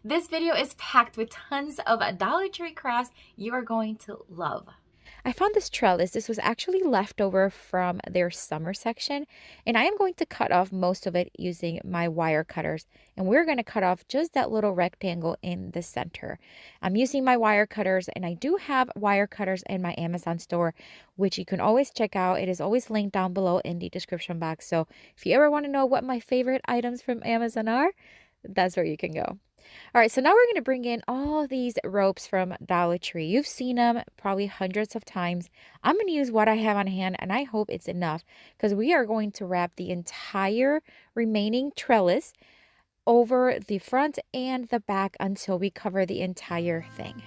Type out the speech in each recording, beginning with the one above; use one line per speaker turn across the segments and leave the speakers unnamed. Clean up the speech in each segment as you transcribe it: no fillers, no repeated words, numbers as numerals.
This video is packed with tons of Dollar Tree crafts you are going to love. I found this trellis. This was actually leftover from their summer section, and I am going to cut off most of it using my wire cutters. And we're going to cut off just that little rectangle in the center. I'm using my wire cutters, and I do have wire cutters in my Amazon store, which you can always check out. It is always linked down below in the description box. So if you ever want to know what my favorite items from Amazon are, that's where you can go. All right, so now we're going to bring in all these ropes from Dollar Tree. You've seen them probably hundreds of times. I'm going to use what I have on hand, and I hope it's enough because we are going to wrap the entire remaining trellis over the front and the back until we cover the entire thing.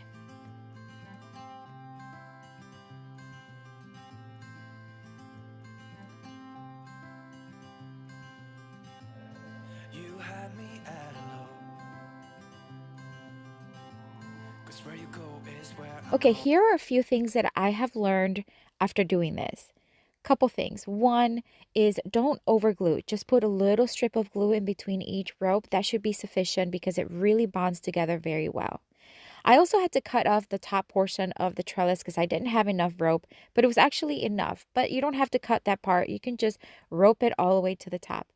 Okay, here are a few things that I have learned after doing this. Couple things. One is don't over glue. Just put a little strip of glue in between each rope. That should be sufficient because it really bonds together very well. I also had to cut off the top portion of the trellis because I didn't have enough rope, but it was actually enough. But you don't have to cut that part. You can just rope it all the way to the top.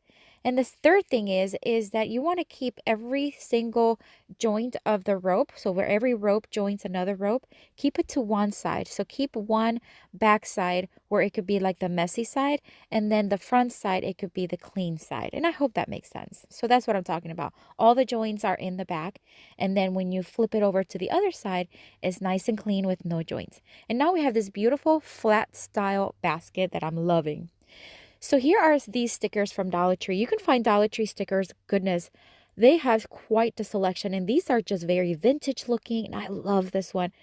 And the third thing is that you want to keep every single joint of the rope. So where every rope joins another rope, keep it to one side. So keep one back side where it could be like the messy side, and then the front side, it could be the clean side. And I hope that makes sense. So that's what I'm talking about. All the joints are in the back. And then when you flip it over to the other side, it's nice and clean with no joints. And now we have this beautiful flat style basket that I'm loving. So here are these stickers from Dollar Tree. You can find Dollar Tree stickers, goodness, they have quite the selection, and these are just very vintage looking, and I love this one.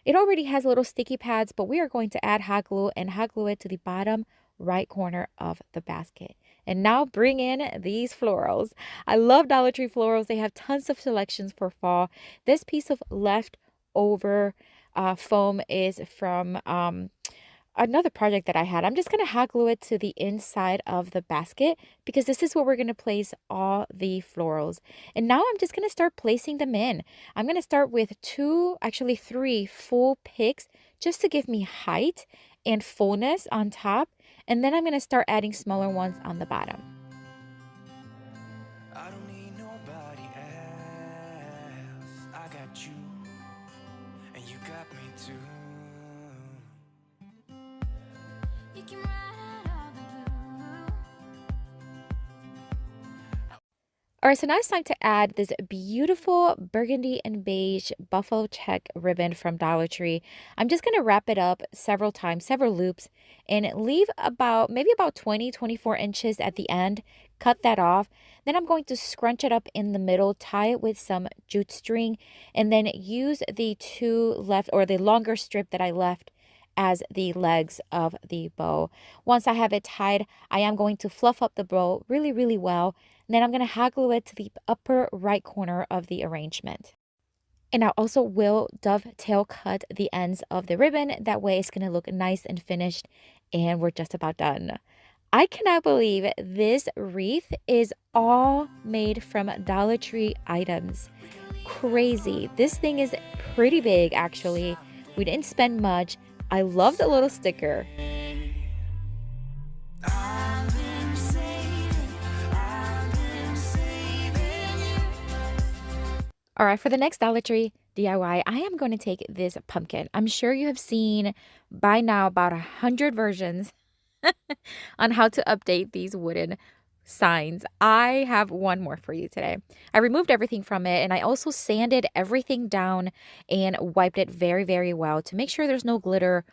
It already has little sticky pads, but we are going to add hot glue and hot glue it to the bottom right corner of the basket. And now bring in these florals. I love Dollar Tree florals. They have tons of selections for fall. This piece of leftover foam is from another project that I had. I'm just going to hot glue it to the inside of the basket because this is where we're going to place all the florals. And now I'm just going to start placing them in. I'm going to start with three full picks just to give me height and fullness on top. And then I'm going to start adding smaller ones on the bottom. I don't need nobody else. I got you, and you got me too. All right, so now it's time to add this beautiful burgundy and beige buffalo check ribbon from Dollar Tree. I'm just going to wrap it up several times, several loops, and leave maybe about 24 inches at the end. Cut that off. Then I'm going to scrunch it up in the middle, tie it with some jute string, and then use the the longer strip that I left as the legs of the bow. Once I have it tied, I am going to fluff up the bow really, really well. And then I'm going to hot glue it to the upper right corner of the arrangement. And I also will dovetail cut the ends of the ribbon. That way it's going to look nice and finished. And we're just about done. I cannot believe this wreath is all made from Dollar Tree items. Crazy. This thing is pretty big, actually. We didn't spend much. I love the little sticker. All right, for the next Dollar Tree DIY, I am going to take this pumpkin. I'm sure you have seen by now about 100 versions on how to update these wooden signs. I have one more for you today. I removed everything from it, and I also sanded everything down and wiped it very, very well to make sure there's no glitter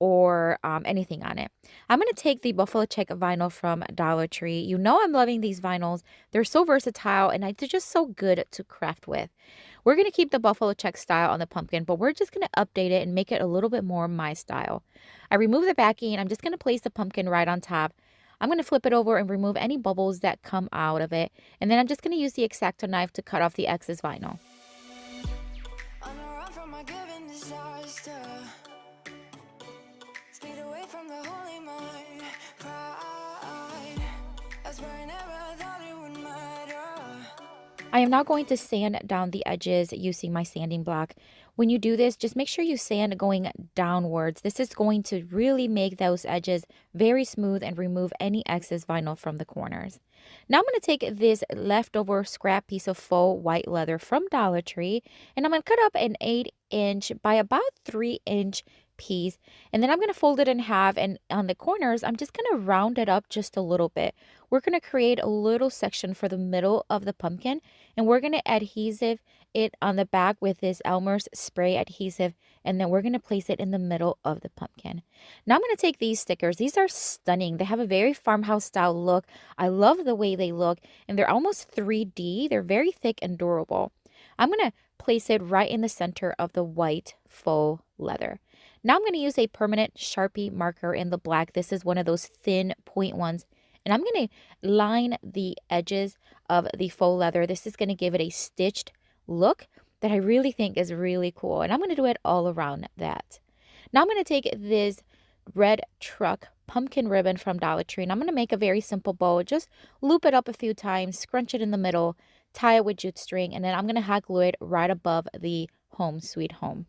or anything on it. I'm going to take the buffalo check vinyl from Dollar Tree. You know I'm loving these vinyls. They're so versatile, and they're just so good to craft with. We're going to keep the buffalo check style on the pumpkin, but we're just going to update it and make it a little bit more my style. I remove the backing, and I'm just going to place the pumpkin right on top. I'm going to flip it over and remove any bubbles that come out of it. And then I'm just going to use the X-Acto knife to cut off the excess vinyl. I am now going to sand down the edges using my sanding block. When you do this, just make sure you sand going downwards. This is going to really make those edges very smooth and remove any excess vinyl from the corners. Now I'm going to take this leftover scrap piece of faux white leather from Dollar Tree, and I'm going to cut up an 8-inch by about 3-inch piece, and then I'm going to fold it in half, and on the corners I'm just going to round it up just a little bit. We're going to create a little section for the middle of the pumpkin, and we're going to adhesive it on the back with this Elmer's spray adhesive, and then we're going to place it in the middle of the pumpkin. Now I'm going to take these stickers. These are stunning. They have a very farmhouse style look. I love the way they look, and they're almost 3D. They're very thick and durable. I'm going to place it right in the center of the white faux leather. Now I'm going to use a permanent Sharpie marker in the black. This is one of those thin point ones. And I'm going to line the edges of the faux leather. This is going to give it a stitched look that I really think is really cool. And I'm going to do it all around that. Now I'm going to take this red truck pumpkin ribbon from Dollar Tree, and I'm going to make a very simple bow. Just loop it up a few times, scrunch it in the middle, tie it with jute string, and then I'm going to hot glue it right above the home sweet home.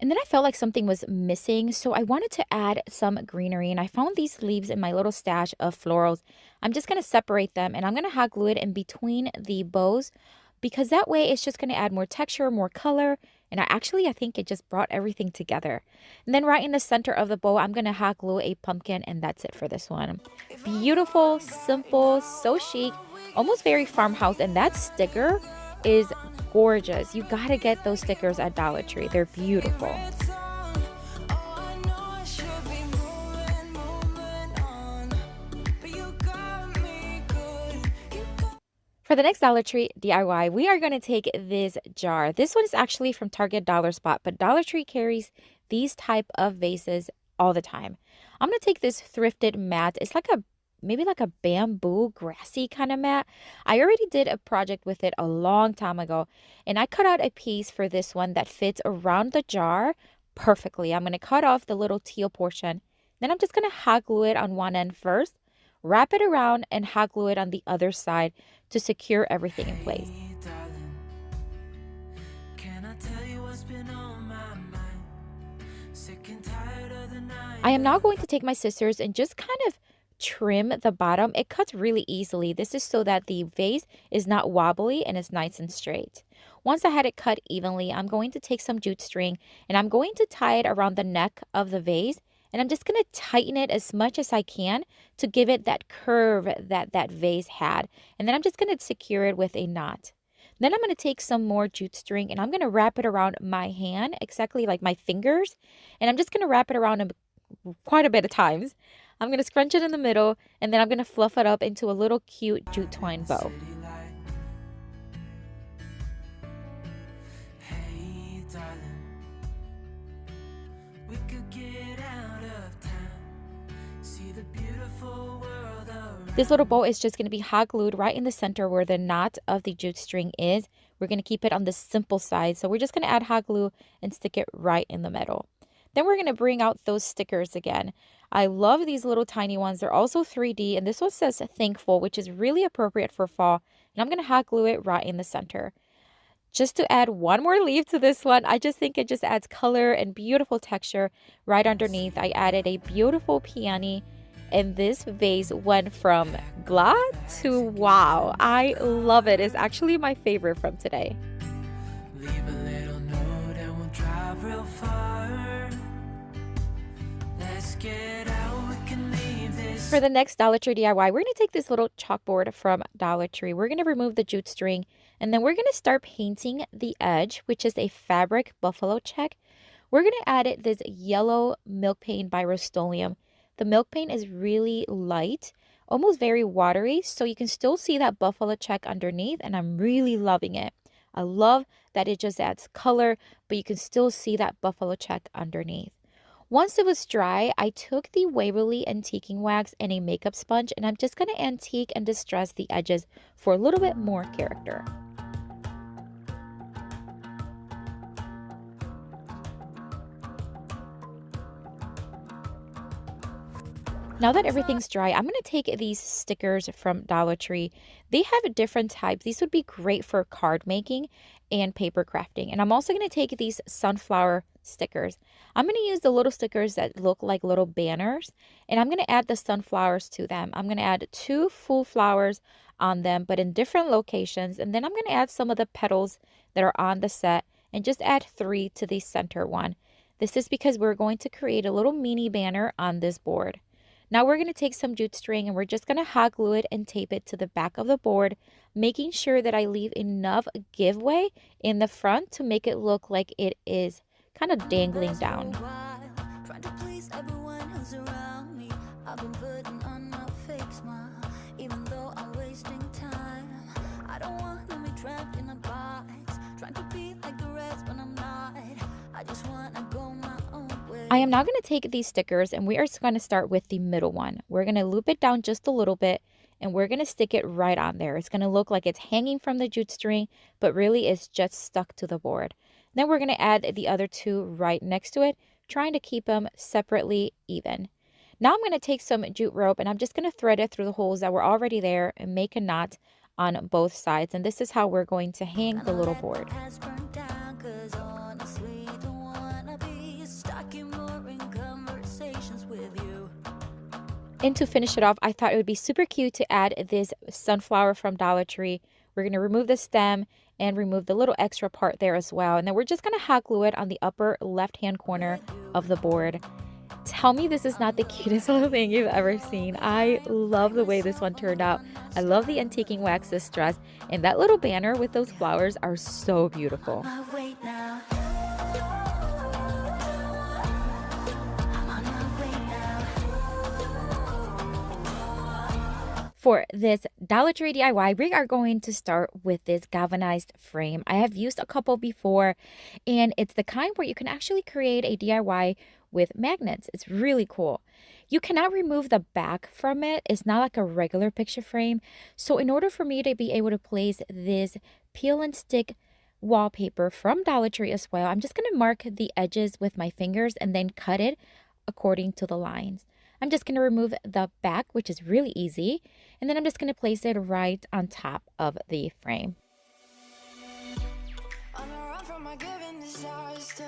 And then I felt like something was missing, so I wanted to add some greenery, and I found these leaves in my little stash of florals. I'm just going to separate them, and I'm going to hot glue it in between the bows, because that way it's just going to add more texture, more color, and I think it just brought everything together. And then right in the center of the bow, I'm going to hot glue a pumpkin, and that's it for this one. Beautiful, simple, so chic, almost very farmhouse, and that sticker is gorgeous. You gotta get those stickers at Dollar Tree. They're beautiful. For the next Dollar Tree DIY, we are going to take this jar. This one is actually from Target Dollar Spot, but Dollar Tree carries these type of vases all the time. I'm going to take this thrifted mat. It's like maybe like a bamboo grassy kind of mat. I already did a project with it a long time ago, and I cut out a piece for this one that fits around the jar perfectly. I'm going to cut off the little teal portion. Then I'm just going to hot glue it on one end first, wrap it around, and hot glue it on the other side to secure everything in place.
Hey, darling, can I tell you what's been on my mind? Sick and tired of the night.
I am now going to take my scissors and just kind of trim the bottom. It cuts really easily. This is so that the vase is not wobbly and it's nice and straight. Once I had it cut evenly, I'm going to take some jute string and I'm going to tie it around the neck of the vase, and I'm just going to tighten it as much as I can to give it that curve that vase had. And then I'm just going to secure it with a knot. Then I'm going to take some more jute string and I'm going to wrap it around my hand, exactly like my fingers, and I'm just going to wrap it around quite a bit of times. I'm going to scrunch it in the middle, and then I'm going to fluff it up into a little cute jute twine bow.
Hey, darling, we could get out of town, see the beautiful world around.
This little bow is just going to be hot glued right in the center where the knot of the jute string is. We're going to keep it on the simple side, so we're just going to add hot glue and stick it right in the middle. Then we're going to bring out those stickers again. I love these little tiny ones. They're also 3D, and this one says thankful, which is really appropriate for fall. And I'm going to hot glue it right in the center. Just to add one more leaf to this one, I just think it just adds color and beautiful texture right underneath. I added a beautiful peony, and this vase went from blah to wow. I love it. It's actually my favorite from today.
Leave a little note and we'll drive real far. Let's get out, we can leave this.
For the next Dollar Tree DIY, we're going to take this little chalkboard from Dollar Tree. We're going to remove the jute string, and then we're going to start painting the edge, which is a fabric buffalo check. We're going to add this yellow milk paint by Rust-Oleum. The milk paint is really light, almost very watery, so you can still see that buffalo check underneath, and I'm really loving it. I love that it just adds color, but you can still see that buffalo check underneath. Once it was dry, I took the Waverly antiquing wax and a makeup sponge, and I'm just going to antique and distress the edges for a little bit more character. Now that everything's dry, I'm going to take these stickers from Dollar Tree. They have different types. These would be great for card making and paper crafting. And I'm also going to take these sunflower stickers. I'm going to use the little stickers that look like little banners, and I'm going to add the sunflowers to them. I'm going to add 2 full flowers on them, but in different locations. And then I'm going to add some of the petals that are on the set and just add 3 to the center one. This is because we're going to create a little mini banner on this board. Now we're going to take some jute string and we're just going to hot glue it and tape it to the back of the board, making sure that I leave enough giveaway in the front to make it look like it is kind of dangling down.
Trying to please everyone who's around me. I've been putting on my fake smile, even though I'm wasting time. I don't want to be trapped in a box, trying to be like the rest, but I'm not. I just want to go my own way.
I am now going to take these stickers and we are going to start with the middle one. We're going to loop it down just a little bit and we're going to stick it right on there. It's going to look like it's hanging from the jute string, but really it's just stuck to the board. Then we're going to add the other 2 right next to it, trying to keep them separately even. Now I'm going to take some jute rope and I'm just going to thread it through the holes that were already there and make a knot on both sides. And this is how we're going to hang the little board. And to finish it off, I thought it would be super cute to add this sunflower from Dollar Tree. We're going to remove the stem and remove the little extra part there as well. And then we're just going to hot glue it on the upper left-hand corner of the board. Tell me this is not the cutest little thing you've ever seen. I love the way this one turned out. I love the antiquing wax distress, and that little banner with those flowers are so beautiful. For this Dollar Tree DIY, we are going to start with this galvanized frame. I have used a couple before, and it's the kind where you can actually create a DIY with magnets. It's really cool. You cannot remove the back from it. It's not like a regular picture frame. So in order for me to be able to place this peel and stick wallpaper from Dollar Tree as well, I'm just going to mark the edges with my fingers and then cut it according to the lines. I'm just going to remove the back, which is really easy, and then I'm just going to place it right on top of the frame.
On the run from my given disaster,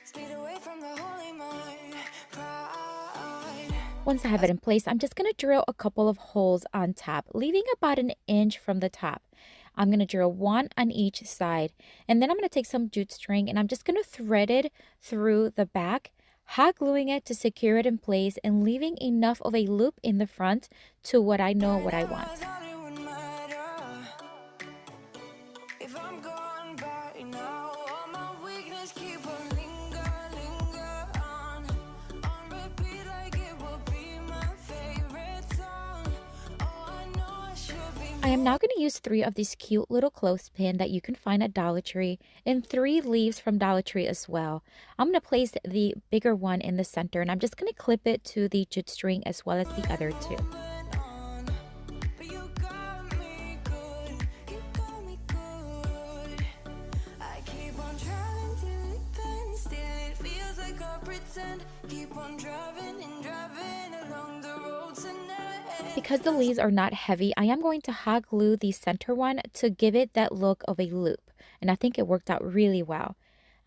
speed away from the holy mind, pride.
Once I have it in place, I'm just going to drill a couple of holes on top, leaving about 1 inch from the top. I'm going to drill 1 on each side, and then I'm going to take some jute string and I'm just going to thread it through the back, hot gluing it to secure it in place and leaving enough of a loop in the front to what I know what I want. I am now going to use 3 of these cute little clothespins that you can find at Dollar Tree and 3 leaves from Dollar Tree as well. I'm going to place the bigger one in the center and I'm just going to clip it to the jute string as well as the other 2. Because the leaves are not heavy, I am going to hot glue the center one to give it that look of a loop. And I think it worked out really well.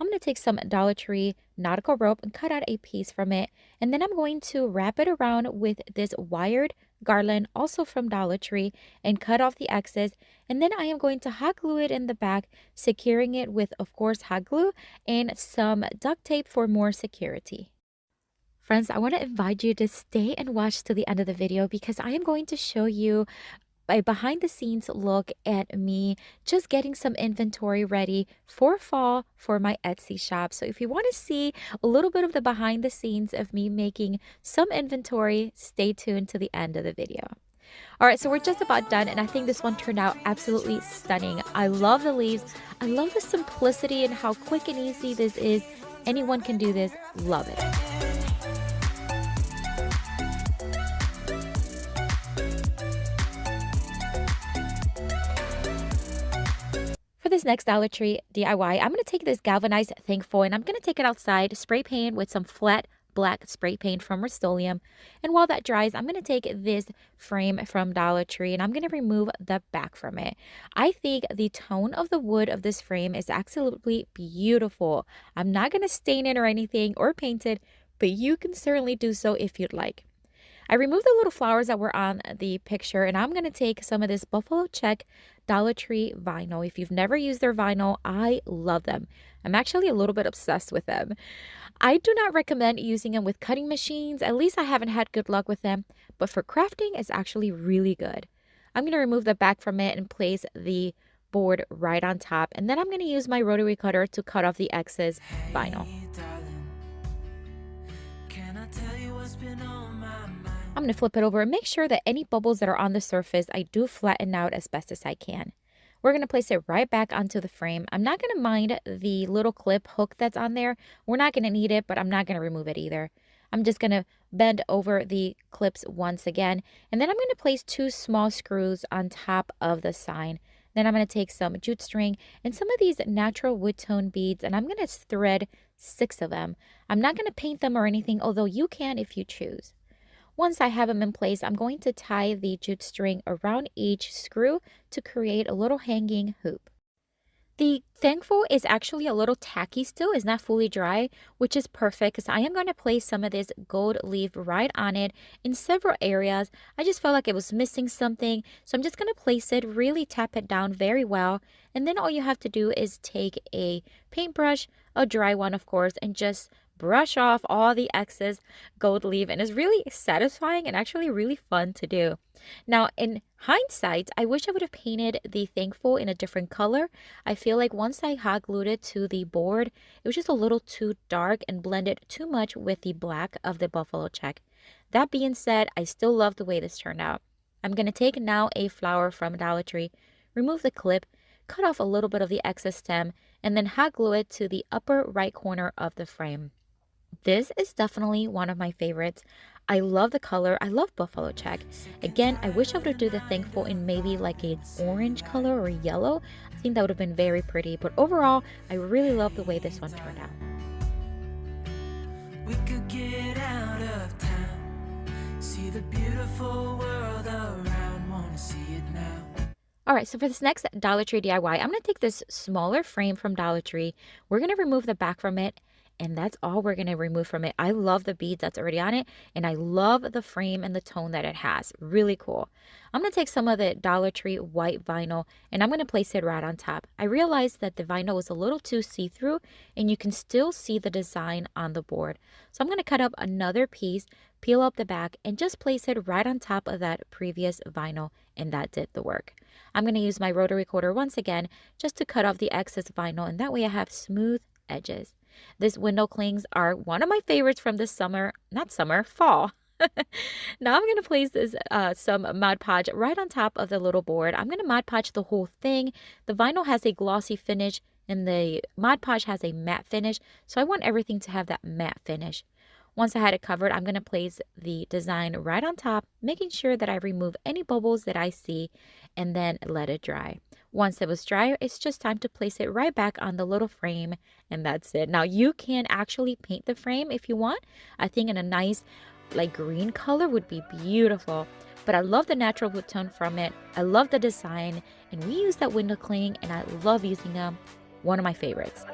I'm going to take some Dollar Tree nautical rope and cut out a piece from it. And then I'm going to wrap it around with this wired garland, also from Dollar Tree, and cut off the excess. And then I am going to hot glue it in the back, securing it with, of course, hot glue and some duct tape for more security. Friends, I want to invite you to stay and watch to the end of the video because I am going to show you a behind the scenes look at me just getting some inventory ready for fall for my Etsy shop. So if you want to see a little bit of the behind the scenes of me making some inventory, stay tuned to the end of the video. All right, so we're just about done, and I think this one turned out absolutely stunning. I love the leaves. I love the simplicity and how quick and easy this is. Anyone can do this. Love it. For this next Dollar Tree DIY, I'm going to take this galvanized thankful and I'm going to take it outside, spray paint with some flat black spray paint from Rust-Oleum. And while that dries, I'm going to take this frame from Dollar Tree and I'm going to remove the back from it. I think the tone of the wood of this frame is absolutely beautiful. I'm not going to stain it or anything or paint it, but you can certainly do so if you'd like. I removed the little flowers that were on the picture, and I'm going to take some of this Buffalo Check Dollar Tree vinyl. If you've never used their vinyl, I love them. I'm actually a little bit obsessed with them. I do not recommend using them with cutting machines. At least I haven't had good luck with them, but for crafting, it's actually really good. I'm going to remove the back from it and place the board right on top, and then I'm going to use my rotary cutter to cut off the excess vinyl.
Hey, darling, can I tell you what's been on my mind?
I'm going to flip it over and make sure that any bubbles that are on the surface, I do flatten out as best as I can. We're going to place it right back onto the frame. I'm not going to mind the little clip hook that's on there. We're not going to need it, but I'm not going to remove it either. I'm just going to bend over the clips once again, and then I'm going to place 2 small screws on top of the sign. Then I'm going to take some jute string and some of these natural wood tone beads, and I'm going to thread 6 of them. I'm not going to paint them or anything, although you can if you choose. Once I have them in place, I'm going to tie the jute string around each screw to create a little hanging hoop. The thankful is actually a little tacky still, it's not fully dry, which is perfect because I am going to place some of this gold leaf right on it in several areas. I just felt like it was missing something, so I'm just going to place it, really tap it down very well, and then all you have to do is take a paintbrush, a dry one of course, and just brush off all the excess gold leaf, and it's really satisfying and actually really fun to do. Now, in hindsight, I wish I would have painted the thankful in a different color. I feel like once I hot glued it to the board, it was just a little too dark and blended too much with the black of the Buffalo Check. That being said, I still love the way this turned out. I'm going to take now a flower from Dollar Tree, remove the clip, cut off a little bit of the excess stem, and then hot glue it to the upper right corner of the frame. This is definitely one of my favorites. I love the color. I love Buffalo Check. Again, I wish I would have done the thankful in maybe like an orange color or yellow. I think that would have been very pretty. But overall, I really love the way this one turned out.
We could get out of town, see the beautiful world around, wanna see it now.
All right, so for this next Dollar Tree DIY, I'm going to take this smaller frame from Dollar Tree. We're going to remove the back from it, and that's all we're going to remove from it. I love the beads that's already on it, and I love the frame and the tone that it has. Really cool. I'm going to take some of the Dollar Tree white vinyl, and I'm going to place it right on top. I realized that the vinyl was a little too see-through, and you can still see the design on the board. So I'm going to cut up another piece, peel up the back, and just place it right on top of that previous vinyl, and that did the work. I'm going to use my rotary cutter once again just to cut off the excess vinyl, and that way I have smooth edges. These window clings are one of my favorites from this summer, not summer, fall. Now I'm going to place this some Mod Podge right on top of the little board. I'm going to Mod Podge the whole thing. The vinyl has a glossy finish and the Mod Podge has a matte finish, so I want everything to have that matte finish. Once I had it covered, I'm going to place the design right on top, making sure that I remove any bubbles that I see and then let it dry. Once it was dry, it's just time to place it right back on the little frame, and that's it. Now you can actually paint the frame if you want. I think in a nice like green color would be beautiful, but I love the natural wood tone from it. I love the design, and we use that window cling, and I love using them. One of my favorites.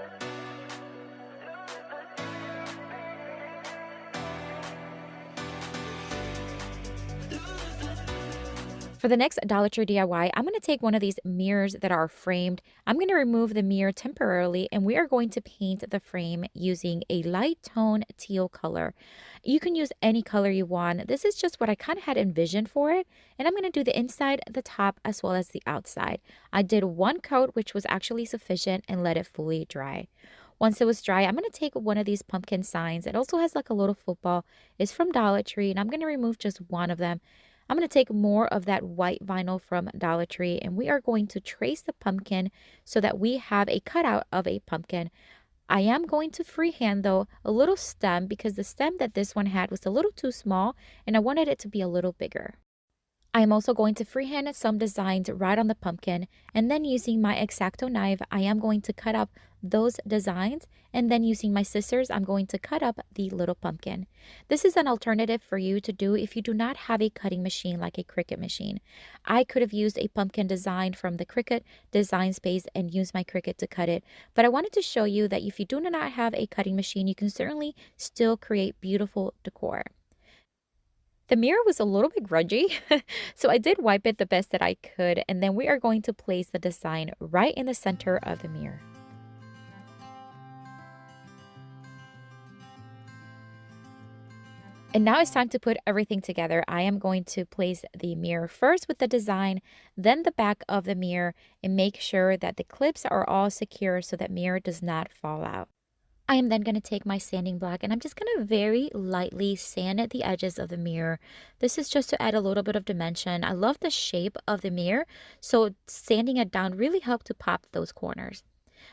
For the next Dollar Tree DIY, I'm going to take one of these mirrors that are framed. I'm going to remove the mirror temporarily, and we are going to paint the frame using a light tone teal color. You can use any color you want. This is just what I kind of had envisioned for it, and I'm going to do the inside, the top, as well as the outside. I did one coat, which was actually sufficient, and let it fully dry. Once it was dry, I'm going to take one of these pumpkin signs. It also has like a little football. It's from Dollar Tree, and I'm going to remove just one of them. I'm going to take more of that white vinyl from Dollar Tree, and we are going to trace the pumpkin so that we have a cutout of a pumpkin. I am going to freehand, though, a little stem because the stem that this one had was a little too small, and I wanted it to be a little bigger. I am also going to freehand some designs right on the pumpkin, and then using my X-Acto knife, I am going to cut up those designs, and then using my scissors, I'm going to cut up the little pumpkin. This is an alternative for you to do if you do not have a cutting machine like a Cricut machine. I could have used a pumpkin design from the Cricut design space and used my Cricut to cut it, but I wanted to show you that if you do not have a cutting machine, you can certainly still create beautiful decor. The mirror was a little bit grungy, so I did wipe it the best that I could, and then we are going to place the design right in the center of the mirror. And now it's time to put everything together. I am going to place the mirror first with the design, then the back of the mirror, and make sure that the clips are all secure so that mirror does not fall out. I am then going to take my sanding block and I'm just going to very lightly sand at the edges of the mirror. This is just to add a little bit of dimension. I love the shape of the mirror, so sanding it down really helped to pop those corners.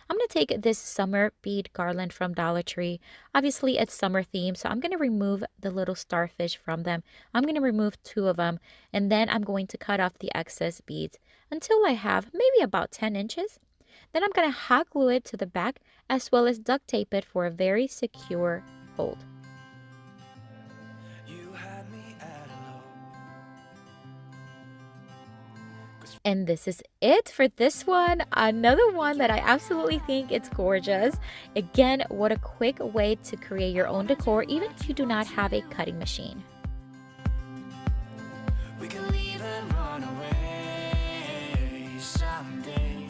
I'm going to take this summer bead garland from Dollar Tree. Obviously, it's summer themed, so I'm going to remove the little starfish from them. I'm going to remove 2 of them, and then I'm going to cut off the excess beads until I have maybe about 10 inches. Then I'm going to hot glue it to the back as well as duct tape it for a very secure hold. And this is it for this one. Another one that I absolutely think it's gorgeous. Again, what a quick way to create your own decor even if you do not have a cutting machine. We can leave and run away someday.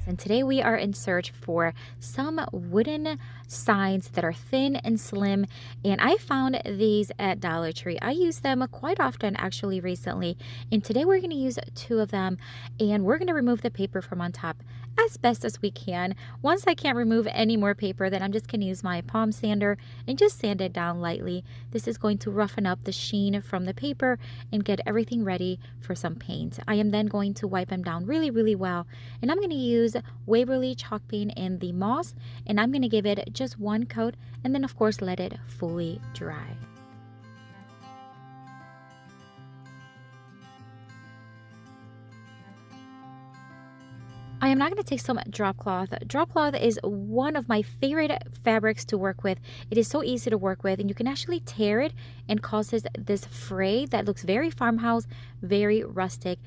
And today we are in search for some wooden signs that are thin and slim, and I found these at Dollar Tree. I use them quite often actually recently, and today we're going to use 2 of them, and we're going to remove the paper from on top as best as we can. Once I can't remove any more paper, then I'm just going to use my palm sander and just sand it down lightly. This is going to roughen up the sheen from the paper and get everything ready for some paint. I am then going to wipe them down really, really well, and I'm going to use Waverly chalk paint in the moss, and I'm going to give it just 1 coat and then of course let it fully dry. I am not going to take some drop cloth. Drop cloth is one of my favorite fabrics to work with. It is so easy to work with, and you can actually tear it and causes this fray that looks very farmhouse, very rustic.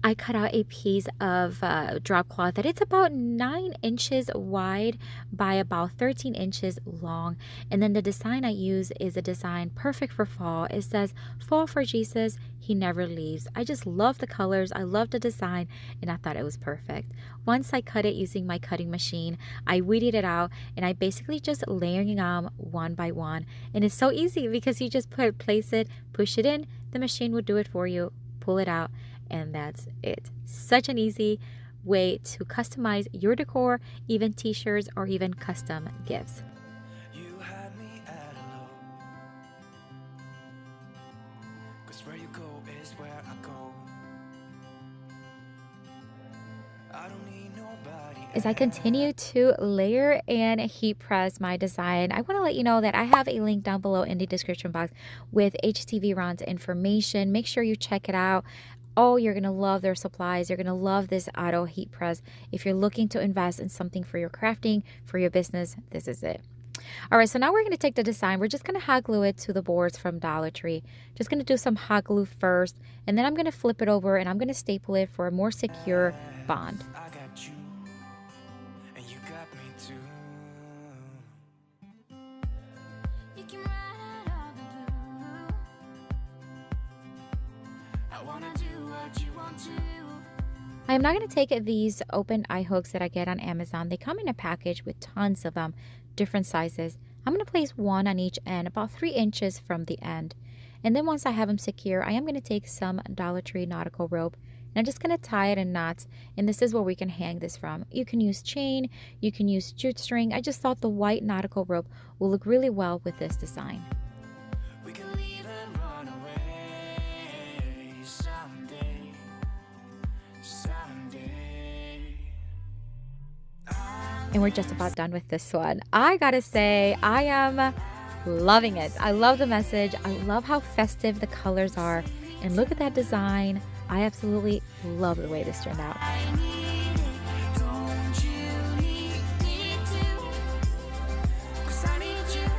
I cut out a piece of drop cloth that it's about 9 inches wide by about 13 inches long. And then the design I use is a design perfect for fall. It says, "Fall for Jesus, he never leaves." I just love the colors. I love the design, and I thought it was perfect. Once I cut it using my cutting machine, I weeded it out, and I basically just layering them one by one. And it's so easy because you just place it, push it in, the machine will do it for you, pull it out, and that's it. Such an easy way to customize your decor, even t-shirts or even custom gifts. You had me at hello, 'cause where you go is where I go. I don't need nobody. As I continue to layer and heat press my design, I want to let you know that I have a link down below in the description box with HTV Ron's information. Make sure you check it out. Oh, you're going to love their supplies. You're going to love this auto heat press. If you're looking to invest in something for your crafting, for your business, this is it. All right, so now we're going to take the design. We're just going to hot glue it to the boards from Dollar Tree. Just going to do some hot glue first, and then I'm going to flip it over and I'm going to staple it for a more secure bond. I got you, and you got me too. You can ride all the blue. I want to do what you want to. I am not going to take these open eye hooks that I get on Amazon. They come in a package with tons of them, different sizes. I'm going to place one on each end, about 3 inches from the end. And then once I have them secure, I am going to take some Dollar Tree nautical rope, and I'm just going to tie it in knots. And this is where we can hang this from. You can use chain, you can use jute string. I just thought the white nautical rope will look really well with this design. And we're just about done with this one. I gotta say, I am loving it. I love the message. I love how festive the colors are. And look at that design. I absolutely love the way this turned out.
I need it, don't you need to? 'Cause I need you.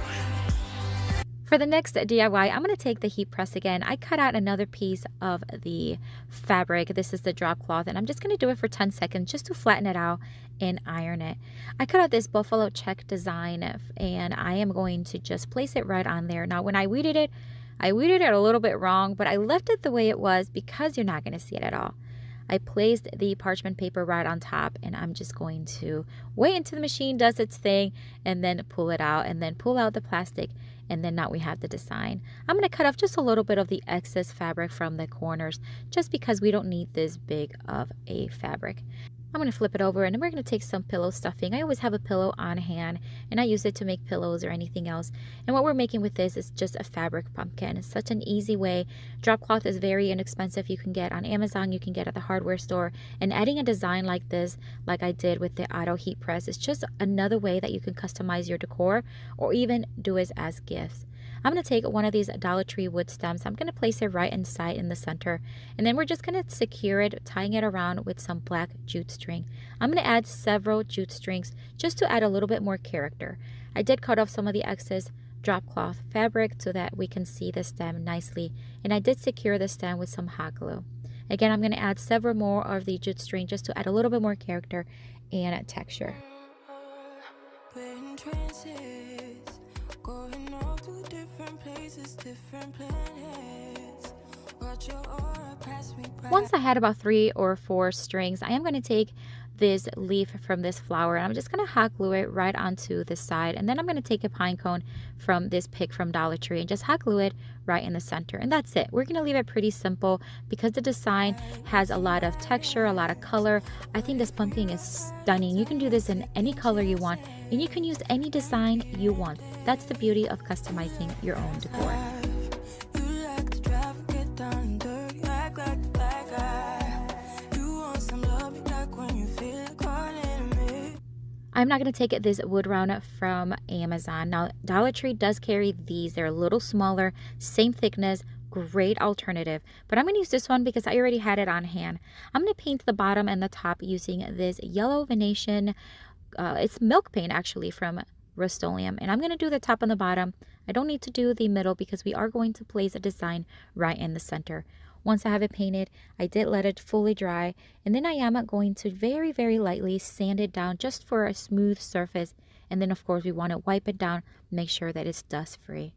For the next DIY, I'm going to take the heat press again. I cut out another piece of the fabric. This is the drop cloth, and I'm just going to do it for 10 seconds just to flatten it out and iron it. I cut out this buffalo check design, and I am going to just place it right on there. Now, when I weeded it a little bit wrong, but I left it the way it was because you're not going to see it at all. I placed the parchment paper right on top, and I'm just going to wait until the machine does its thing and then pull it out and then pull out the plastic, and then now we have the design. I'm going to cut off just a little bit of the excess fabric from the corners just because we don't need this big of a fabric. I'm going to flip it over, and then we're going to take some pillow stuffing. I always have a pillow on hand, and I use it to make pillows or anything else. And what we're making with this is just a fabric pumpkin. It's such an easy way. Drop cloth is very inexpensive. You can get on Amazon, you can get at the hardware store. And adding a design like this, like I did with the auto heat press, is just another way that you can customize your decor or even do it as gifts. I'm going to take one of these Dollar Tree wood stems. I'm going to place it right inside in the center. And then we're just going to secure it, tying it around with some black jute string. I'm going to add several jute strings just to add a little bit more character. I did cut off some of the excess drop cloth fabric so that we can see the stem nicely. And I did secure the stem with some hot glue. Again, I'm going to add several more of the jute string just to add a little bit more character and texture.
Going all to different places, different planets. Watch your aura pass me by.
Once I had about 3 or 4 strings, I am going to take this leaf from this flower and I'm just going to hot glue it right onto the side. And then I'm going to take a pine cone from this pick from Dollar Tree and just hot glue it right in the center. And that's it. We're going to leave it pretty simple because the design has a lot of texture, a lot of color. I think this pumpkin is stunning. You can do this in any color you want, and you can use any design you want. That's the beauty of customizing your own decor. I'm not going to take this wood round from Amazon. Now, Dollar Tree does carry these. They're a little smaller, same thickness, great alternative. But I'm going to use this one because I already had it on hand. I'm going to paint the bottom and the top using this yellow Venetian, it's milk paint actually from Rust-Oleum. And I'm going to do the top and the bottom. I don't need to do the middle because we are going to place a design right in the center. Once I have it painted, I did let it fully dry, and then I am going to very, very lightly sand it down just for a smooth surface. And then of course we want to wipe it down, make sure that it's dust free.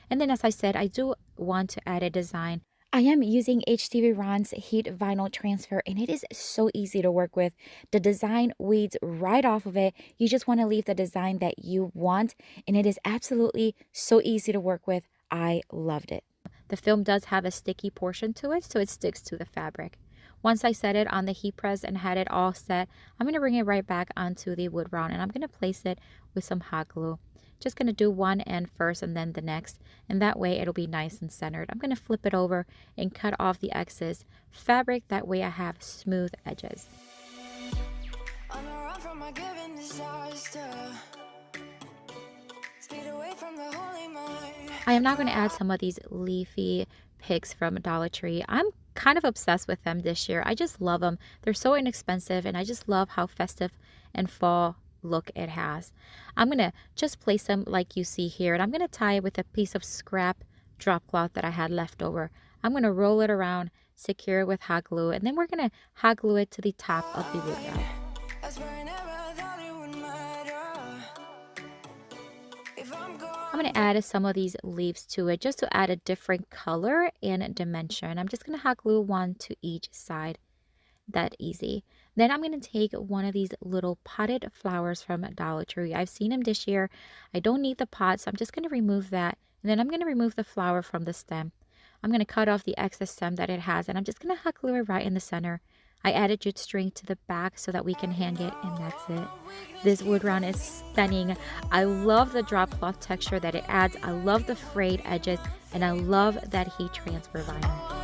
And then as I said, I do want to add a design. I am using HTV Ron's heat vinyl transfer, and it is so easy to work with. The design weeds right off of it. You just want to leave the design that you want, and it is absolutely so easy to work with. I loved it. The film does have a sticky portion to it, so it sticks to the fabric. Once I set it on the heat press and had it all set, I'm going to bring it right back onto the wood round, and I'm going to place it with some hot glue. Just going to do one end first and then the next, and that way it'll be nice and centered. I'm going to flip it over and cut off the excess fabric. That way I have smooth edges.
On a run from a given disaster. Speed away from the holy mind.
I am now going to add some of these leafy picks from Dollar Tree. I'm kind of obsessed with them this year. I just love them. They're so inexpensive, and I just love how festive and fall look it has. I'm going to just place them like you see here, and I'm going to tie it with a piece of scrap drop cloth that I had left over. I'm going to roll it around, secure it with hot glue, and then we're going to hot glue it to the top of the wood round. I'm going to add some of these leaves to it just to add a different color and dimension. I'm just going to hot glue one to each side. That easy. Then I'm going to take one of these little potted flowers from Dollar Tree. I've seen them this year. I don't need the pot, so I'm just going to remove that. And then I'm going to remove the flower from the stem. I'm going to cut off the excess stem that it has, and I'm just going to hot glue it right in the center. I added jute string to the back so that we can hang it, and that's it. This wood round is stunning. I love the drop cloth texture that it adds. I love the frayed edges, and I love that heat transfer vinyl.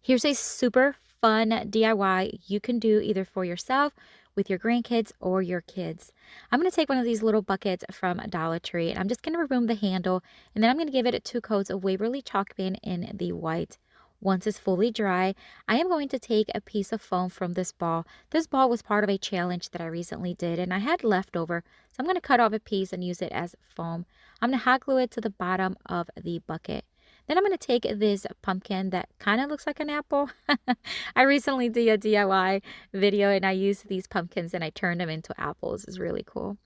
Here's a super fun DIY you can do either for yourself, with your grandkids, or your kids. I'm going to take one of these little buckets from Dollar Tree and I'm just going to remove the handle, and then I'm going to give it 2 coats of Waverly chalk paint in the white. Once it's fully dry, I am going to take a piece of foam from this ball. This ball was part of a challenge that I recently did and I had leftover, so I'm going to cut off a piece and use it as foam. I'm going to hot glue it to the bottom of the bucket. Then I'm going to take this pumpkin that kind of looks like an apple. I recently did a DIY video and I used these pumpkins and I turned them into apples. It's really cool.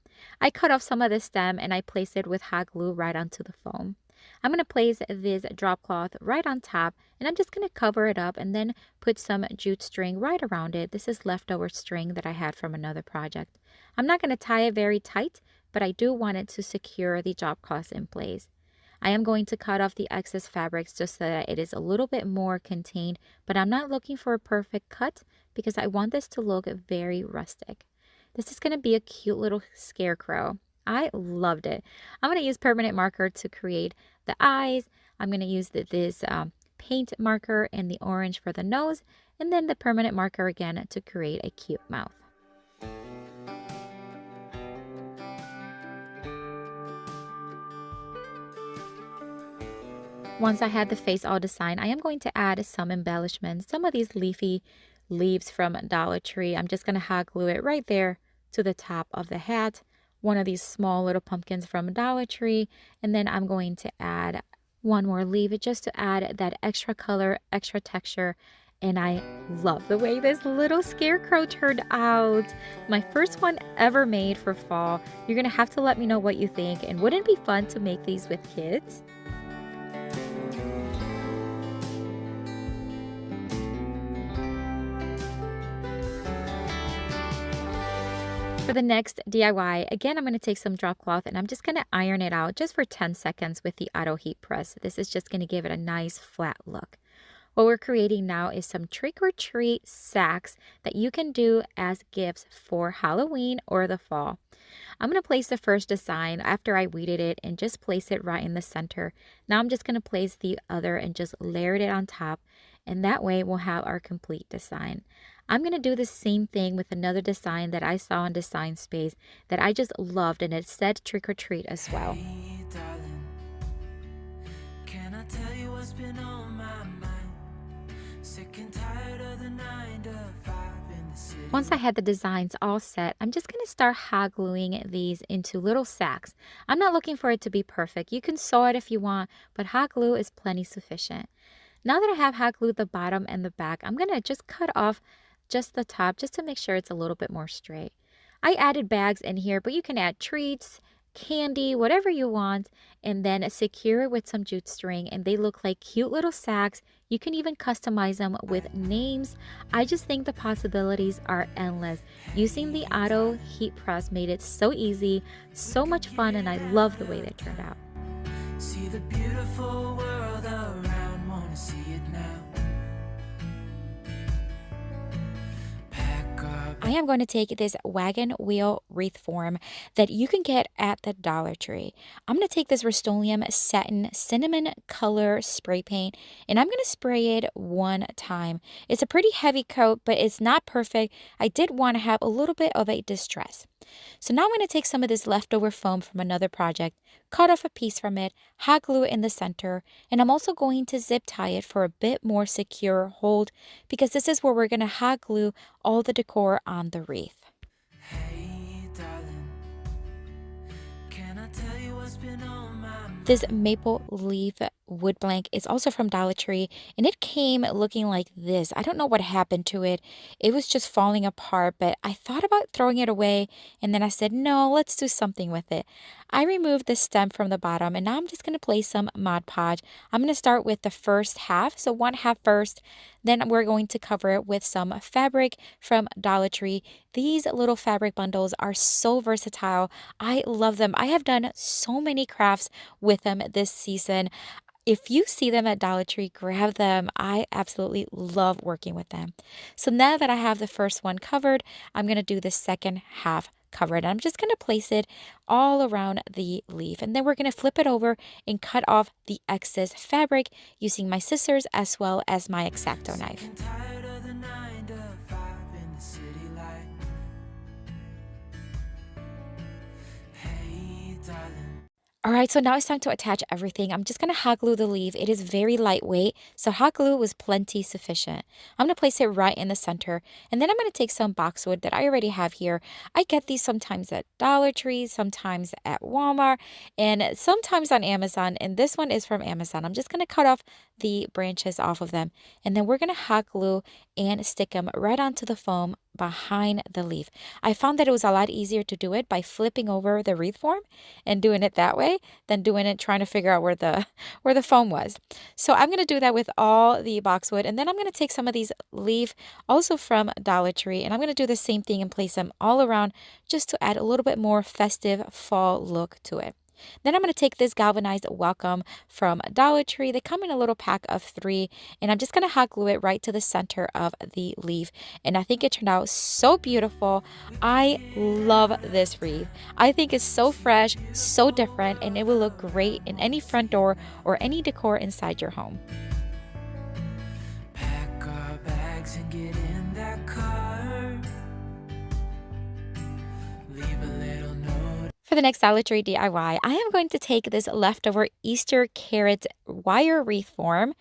I cut off some of the stem and I placed it with hot glue right onto the foam. I'm going to place this drop cloth right on top and I'm just going to cover it up and then put some jute string right around it. This is leftover string that I had from another project. I'm not going to tie it very tight, but I do want it to secure the drop cloth in place. I am going to cut off the excess fabrics just so that it is a little bit more contained, but I'm not looking for a perfect cut because I want this to look very rustic. This is going to be a cute little scarecrow. I loved it. I'm going to use permanent marker to create the eyes. I'm going to use this paint marker and the orange for the nose, and then the permanent marker again to create a cute mouth. Once I had the face all designed, I am going to add some embellishments. Some of these leafy leaves from Dollar Tree. I'm just going to hot glue it right there to the top of the hat. One of these small little pumpkins from Dollar Tree. And then I'm going to add one more leaf just to add that extra color, extra texture. And I love the way this little scarecrow turned out. My first one ever made for fall. You're going to have to let me know what you think. And wouldn't it be fun to make these with kids? For the next DIY, again, I'm going to take some drop cloth and I'm just going to iron it out just for 10 seconds with the auto heat press. This is just going to give it a nice flat look. What we're creating now is some trick or treat sacks that you can do as gifts for Halloween or the fall. I'm going to place the first design after I weeded it and just place it right in the center. Now I'm just going to place the other and just layer it on top, and that way we'll have our complete design. I'm going to do the same thing with another design that I saw in Design Space that I just loved, and it said trick or treat as well.
Hey, darling, can I tell you what's been on my mind? Sick and tired of the 9 to 5 in the city.
Once I had the designs all set, I'm just going to start hot gluing these into little sacks. I'm not looking for it to be perfect. You can sew it if you want, but hot glue is plenty sufficient. Now that I have hot glued the bottom and the back, I'm going to just cut off just the top just to make sure it's a little bit more straight. I added bags in here, but you can add treats, candy, whatever you want, and then secure it with some jute string, and they look like cute little sacks. You can even customize them with names. I just think the possibilities are endless. Using the auto heat press made it so easy, so much fun, and I love the way they turned out.
See the beautiful world around, wanna see it now.
I am going to take this wagon wheel wreath form that you can get at the Dollar Tree. I'm going to take this Rust-Oleum Satin Cinnamon Color Spray Paint, and I'm going to spray it one time. It's a pretty heavy coat, but it's not perfect. I did want to have a little bit of a distress. So now I'm going to take some of this leftover foam from another project, cut off a piece from it, hot glue it in the center, and I'm also going to zip tie it for a bit more secure hold because this is where we're going to hot glue all the decor on the wreath.
Hey, darling, can I tell you what's been on my mind?
This maple leaf wood blank is also from Dollar Tree, and it came looking like this. I don't know what happened to it. It was just falling apart, but I thought about throwing it away, and then I said, no, let's do something with it. I removed the stem from the bottom, and now I'm just going to place some Mod Podge. I'm going to start with the first half, so one half first. Then we're going to cover it with some fabric from Dollar Tree. These little fabric bundles are so versatile. I love them. I have done so many crafts with them this season. If you see them at Dollar Tree, grab them. I absolutely love working with them. So now that I have the first one covered, I'm going to do the second half covered. I'm just going to place it all around the leaf, and then we're going to flip it over and cut off the excess fabric using my scissors as well as my X-Acto knife.
Sick and tired of the 9
All right, so now it's time to attach everything. I'm just going to hot glue the leaf. It is very lightweight, so hot glue was plenty sufficient. I'm going to place it right in the center, and then I'm going to take some boxwood that I already have here. I get these sometimes at Dollar Tree, sometimes at Walmart, and sometimes on Amazon, and this one is from Amazon. I'm just going to cut off the branches off of them, and then we're going to hot glue and stick them right onto the foam behind the leaf. I found that it was a lot easier to do it by flipping over the wreath form and doing it that way than doing it trying to figure out where the foam was. So I'm going to do that with all the boxwood, and then I'm going to take some of these leaf also from Dollar Tree, and I'm going to do the same thing and place them all around just to add a little bit more festive fall look to it. Then I'm going to take this galvanized welcome from Dollar Tree. They come in a little pack of 3, and I'm just going to hot glue it right to the center of the leaf. And I think it turned out so beautiful. I love this wreath. I think it's so fresh, so different, and it will look great in any front door or any decor inside your home.
Pack our bags and get in that car. Leave a little note.
For the next Dollar Tree DIY, I am going to take this leftover Easter carrot wire wreath form.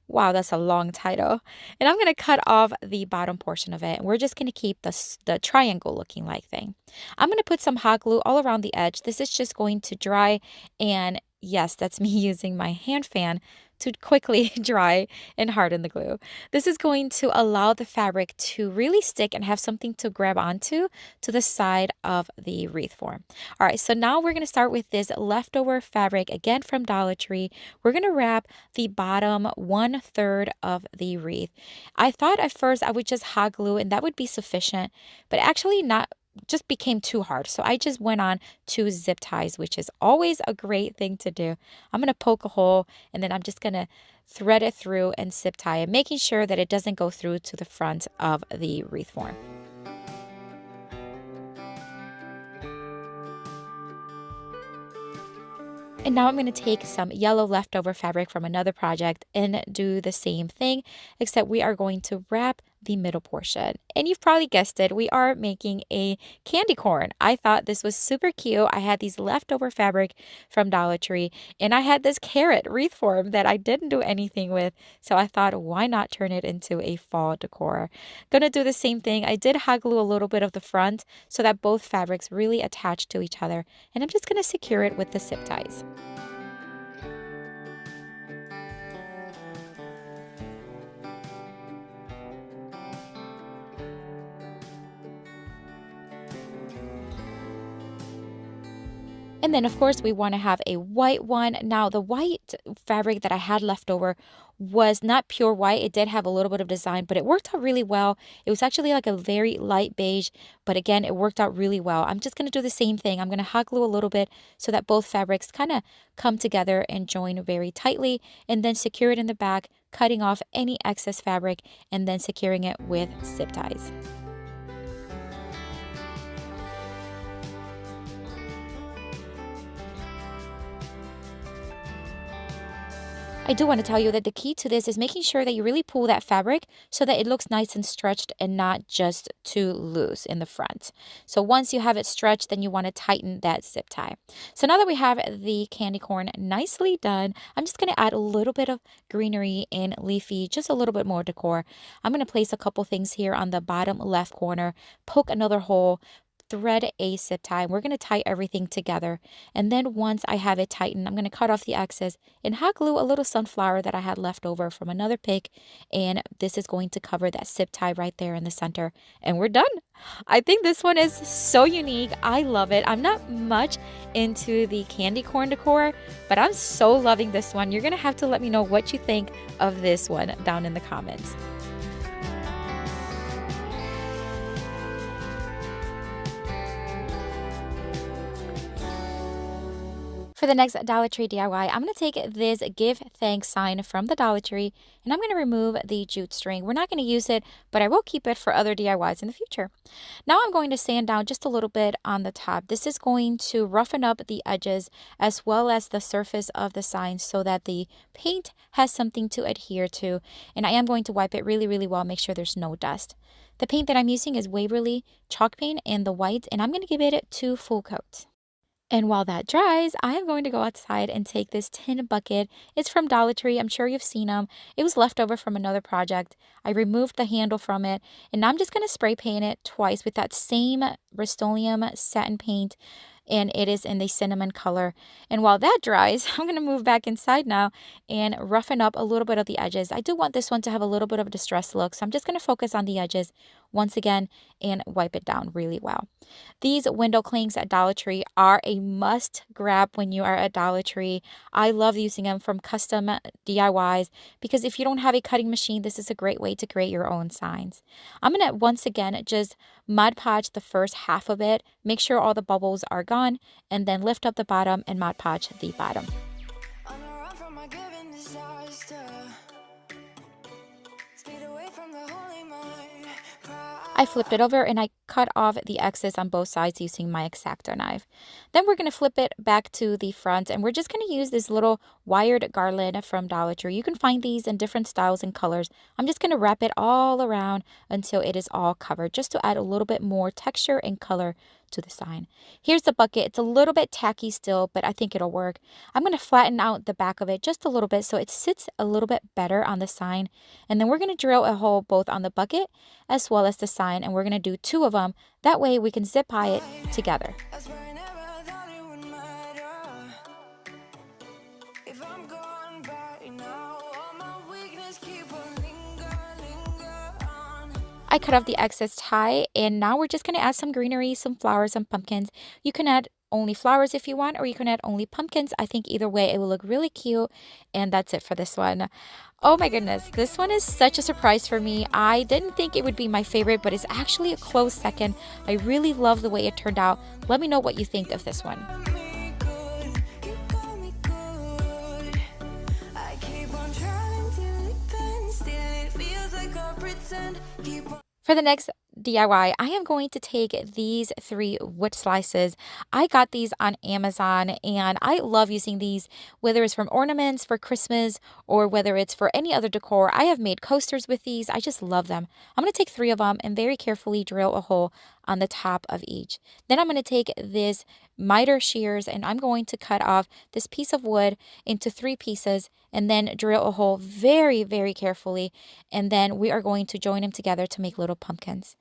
Wow, that's a long title. And I'm going to cut off the bottom portion of it. And we're just going to keep the triangle looking like thing. I'm going to put some hot glue all around the edge. This is just going to dry. And yes, that's me using my hand fan to quickly dry and harden the glue. This is going to allow the fabric to really stick and have something to grab onto to the side of the wreath form. All right, so now we're going to start with this leftover fabric again from Dollar Tree. We're going to wrap the bottom 1/3 of the wreath. I thought at first I would just hot glue and that would be sufficient, but actually not, just became too hard. So I just went on to zip ties, which is always a great thing to do. I'm going to poke a hole and then I'm just going to thread it through and zip tie it, making sure that it doesn't go through to the front of the wreath form. And now I'm going to take some yellow leftover fabric from another project and do the same thing, except we are going to wrap the middle portion. And you've probably guessed it, we are making a candy corn. I thought this was super cute. I had these leftover fabric from Dollar Tree, and I had this carrot wreath form that I didn't do anything with. So I thought, why not turn it into a fall decor? Gonna do the same thing. I did hot glue a little bit of the front so that both fabrics really attach to each other. And I'm just gonna secure it with the zip ties. And then, of course, we want to have a white one. Now, the white fabric that I had left over was not pure white. It did have a little bit of design, but it worked out really well. It was actually like a very light beige, but again, it worked out really well. I'm just going to do the same thing. I'm going to hot glue a little bit so that both fabrics kind of come together and join very tightly, and then secure it in the back, cutting off any excess fabric and then securing it with zip ties. I do want to tell you that the key to this is making sure that you really pull that fabric so that it looks nice and stretched and not just too loose in the front. So once you have it stretched, then you want to tighten that zip tie. So now that we have the candy corn nicely done, I'm just going to add a little bit of greenery and leafy, just a little bit more decor. I'm going to place a couple things here on the bottom left corner, poke another hole, thread a zip tie. We're going to tie everything together. And then once I have it tightened, I'm going to cut off the excess and hot glue a little sunflower that I had left over from another pick. And this is going to cover that zip tie right there in the center. And we're done. I think this one is so unique. I love it. I'm not much into the candy corn decor, but I'm so loving this one. You're going to have to let me know what you think of this one down in the comments. For the next Dollar Tree DIY, I'm going to take this give thanks sign from the Dollar Tree and I'm going to remove the jute string. We're not going to use it, but I will keep it for other DIYs in the future. Now I'm going to sand down just a little bit on the top. This is going to roughen up the edges as well as the surface of the sign so that the paint has something to adhere to. And I am going to wipe it really, really well, make sure there's no dust. The paint that I'm using is Waverly chalk paint in the white, and I'm going to give it 2 full coats. And while that dries, I am going to go outside and take this tin bucket. It's from Dollar Tree. I'm sure you've seen them. It was left over from another project. I removed the handle from it, and now I'm just going to spray paint it twice with that same Rust-Oleum satin paint, and it is in the cinnamon color. And while that dries, I'm going to move back inside now and roughen up a little bit of the edges. I do want this one to have a little bit of a distressed look, so I'm just going to focus on the edges once again and wipe it down really well. These window clings at Dollar Tree are a must grab when you are at Dollar Tree. I love using them from custom DIYs because if you don't have a cutting machine, this is a great way to create your own signs. I'm going to once again just Mod Podge the first half of it, make sure all the bubbles are gone, and then lift up the bottom and Mod Podge the bottom.
On the run from my given disaster. Speed away from the holy mind.
I flipped it over and I cut off the excess on both sides using my X-Acto knife. Then we're going to flip it back to the front and we're just going to use this little wired garland from Dollar Tree. You can find these in different styles and colors. I'm just going to wrap it all around until it is all covered, just to add a little bit more texture and color to the sign. Here's the bucket. It's a little bit tacky still, but I think it'll work. I'm going to flatten out the back of it just a little bit so it sits a little bit better on the sign. And then we're going to drill a hole both on the bucket as well as the sign, and we're going to do 2 of them. That way we can zip tie it together.
That's why I never thought it would matter. If I'm gone by now, all my weakness keep on linger on.
I cut off the excess tie, and now we're just going to add some greenery, some flowers, some pumpkins. You can add only flowers if you want, or you can add only pumpkins. I think either way it will look really cute, and that's it for this one. Oh my goodness, this one is such a surprise for me. I didn't think it would be my favorite, but it's actually a close second. I really love the way it turned out. Let me know what you think of this one.
Me good, you got me good. I keep on trying till it bends, still it feels like I pretend. Keep on.
For the next DIY, I am going to take these 3 wood slices. I got these on Amazon and I love using these, whether it's from ornaments for Christmas or whether it's for any other decor. I have made coasters with these. I just love them. I'm going to take 3 of them and very carefully drill a hole on the top of each. Then I'm going to take this miter shears and I'm going to cut off this piece of wood into 3 pieces and then drill a hole very, very carefully. And then we are going to join them together to make little pumpkins.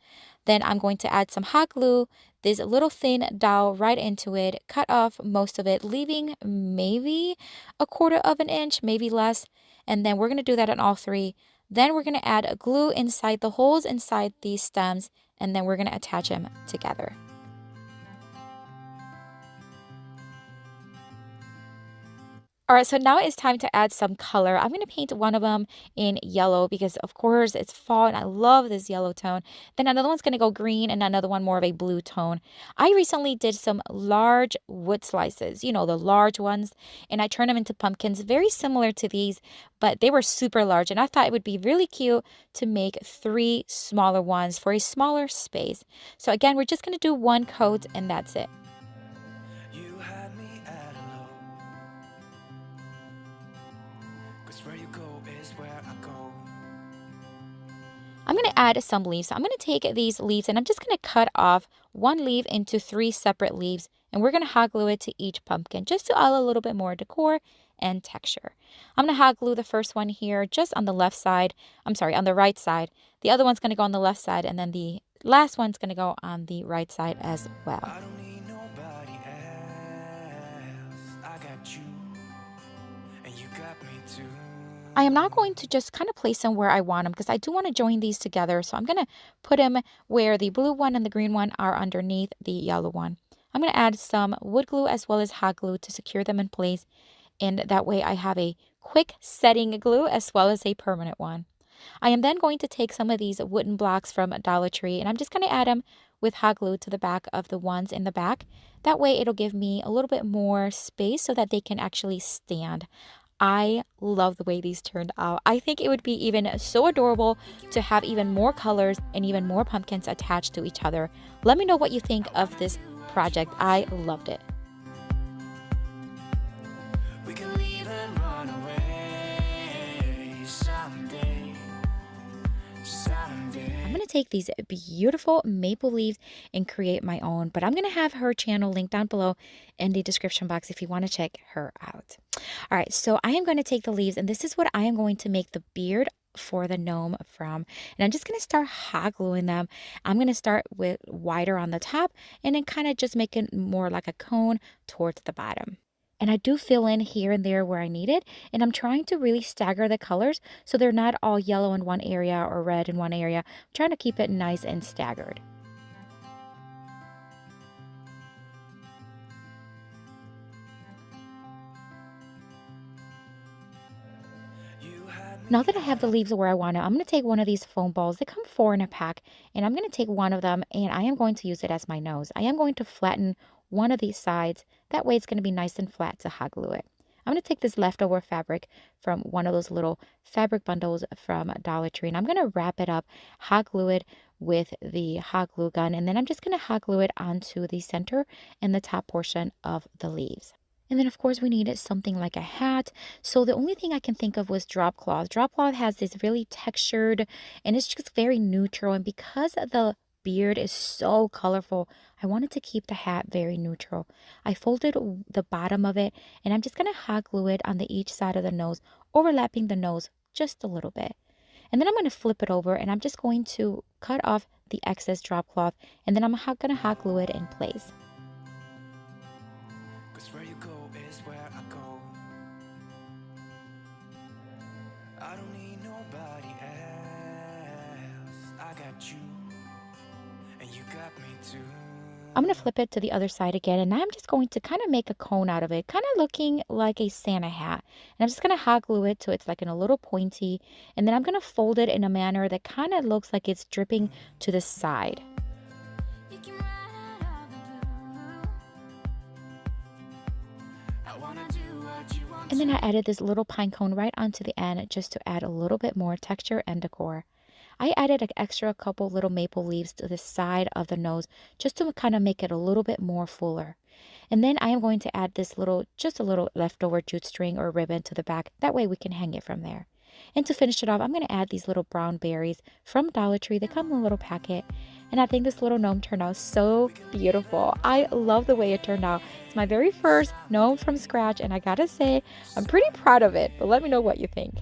Then I'm going to add some hot glue, this little thin dowel right into it, cut off most of it, leaving maybe a 1/4 of an inch, maybe less. And then we're going to do that on all 3. Then we're going to add glue inside the holes inside these stems, and then we're going to attach them together. All right, so now it's time to add some color. I'm going to paint one of them in yellow because, of course, it's fall and I love this yellow tone. Then another one's going to go green and another one more of a blue tone. I recently did some large wood slices, you know, the large ones, and I turned them into pumpkins very similar to these, but they were super large. And I thought it would be really cute to make 3 smaller ones for a smaller space. So again, we're just going to do 1 coat and that's it.
You had me at a low. 'Cause where you go is where I go.
I'm going to add some leaves. So I'm going to take these leaves and I'm just going to cut off 1 leaf into 3 separate leaves. And we're going to hot glue it to each pumpkin just to add a little bit more decor and texture. I'm going to hot glue the first one here just on the left side. I'm sorry, on the right side. The other one's going to go on the left side and then the last one's going to go on the right side as well.
I don't need nobody else. I got you, and you got me too.
I am not going to just kind of place them where I want them because I do want to join these together. So I'm going to put them where the blue one and the green one are underneath the yellow one. I'm going to add some wood glue as well as hot glue to secure them in place. And that way I have a quick setting glue as well as a permanent one. I am then going to take some of these wooden blocks from Dollar Tree and I'm just going to add them with hot glue to the back of the ones in the back. That way it'll give me a little bit more space so that they can actually stand. I love the way these turned out. I think it would be even so adorable to have even more colors and even more pumpkins attached to each other. Let me know what you think of this project. I loved it.
We can leave and run away someday.
I'm going to take these beautiful maple leaves and create my own, but I'm going to have her channel linked down below in the description box if you want to check her out. All right, so I am going to take the leaves, and this is what I am going to make the beard for the gnome from. And I'm just going to start hot gluing them. I'm going to start with wider on the top and then kind of just make it more like a cone towards the bottom. And I do fill in here and there where I need it. And I'm trying to really stagger the colors so they're not all yellow in one area or red in one area. I'm trying to keep it nice and staggered. Now that I have the leaves where I want it, I'm going to take one of these foam balls. They come 4 in a pack, and I'm going to take one of them, and I am going to use it as my nose. I am going to flatten one of these sides. That way it's going to be nice and flat to hot glue it. I'm going to take this leftover fabric from one of those little fabric bundles from Dollar Tree, and I'm going to wrap it up, hot glue it with the hot glue gun, and then I'm just going to hot glue it onto the center and the top portion of the leaves. And then, of course, we needed something like a hat. So the only thing I can think of was drop cloth. Drop cloth has this really textured, and it's just very neutral. And because the beard is so colorful, I wanted to keep the hat very neutral. I folded the bottom of it, and I'm just going to hot glue it on each side of the nose, overlapping the nose just a little bit. And then I'm going to flip it over, and I'm just going to cut off the excess drop cloth, and then I'm going to hot glue it in place.
Where you go is where I go. I don't need nobody else. I got you, and you got me too.
I'm going to flip it to the other side again, and I'm just going to kind of make a cone out of it, kind of looking like a Santa hat. And I'm just going to hot glue it so it's like in a little pointy, and then I'm going to fold it in a manner that kind of looks like it's dripping to the side. And then I added this little pine cone right onto the end just to add a little bit more texture and decor. I added an extra couple little maple leaves to the side of the nose just to kind of make it a little bit more fuller. And then I am going to add this just a little leftover jute string or ribbon to the back. That way we can hang it from there. And to finish it off, I'm going to add these little brown berries from Dollar Tree. They come in a little packet. And I think this little gnome turned out so beautiful. I love the way it turned out. It's my very first gnome from scratch, and I gotta say, I'm pretty proud of it. But let me know what you think.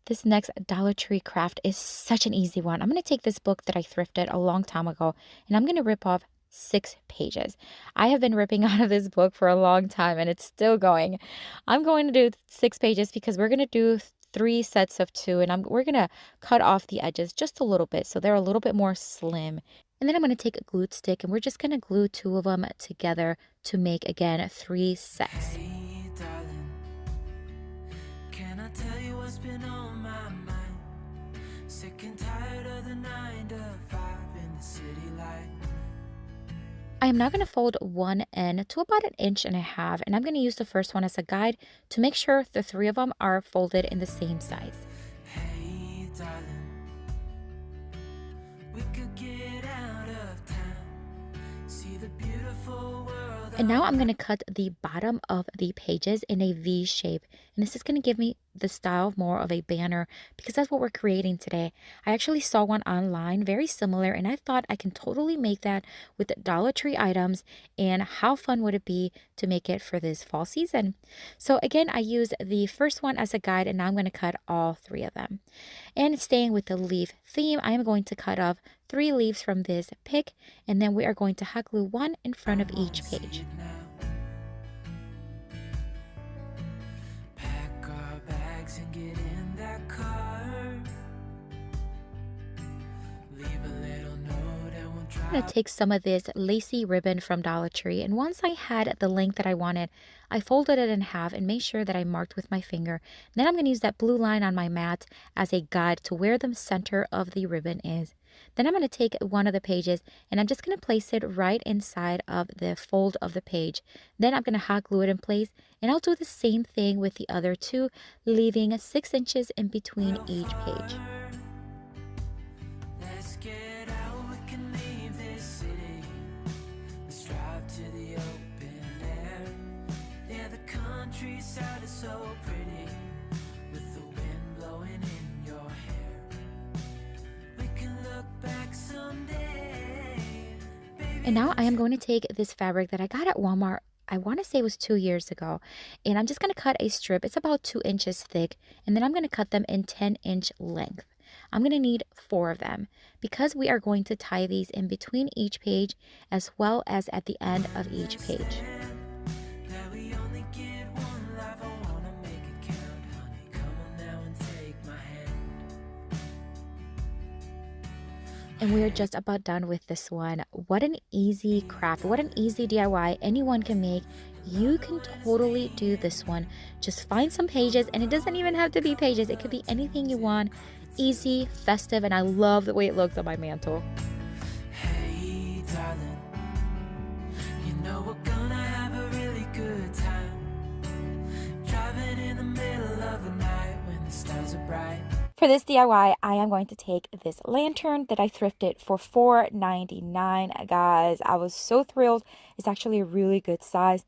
This next Dollar Tree craft is such an easy one. I'm going to take this book that I thrifted a long time ago, and I'm going to rip off 6 pages. I have been ripping out of this book for a long time, and it's still going. I'm going to do 6 pages because we're going to do 3 sets of 2, and we're going to cut off the edges just a little bit so they're a little bit more slim. And then I'm going to take a glued stick, and we're just going to glue 2 of them together to make, again, 3 sets.
Hey, darling, can I tell you what's been on my mind? Sick and tired of the 9 to 5 in the city life.
I am now going to fold one end to about 1.5 inches, and I'm going to use the first one as a guide to make sure the 3 of them are folded in the same size.
Hey, darling, we could get out of town, see the beautiful world.
And now I'm going to cut the bottom of the pages in a V shape. And this is going to give me the style more of a banner because that's what we're creating today. I actually saw one online very similar, and I thought I can totally make that with Dollar Tree items, and how fun would it be to make it for this fall season. So again, I used the first one as a guide, and now I'm going to cut all 3 of them. And staying with the leaf theme, I am going to cut off 3 leaves from this pick, and then we are going to hot glue 1 in front of each page.
Pack our bags and get in that car. Leave a little note and we'll drive.
I'm going to take some of this lacy ribbon from Dollar Tree, and once I had the length that I wanted, I folded it in half and made sure that I marked with my finger. And then I'm going to use that blue line on my mat as a guide to where the center of the ribbon is. Then I'm going to take one of the pages, and I'm just going to place it right inside of the fold of the page. Then I'm going to hot glue it in place, and I'll do the same thing with the other 2, leaving 6 inches in between each page.
Let's get out, we can leave this city. Let's drive to sounded so pretty with the wind blowing in your hair. We can look back someday.
And now I am going to take this fabric that I got at Walmart. I want to say it was 2 years ago. And I'm just going to cut a strip. It's about 2 inches thick. And then I'm going to cut them in 10-inch length. I'm going to need 4 of them because we are going to tie these in between each page as well as at the end of each page. And we are just about done with this one. What an easy craft, what an easy DIY anyone can make. You can totally do this one. Just find some pages, and it doesn't even have to be pages. It could be anything you want. Easy, festive, and I love the way it looks on my mantle.
Hey, darling, you know we're gonna have a really good time. Driving in the middle of the night when the stars are bright.
For this DIY, I am going to take this lantern that I thrifted for $4.99. Guys, I was so thrilled. It's actually a really good size.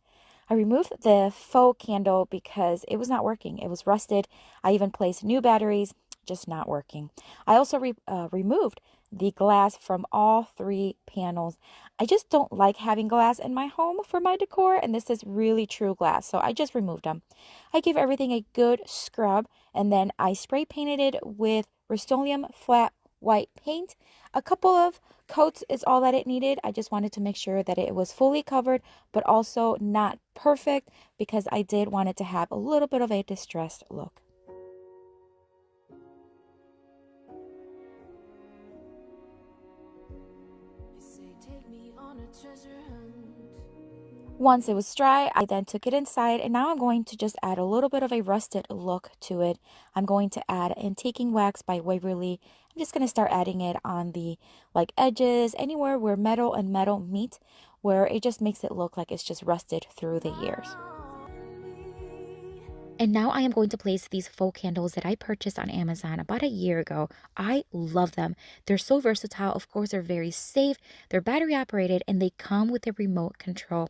I removed the faux candle because it was not working. It was rusted. I even placed new batteries, just not working. I also removed the glass from all 3 panels. I just don't like having glass in my home for my decor, and this is really true glass, so I just removed them. I gave everything a good scrub, and then I spray painted it with Rust-Oleum flat white paint. A couple of coats is all that it needed. I just wanted to make sure that it was fully covered, but also not perfect, because I did want it to have a little bit of a distressed look. Once it was dry, I then took it inside, and now I'm going to just add a little bit of a rusted look to it. I'm going to add Antiquing Wax by Waverly. I'm just going to start adding it on the edges, anywhere where metal and metal meet, where it just makes it look like it's just rusted through the years. And now I am going to place these faux candles that I purchased on Amazon about a year ago. I love them. They're so versatile. Of course, they're very safe. They're battery operated, and they come with a remote control.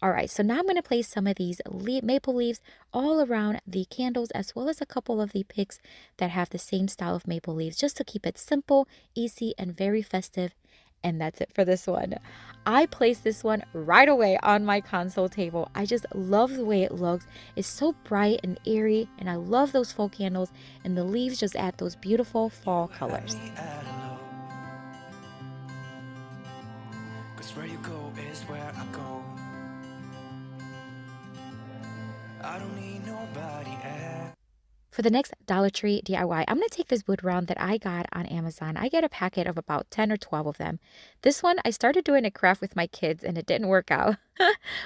All right, so now I'm going to place some of these maple leaves all around the candles, as well as a couple of the picks that have the same style of maple leaves, just to keep it simple, easy, and very festive. And that's it for this one. I placed this one right away on my console table. I just love the way it looks. It's so bright and airy, and I love those faux candles, and the leaves just add those beautiful fall colors.
'Cause where you go is where I go. I don't need nobody else.
For the next Dollar Tree DIY, I'm going to take this wood round that I got on Amazon. I get a packet of about 10 or 12 of them. This one, I started doing a craft with my kids and it didn't work out.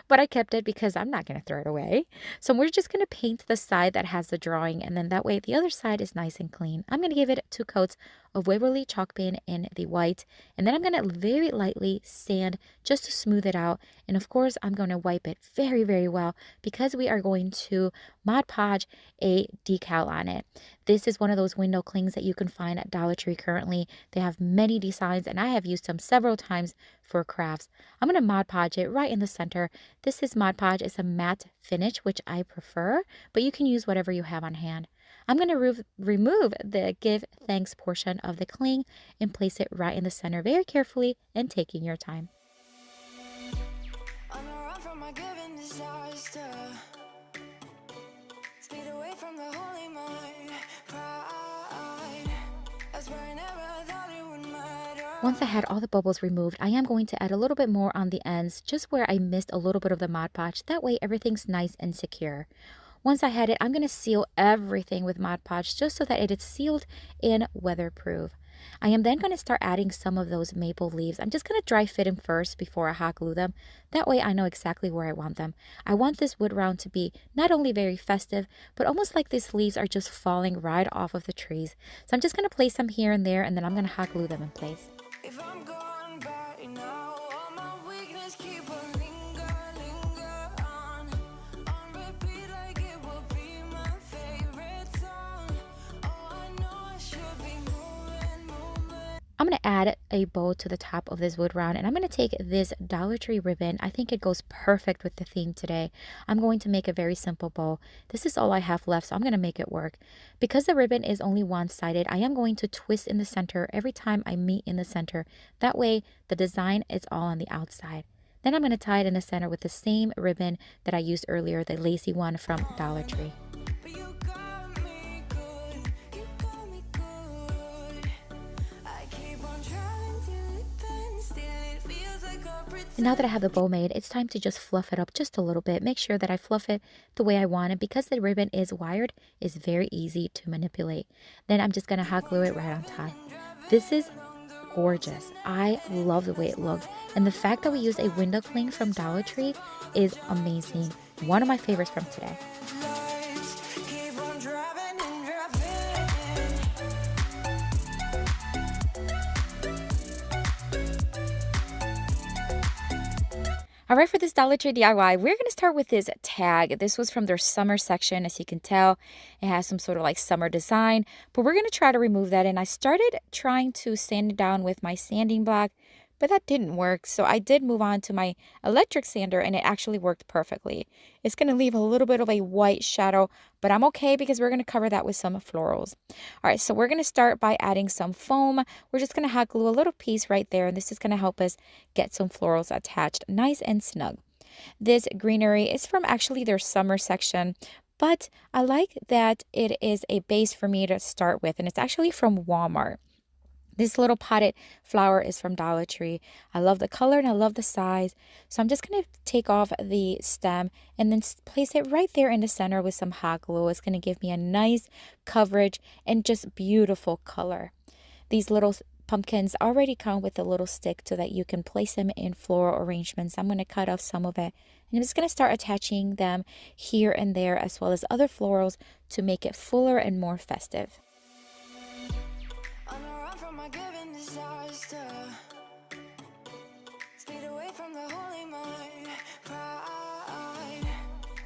But I kept it because I'm not going to throw it away. So we're just going to paint the side that has the drawing, and then that way the other side is nice and clean. I'm going to give it 2 coats of Waverly chalk paint in the white, and then I'm going to very lightly sand just to smooth it out. And of course, I'm going to wipe it very, very well because we are going to Mod Podge a decal on it. This is one of those window clings that you can find at Dollar Tree currently. They have many designs, and I have used them several times for crafts. I'm going to Mod Podge it right in the center. This is Mod Podge. It's a matte finish, which I prefer, but you can use whatever you have on hand. I'm going to remove the give thanks portion of the cling and place it right in the center very carefully and taking your time.
On a run from my given disaster. Speed away from the holy mind. Pride. That's where I never thought it would matter.
Once I had all the bubbles removed, I am going to add a little bit more on the ends, just where I missed a little bit of the Mod Podge. That way everything's nice and secure. Once I had it, I'm going to seal everything with Mod Podge just so that it is sealed and weatherproof. I am then going to start adding some of those maple leaves. I'm just going to dry fit them first before I hot glue them. That way I know exactly where I want them. I want this wood round to be not only very festive, but almost like these leaves are just falling right off of the trees. So I'm just going to place them here and there, and then I'm going to hot glue them in place.
If I'm gone by now, all my weakness keep a linger on repeat like it will be my favorite song. Oh, I know I should be moving.
I'm going to add a bow to the top of this wood round, and I'm going to take this Dollar Tree ribbon. I think it goes perfect with the theme today. I'm going to make a very simple bow. This is all I have left, so I'm going to make it work. Because the ribbon is only one-sided, I am going to twist in the center every time I meet in the center. That way, the design is all on the outside. Then I'm going to tie it in the center with the same ribbon that I used earlier, the lacy one from Dollar Tree. And now that I have the bow made, it's time to just fluff it up just a little bit. Make sure that I fluff it the way I want it. Because the ribbon is wired, it's very easy to manipulate. Then I'm just going to hot glue it right on top. This is gorgeous. I love the way it looks. And the fact that we used a window cling from Dollar Tree is amazing. One of my favorites from today. All right, for this Dollar Tree DIY, we're going to start with this tag. This was from their summer section. As you can tell, it has some sort of like summer design, but we're going to try to remove that. And I started trying to sand it down with my sanding block, but that didn't work. So I did move on to my electric sander, and it actually worked perfectly. It's going to leave a little bit of a white shadow, but I'm okay because we're going to cover that with some florals. All right, so we're going to start by adding some foam. We're just going to hot glue a little piece right there, and this is going to help us get some florals attached nice and snug. This greenery is from actually their summer section, but I like that it is a base for me to start with, and it's actually from Walmart. This little potted flower is from Dollar Tree. I love the color and I love the size. So I'm just going to take off the stem and then place it right there in the center with some hot glue. It's going to give me a nice coverage and just beautiful color. These little pumpkins already come with a little stick so that you can place them in floral arrangements. I'm going to cut off some of it. And I'm just going to start attaching them here and there as well as other florals to make it fuller and more festive.
Given disaster, speed away from the holy mind, pride.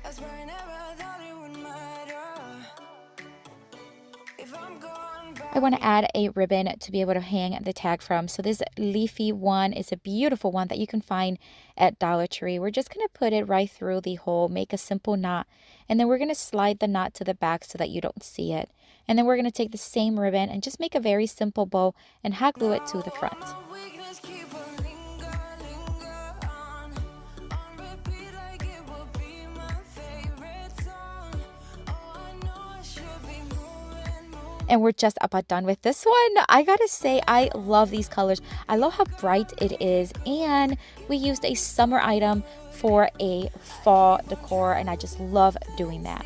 That's where I never thought it would matter. If I'm gone,
I want to add a ribbon to be able to hang the tag from. So this leafy one is a beautiful one that you can find at Dollar Tree. We're just going to put it right through the hole, make a simple knot, and then we're going to slide the knot to the back so that you don't see it. And then we're going to take the same ribbon and just make a very simple bow and hot glue it to the front. And we're just about done with this one. I gotta say, I love these colors. I love how bright it is. And we used a summer item for a fall decor, and I just love doing that.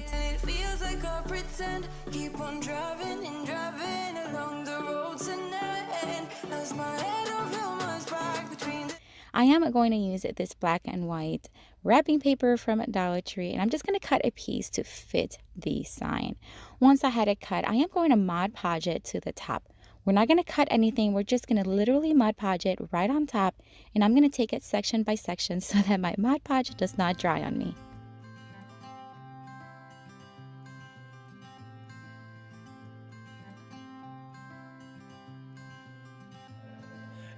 I am going to use this black and white wrapping paper from Dollar Tree, and I'm just going to cut a piece to fit the sign. Once I had it cut, I am going to Mod Podge it to the top. We're not going to cut anything. We're just going to literally Mod Podge it right on top, and I'm going to take it section by section so that my Mod Podge does not dry on me.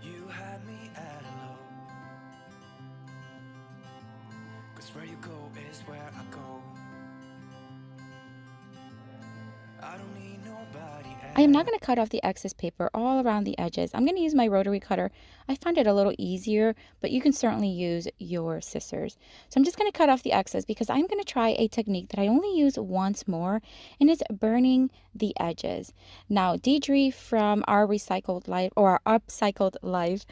You had me at a low, 'cause where you go is where I go. I don't need nobody else.
I am not going to cut off the excess paper all around the edges. I'm going to use my rotary cutter. I find it a little easier, but you can certainly use your scissors. So I'm just going to cut off the excess because I'm going to try a technique that I only use once more, and it's burning the edges. Now, Deidre from our Recycled Life or our Upcycled Life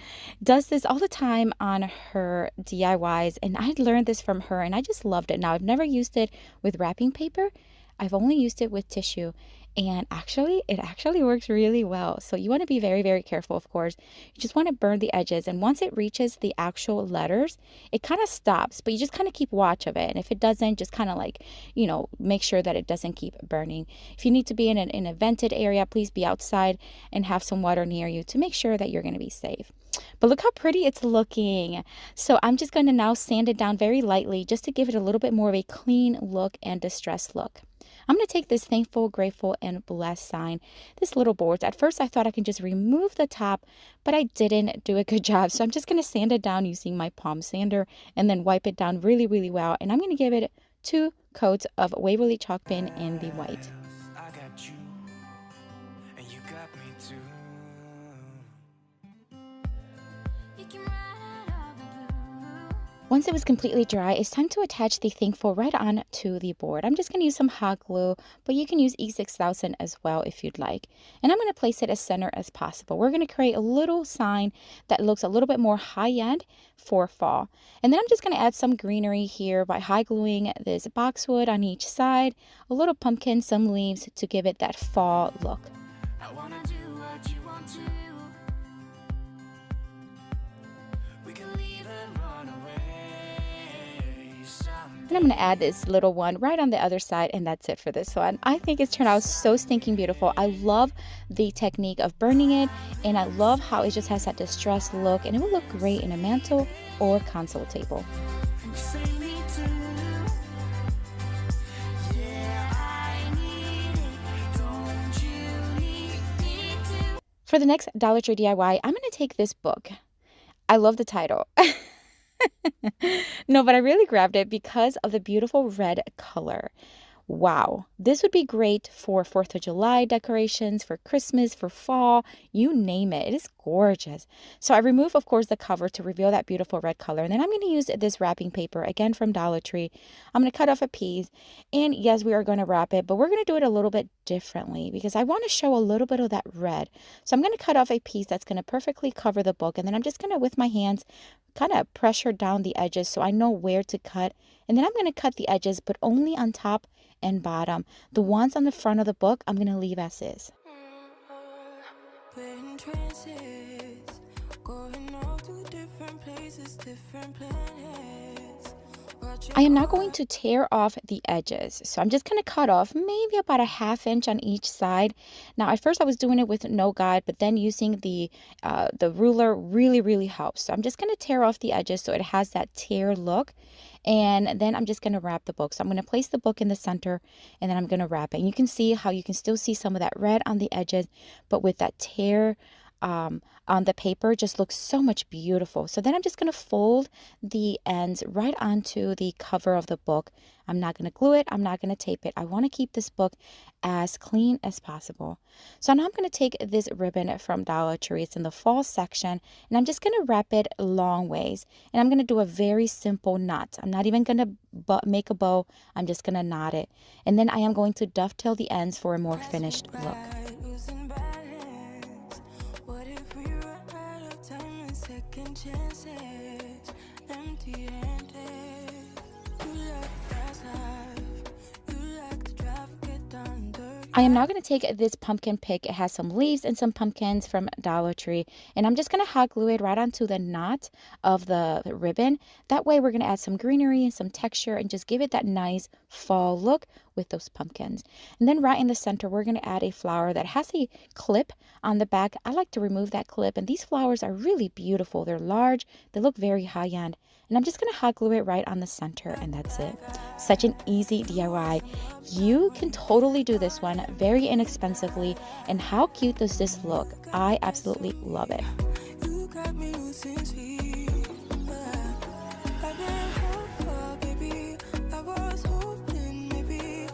does this all the time on her DIYs, and I learned this from her and I just loved it. Now, I've never used it with wrapping paper. I've only used it with tissue, and it actually works really well. So you want to be very, very careful, of course. You just want to burn the edges, and once it reaches the actual letters, it kind of stops, but you just kind of keep watch of it. And if it doesn't, just kind of like, make sure that it doesn't keep burning. If you need to be in a vented area, please be outside and have some water near you to make sure that you're going to be safe. But look how pretty it's looking. So I'm just going to now sand it down very lightly just to give it a little bit more of a clean look and distressed look. I'm going to take this thankful, grateful, and blessed sign, this little board. At first, I thought I can just remove the top, but I didn't do a good job. So I'm just going to sand it down using my palm sander and then wipe it down really, really well. And I'm going to give it 2 coats of Waverly chalk pen in the white.
I got you, and you got me too. You can ride all the blue.
Once it was completely dry, it's time to attach the thankful right on to the board. I'm just going to use some hot glue, but you can use E6000 as well if you'd like. And I'm going to place it as center as possible. We're going to create a little sign that looks a little bit more high-end for fall. And then I'm just going to add some greenery here by high gluing this boxwood on each side, a little pumpkin, some leaves to give it that fall look.
I wanna do what you want to. We can leave and run away someday.
And I'm going to add this little one right on the other side, and that's it for this one. I think it's turned out so stinking beautiful. I love the technique of burning it, and I love how it just has that distressed look, and it will look great in a mantle or console table.
And you say me too. Yeah, I need it. Don't you need me too?
For the next Dollar Tree DIY, I'm going to take this book. I love the title. No, but I really grabbed it because of the beautiful red color. Wow, this would be great for 4th of July decorations, for Christmas, for fall, you name it. It is gorgeous. So I remove, of course, the cover to reveal that beautiful red color. And then I'm going to use this wrapping paper, again from Dollar Tree. I'm going to cut off a piece. And yes, we are going to wrap it, but we're going to do it a little bit differently because I want to show a little bit of that red. So I'm going to cut off a piece that's going to perfectly cover the book. And then I'm just going to, with my hands, kind of pressure down the edges so I know where to cut. And then I'm going to cut the edges, but only on top and bottom. The ones on the front of the book, I'm going to leave as is.
We're in trances, going off to different places, different planets.
I am now going to tear off the edges. So I'm just going to cut off maybe about a 1/2 inch on each side. Now, at first I was doing it with no guide, but then using the ruler really helps. So I'm just going to tear off the edges so it has that tear look. And then I'm just going to wrap the book. So I'm going to place the book in the center and then I'm going to wrap it. And you can see how you can still see some of that red on the edges, but with that tear on the paper just looks so much beautiful. So then I'm just going to fold the ends right onto the cover of the book. I'm not going to glue it. I'm not going to tape it. I want to keep this book as clean as possible. So now I'm going to take this ribbon from Dollar Tree. It's in the fall section, and I'm just going to wrap it long ways. And I'm going to do a very simple knot. I'm not even going to make a bow. I'm just going to knot it. And then I am going to dovetail the ends for a more finished look.
Losing balance. What if we run out of time and second chances? Empty-handed. You like fast life. You like to drive, get done dirty.
I am now going to take this pumpkin pick. It has some leaves and some pumpkins from Dollar Tree. And I'm just going to hot glue it right onto the knot of the ribbon. That way we're going to add some greenery and some texture and just give it that nice fall look with those pumpkins. And then right in the center, we're going to add a flower that has a clip on the back. I like to remove that clip. And these flowers are really beautiful. They're large. They look very high end. And I'm just going to hot glue it right on the center, and that's it. Such an easy DIY. You can totally do this one very inexpensively. And how cute does this look? I absolutely love it.
You got me losing sleep. I've been hopeful, baby. I was hoping maybe.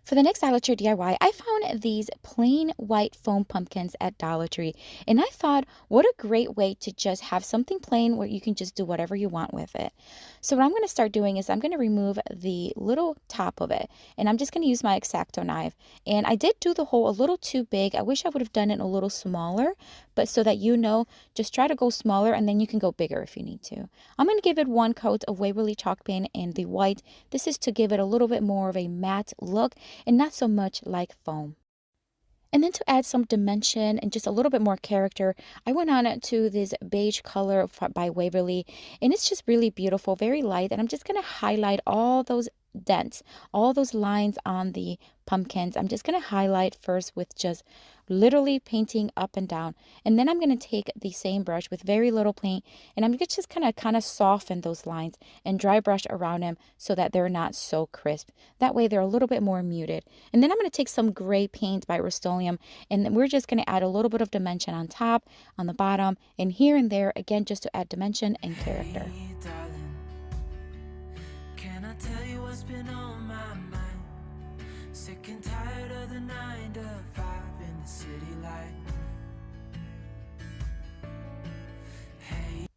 For the next Dollar Tree DIY, I found these plain white foam pumpkins at Dollar Tree. And I thought, what a great way to just have something plain where you can just do whatever you want with it. So what I'm going to start doing is I'm going to remove the little top of it. And I'm just going to use my X-Acto knife. And I did do the hole a little too big. I wish I would have done it a little smaller. But so that you know, just try to go smaller and then you can go bigger if you need to. I'm going to give it 1 coat of Waverly chalk paint in the white. This is to give it a little bit more of a matte look and not so much like foam. And then to add some dimension and just a little bit more character, I went on to this beige color by Waverly, and it's just really beautiful, very light. And I'm just going to highlight all those dents, all those lines on the pumpkins. I'm just going to highlight first with just literally painting up and down. And then I'm going to take the same brush with very little paint, and I'm just going to kind of soften those lines and dry brush around them so that they're not so crisp. That way they're a little bit more muted. And then I'm going to take some gray paint by Rust-Oleum, and then we're just going to add a little bit of dimension on top, on the bottom, and here and there, again, just to add dimension and character.
Hey, darling, can I tell you what's been on my mind? Sick and tired of the 9 to 5 in the city life.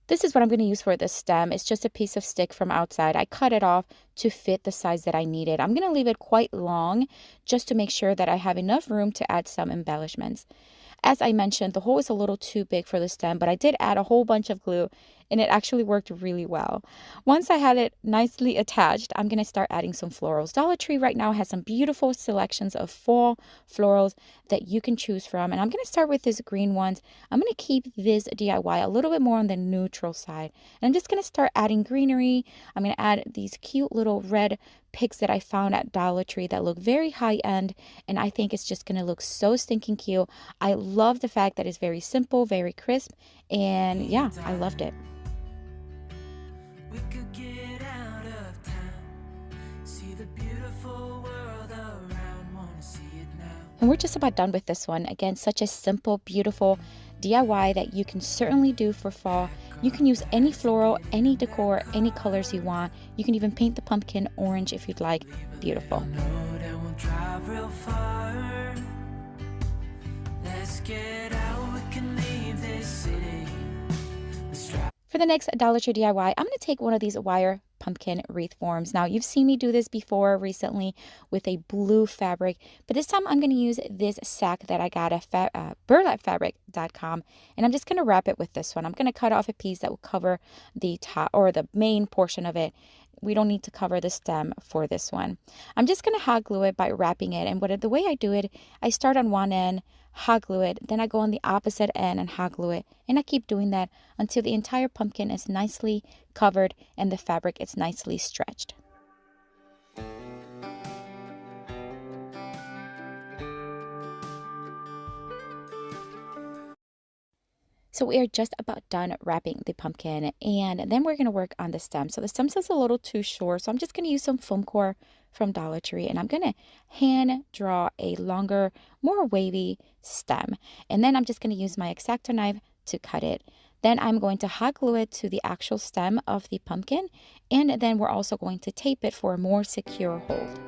This is what I'm going to use for the stem. It's just a piece of stick from outside. I cut it off to fit the size that I needed. I'm going to leave it quite long just to make sure that I have enough room to add some embellishments. As I mentioned, the hole is a little too big for the stem, but I did add a whole bunch of glue, and it actually worked really well. Once I had it nicely attached, I'm going to start adding some florals. Dollar Tree right now has some beautiful selections of fall florals that you can choose from, and I'm going to start with these green ones. I'm going to keep this DIY a little bit more on the neutral side, and I'm just going to start adding greenery. I'm going to add these cute little red picks that I found at Dollar Tree that look very high end, and I think it's just going to look so stinking cute. I love the fact that it's very simple, very crisp, and yeah, I loved it.
We could get out of town, see the beautiful world around, wanna see it now.
And we're just about done with this one. Again, such a simple, beautiful DIY that you can certainly do for fall. You can use any floral, any decor, any colors you want. You can even paint the pumpkin orange if you'd like. Beautiful.
Let's get out, we can leave this city.
For the next Dollar Tree DIY, I'm going to take one of these wire pumpkin wreath forms. Now, you've seen me do this before recently with a blue fabric, but this time I'm going to use this sack that I got at burlapfabric.com, and I'm just going to wrap it with this one. I'm going to cut off a piece that will cover the top or the main portion of it. We don't need to cover the stem for this one. I'm just going to hot glue it by wrapping it, and the way I do it, I start on one end, hot glue it, then I go on the opposite end and hot glue it, and I keep doing that until the entire pumpkin is nicely covered and the fabric is nicely stretched. So we are just about done wrapping the pumpkin, and then we're going to work on the stem. So the stem is a little too short, so I'm just going to use some foam core from Dollar Tree, and I'm going to hand draw a longer, more wavy stem. And then I'm just going to use my X-Acto knife to cut it. Then I'm going to hot glue it to the actual stem of the pumpkin, and then we're also going to tape it for a more secure hold.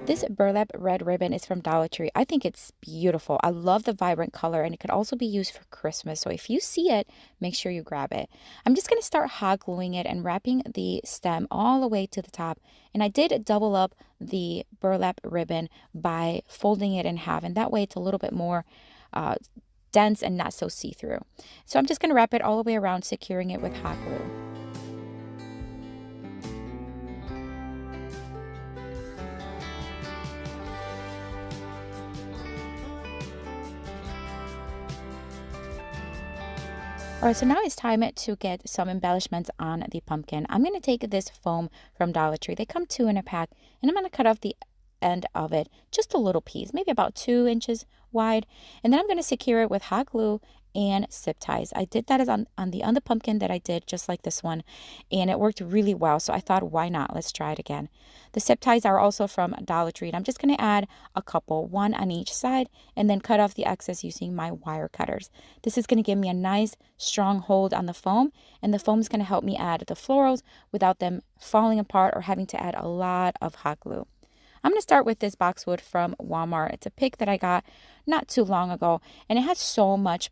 This burlap red ribbon is from Dollar Tree. I think it's beautiful. I love the vibrant color, and it could also be used for Christmas. So if you see it, make sure you grab it. I'm just going to start hot gluing it and wrapping the stem all the way to the top. And I did double up the burlap ribbon by folding it in half, and that way it's a little bit more dense and not so see-through. So I'm just going to wrap it all the way around, securing it with hot glue. All right, so now it's time to get some embellishments on the pumpkin. I'm going to take this foam from Dollar Tree. They come 2 in a pack, and I'm going to cut off the end of it, just a little piece, maybe about 2 inches wide. And then I'm going to secure it with hot glue and zip ties. I did that on the pumpkin that I did just like this one, and it worked really well. So I thought, why not? Let's try it again. The zip ties are also from Dollar Tree. I'm just going to add a couple, 1 on each side, and then cut off the excess using my wire cutters. This is going to give me a nice strong hold on the foam, and the foam is going to help me add the florals without them falling apart or having to add a lot of hot glue. I'm going to start with this boxwood from Walmart. It's a pick that I got not too long ago, and it has so much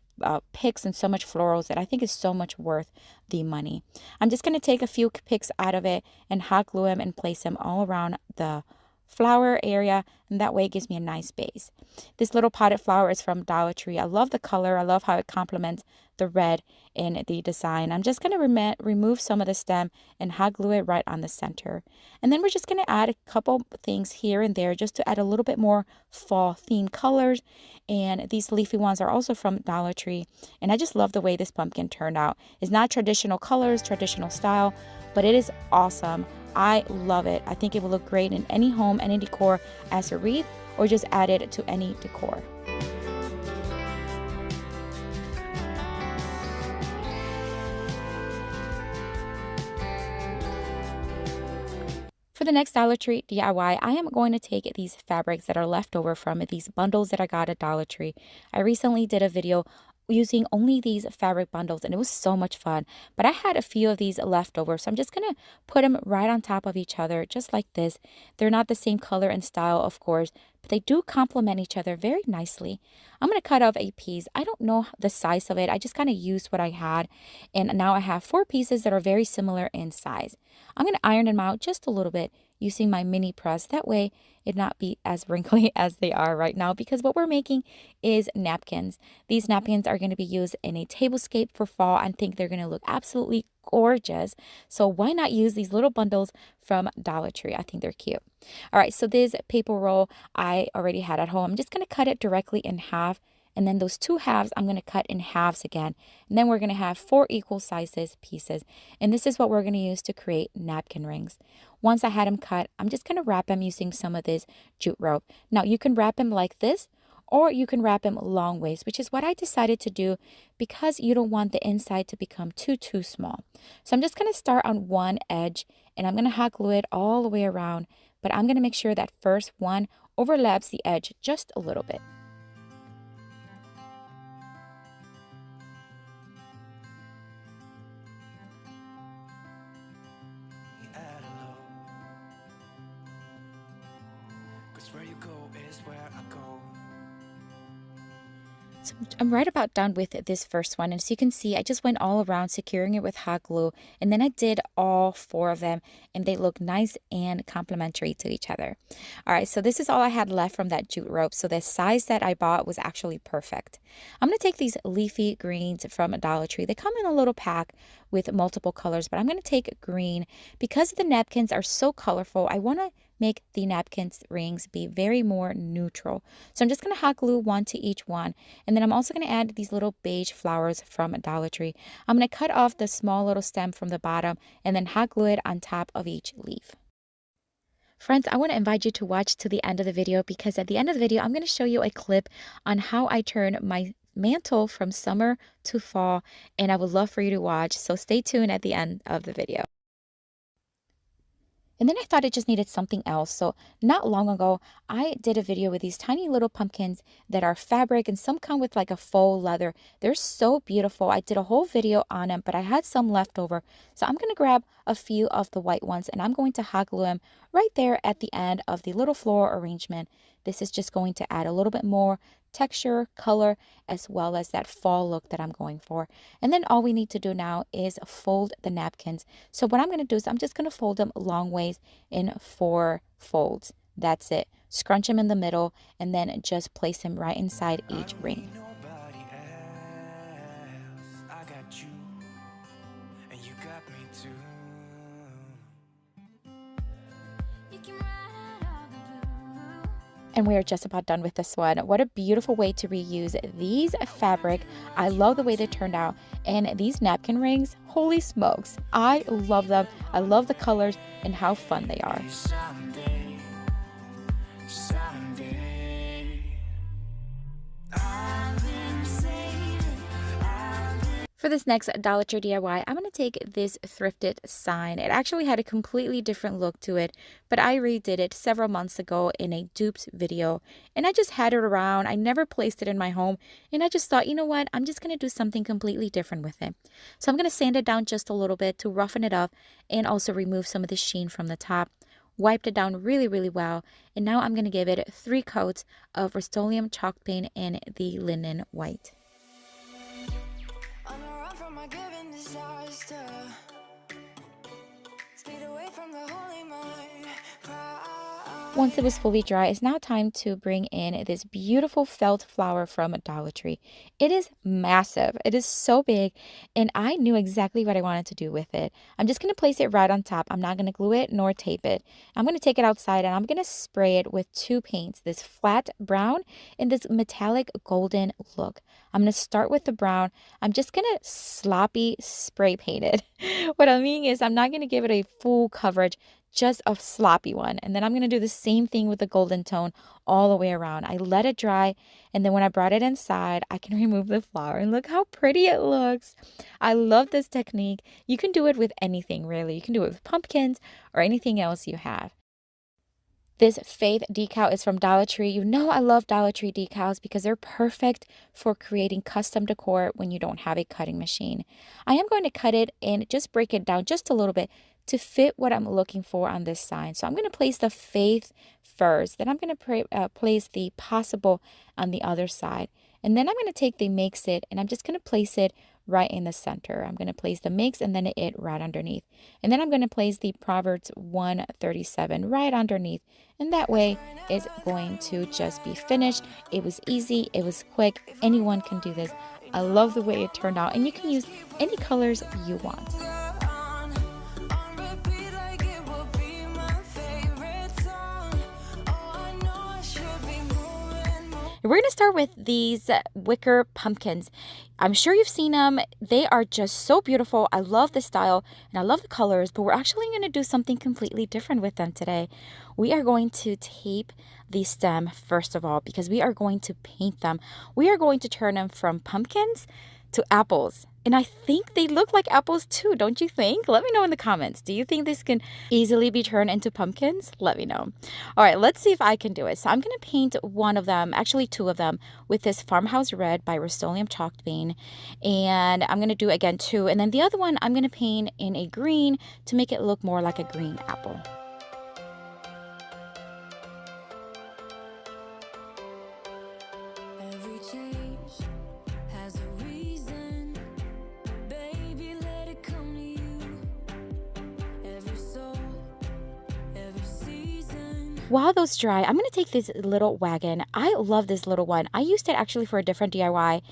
picks and so much florals that I think is so much worth the money. I'm just going to take a few picks out of it and hot glue them and place them all around the flower area, and that way it gives me a nice base. This little potted flower is from Dollar Tree. I love the color. I love how it complements the red in the design. I'm just going to remove some of the stem and hot glue it right on the center. And then we're just going to add a couple things here and there just to add a little bit more fall theme colors. And these leafy ones are also from Dollar Tree. And I just love the way this pumpkin turned out. It's not traditional colors, traditional style, but it is awesome. I love it. I think it will look great in any home, any decor as a wreath, or just add it to any decor. For the next Dollar Tree DIY, I am going to take these fabrics that are left over from these bundles that I got at Dollar Tree. I recently did a video using only these fabric bundles and it was so much fun, but I had a few of these left over, so I'm just gonna put them right on top of each other just like this. They're not the same color and style, of course, but they do complement each other very nicely. I'm gonna cut off a piece. I don't know the size of it. I just kind of used what I had, and now I have 4 pieces that are very similar in size. I'm gonna iron them out just a little bit using my mini press. That way it not be as wrinkly as they are right now, because what we're making is napkins. These napkins are going to be used in a tablescape for fall. I think they're going to look absolutely gorgeous. So why not use these little bundles from Dollar Tree? I think they're cute. All right, so this paper roll I already had at home. I'm just going to cut it directly in half. And then those 2 halves, I'm going to cut in halves again. And then we're going to have 4 equal sizes pieces. And this is what we're going to use to create napkin rings. Once I had them cut, I'm just going to wrap them using some of this jute rope. Now, you can wrap them like this, or you can wrap them long ways, which is what I decided to do because you don't want the inside to become too small. So I'm just going to start on one edge, and I'm going to hot glue it all the way around. But I'm going to make sure that first one overlaps the edge just a little bit. Where you go is where I go. So I'm right about done with this first one, and as you can see, I just went all around securing it with hot glue, and then I did all 4 of them, and they look nice and complementary to each other. All right, so this is all I had left from that jute rope, so the size that I bought was actually perfect. I'm going to take these leafy greens from Dollar Tree. They come in a little pack with multiple colors, but I'm going to take green. Because the napkins are so colorful, I want to make the napkins rings be very more neutral. So I'm just going to hot glue 1 to each one. And then I'm also going to add these little beige flowers from Dollar Tree. I'm going to cut off the small little stem from the bottom and then hot glue it on top of each leaf. Friends, I want to invite you to watch to the end of the video, because at the end of the video, I'm going to show you a clip on how I turn my mantle from summer to fall, and I would love for you to watch. So stay tuned at the end of the video. And then I thought it just needed something else. So not long ago, I did a video with these tiny little pumpkins that are fabric, and some come with like a faux leather. They're so beautiful. I did a whole video on them, but I had some left over. So I'm going to grab a few of the white ones, and I'm going to hot glue them right there at the end of the little floral arrangement. This is just going to add a little bit more texture, color, as well as that fall look that I'm going for. And then all we need to do now is fold the napkins. So what I'm going to do is I'm just going to fold them long ways in 4 folds. That's it. Scrunch them in the middle and then just place them right inside each ring. And we are just about done with this one. What a beautiful way to reuse these fabric. I love the way they turned out. And these napkin rings, holy smokes, I love them. I love the colors and how fun they are. For this next Dollar Tree DIY, I'm going to take this thrifted sign. It actually had a completely different look to it, but I redid it several months ago in a dupes video, and I just had it around. I never placed it in my home, and I just thought, you know what, I'm just going to do something completely different with it. So I'm going to sand it down just a little bit to roughen it up and also remove some of the sheen from the top. Wiped it down really well, and now I'm going to give it 3 coats of Rust-Oleum chalk paint in the linen white. Given disaster, speed away from the holy mind. Once it was fully dry, it's now time to bring in this beautiful felt flower from Dollar Tree. It is massive. It is so big, and I knew exactly what I wanted to do with it. I'm just going to place it right on top. I'm not going to glue it nor tape it. I'm going to take it outside, and I'm going to spray it with two paints, this flat brown and this metallic golden look. I'm going to start with the brown. I'm just going to sloppy spray paint it. What I mean is I'm not going to give it a full coverage, just a sloppy one. And then I'm going to do the same thing with the golden tone all the way around. I let it dry, and then when I brought it inside, I can remove the flower, and look how pretty it looks. I love this technique. You can do it with anything, really. You can do it with pumpkins or anything else you have. This Faith decal is from Dollar Tree. You know I love Dollar Tree decals because they're perfect for creating custom decor when you don't have a cutting machine. I am going to cut it and just break it down just a little bit to fit what I'm looking for on this sign. So I'm going to place the Faith first, then I'm going to place the Possible on the other side. And then I'm going to take the Makes It, and I'm just going to place it right in the center. I'm going to place the Makes and then It right underneath. And then I'm going to place the Proverbs 137 right underneath. And that way it's going to just be finished. It was easy. It was quick. Anyone can do this. I love the way it turned out. And you can use any colors you want. We're going to start with these wicker pumpkins. I'm sure you've seen them. They are just so beautiful. I love the style and I love the colors, but we're actually going to do something completely different with them today. We are going to tape the stem first of all because we are going to paint them. We are going to turn them from pumpkins to apples. And I think they look like apples too, don't you think? Let me know in the comments. Do you think this can easily be turned into pumpkins? Let me know. All right, let's see if I can do it. So I'm going to paint one of them, actually two of them, with this Farmhouse Red by Rust-Oleum Chalk Paint. And I'm going to do again two. And then the other one I'm going to paint in a green to make it look more like a green apple.
Every change has a reason. Baby, let it come to you. Every soul, every season.
While those dry, I'm going to take this little wagon. I love this little one. I used it actually for a different DIY.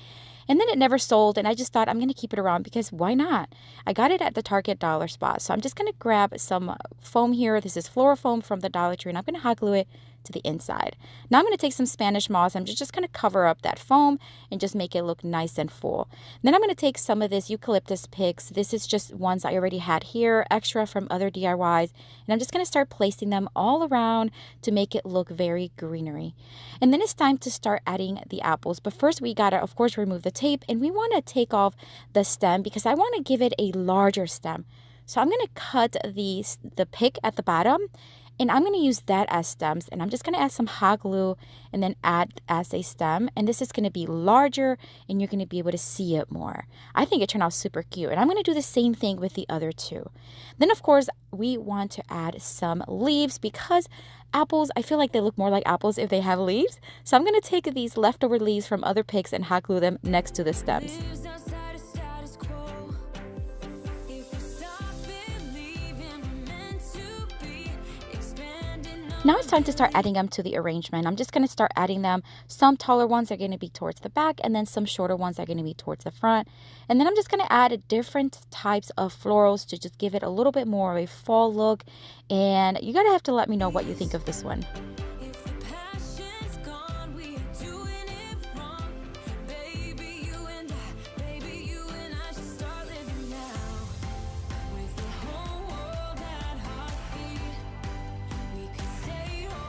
And then it never sold, and I just thought I'm going to keep it around because why not? I got it at the Target dollar spot. So I'm just going to grab some foam here. This is floral foam from the Dollar Tree, and I'm going to hot glue it to the inside. Now I'm going to take some Spanish moss. I'm just going to cover up that foam and just make it look nice and full. Then I'm going to take some of this eucalyptus picks. This is just ones I already had here, extra from other DIYs. And I'm just going to start placing them all around to make it look very greenery. And then it's time to start adding the apples. But first we got to, of course, remove the tape. And we want to take off the stem because I want to give it a larger stem. So I'm going to cut the pick at the bottom. And I'm going to use that as stems, and I'm just going to add some hot glue and then add as a stem. And this is going to be larger, and you're going to be able to see it more. I think it turned out super cute, and I'm going to do the same thing with the other two. Then, of course, we want to add some leaves because apples, I feel like they look more like apples if they have leaves. So I'm going to take these leftover leaves from other picks and hot glue them next to the stems. Now it's time to start adding them to the arrangement. I'm just going to start adding them. Some taller ones are going to be towards the back, and then some shorter ones are going to be towards the front. And then I'm just going to add different types of florals to just give it a little bit more of a fall look. And you're going to have to let me know what you think of this one.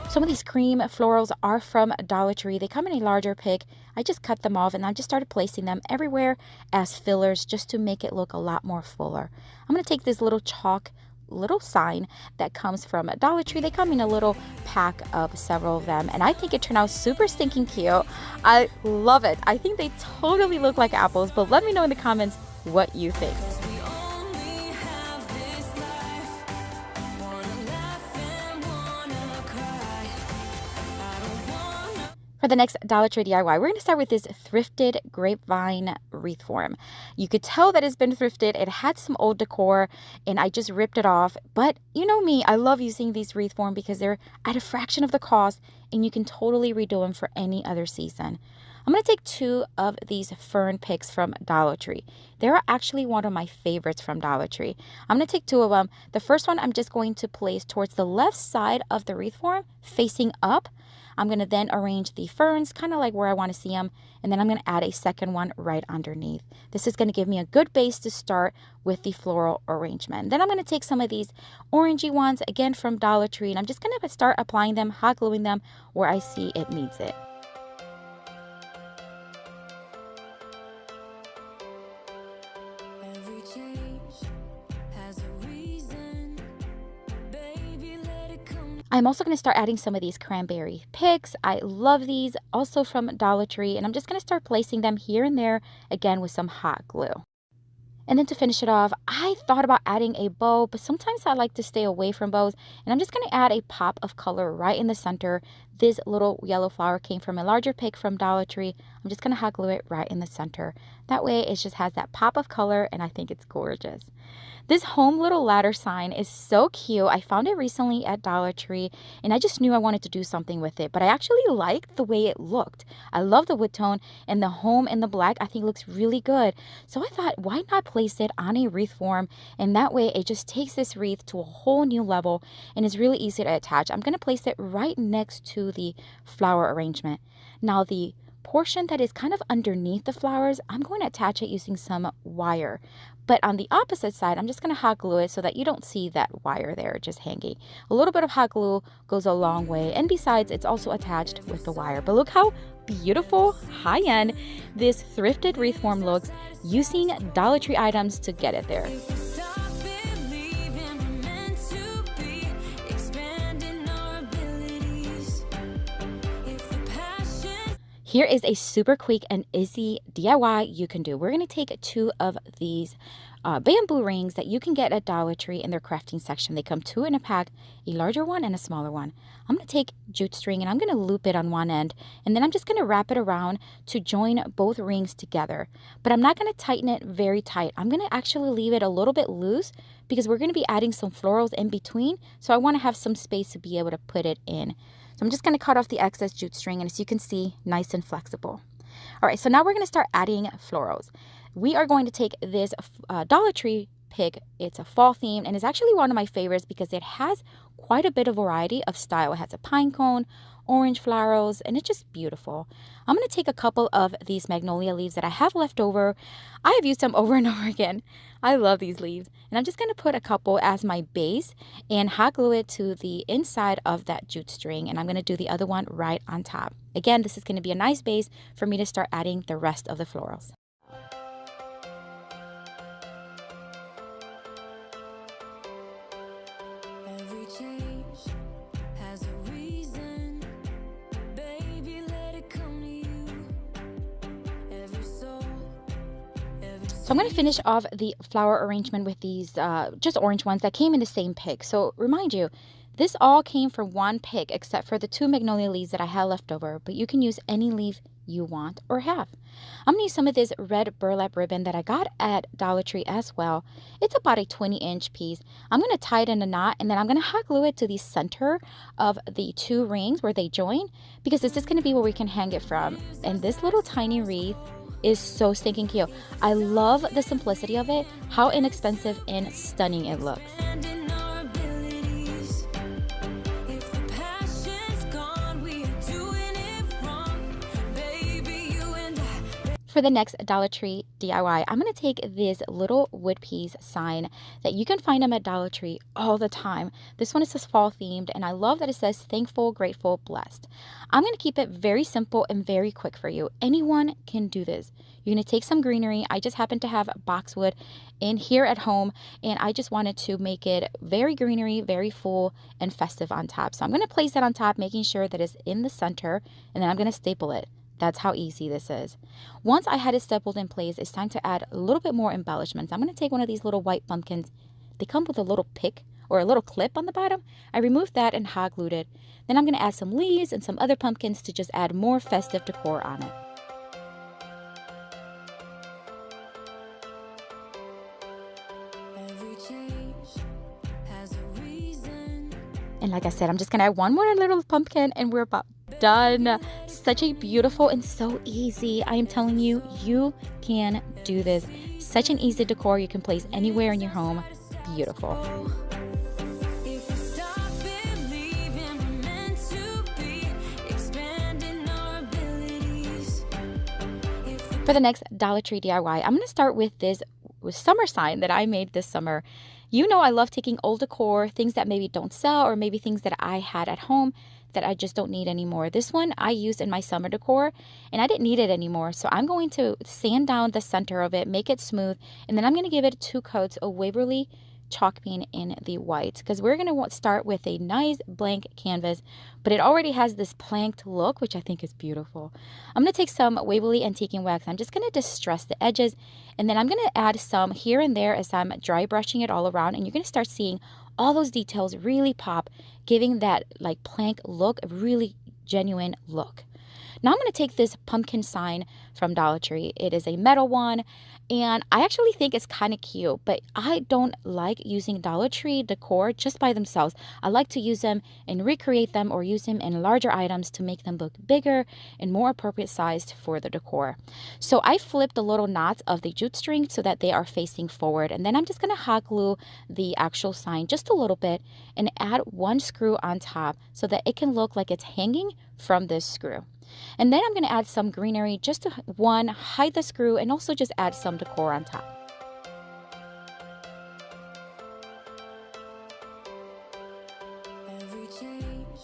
Some of these cream florals are from Dollar Tree. They come in a larger pick. I just cut them off and I just started placing them everywhere as fillers just to make it look a lot more fuller. I'm going to take this little chalk little sign that comes from Dollar Tree. They come in a little pack of several of them, and I think it turned out super stinking cute. I love it. I think they totally look like apples, but let me know in the comments what you think. For For the next Dollar Tree DIY, we're going to start with this thrifted grapevine wreath form. You could tell that it's been thrifted. It had some old decor and I just ripped it off. But you know me, I love using these wreath form because they're at a fraction of the cost and you can totally redo them for any other season. I'm going to take 2 of these fern picks from Dollar Tree. They're actually one of my favorites from Dollar Tree. I'm going to take 2 of them. The first one I'm just going to place towards the left side of the wreath form, facing up. I'm going to then arrange the ferns kind of like where I want to see them. And then I'm going to add a second one right underneath. This is going to give me a good base to start with the floral arrangement. Then I'm going to take some of these orangey ones, again from Dollar Tree, and I'm just going to start applying them, hot gluing them where I see it needs it.
Every change has a reason. Baby, let it come.
I'm also going to start adding some of these cranberry picks. I love these, also from Dollar Tree, and I'm just going to start placing them here and there, again with some hot glue. And then to finish it off, I thought about adding a bow, but sometimes I like to stay away from bows. And I'm just going to add a pop of color right in the center. This little yellow flower came from a larger pick from Dollar Tree. I'm just going to hot glue it right in the center. That way it just has that pop of color and I think it's gorgeous. This home little ladder sign is so cute. I found it recently at Dollar Tree and I just knew I wanted to do something with it, but I actually liked the way it looked. I love the wood tone and the home in the black I think looks really good. So I thought, why not place it on a wreath form, and that way it just takes this wreath to a whole new level and is really easy to attach. I'm going to place it right next to the flower arrangement. Now the portion that is kind of underneath the flowers, I'm going to attach it using some wire. But on the opposite side, I'm just going to hot glue it so that you don't see that wire there just hanging. A little bit of hot glue goes a long way. And besides, it's also attached with the wire. But look how beautiful, high-end this thrifted wreath form looks using Dollar Tree items to get it there. Here is a super quick and easy DIY you can do. We're going to take 2 of these bamboo rings that you can get at Dollar Tree in their crafting section. They come 2 in a pack, a larger one and a smaller one. I'm going to take jute string and I'm going to loop it on one end, and then I'm just going to wrap it around to join both rings together. But I'm not going to tighten it very tight. I'm going to actually leave it a little bit loose because we're going to be adding some florals in between, so I want to have some space to be able to put it in. So I'm just going to cut off the excess jute string, and as you can see, nice and flexible. All right, so now we're going to start adding florals. We are going to take this Dollar Tree pick. It's a fall theme, and it's actually one of my favorites because it has quite a bit of variety of style. It has a pine cone, orange florals, and it's just beautiful. I'm going to take a couple of these magnolia leaves that I have left over. I have used them over and over again. I love these leaves. And I'm just going to put a couple as my base and hot glue it to the inside of that jute string. And I'm going to do the other one right on top. Again, this is going to be a nice base for me to start adding the rest of the florals.
Every change has a reason. Baby, let it come to you. Every soul, every
So I'm going to finish off the flower arrangement with these just orange ones that came in the same pick. So remind you, this all came from one pick except for the 2 magnolia leaves that I had left over, but you can use any leaf you want or have. I'm going to use some of this red burlap ribbon that I got at Dollar Tree as well. It's about a 20-inch piece. I'm going to tie it in a knot, and then I'm going to hot glue it to the center of the 2 rings where they join, because this is going to be where we can hang it from. And this little tiny wreath is so stinking cute. I love the simplicity of it, how inexpensive and stunning it looks.
in our abilities. If the passion's gone, we are doing it wrong. Baby, you and I.
For the next Dollar Tree DIY, I'm going to take this little wood piece sign that you can find them at Dollar Tree all the time. This one is just fall themed, and I love that it says thankful, grateful, blessed. I'm going to keep it very simple and very quick for you. Anyone can do this. You're going to take some greenery. I just happen to have boxwood in here at home, and I just wanted to make it very greenery, very full and festive on top. So I'm going to place that on top, making sure that it's in the center, and then I'm going to staple it. That's how easy this is. Once I had it stapled in place, it's time to add a little bit more embellishments. I'm going to take one of these little white pumpkins. They come with a little pick or a little clip on the bottom, I removed that and hot glued it. Then I'm going to add some leaves and some other pumpkins to just add more festive decor on it.
Every change has a reason.
And like I said, I'm just going to add one more little pumpkin and we're about done. Such a beautiful and so easy. I am telling you, you can do this. Such an easy decor you can place anywhere in your home. Beautiful.
If we stop believing we're meant to be, expanding our abilities.
For the next Dollar Tree DIY, I'm going to start with this summer sign that I made this summer. You know I love taking old decor, things that maybe don't sell, or maybe things that I had at home that I just don't need anymore. This one I used in my summer decor and I didn't need it anymore. So I'm going to sand down the center of it, make it smooth, and then I'm going to give it 2 coats of Waverly chalk paint in the white, because we're going to start with a nice blank canvas, but it already has this planked look, which I think is beautiful. I'm going to take some Waverly antiquing wax. I'm just going to distress the edges, and then I'm going to add some here and there as I'm dry brushing it all around, and you're going to start seeing all those details really pop, giving that like plank look, a really genuine look. Now I'm going to take this pumpkin sign from Dollar Tree. It is a metal one, and I actually think it's kind of cute, but I don't like using Dollar Tree decor just by themselves. I like to use them and recreate them or use them in larger items to make them look bigger and more appropriate sized for the decor. So I flipped the little knots of the jute string so that they are facing forward, and then I'm just going to hot glue the actual sign just a little bit and add 1 screw on top so that it can look like it's hanging from this screw. And then I'm going to add some greenery just to hide the screw and also just add some decor on top.
Every change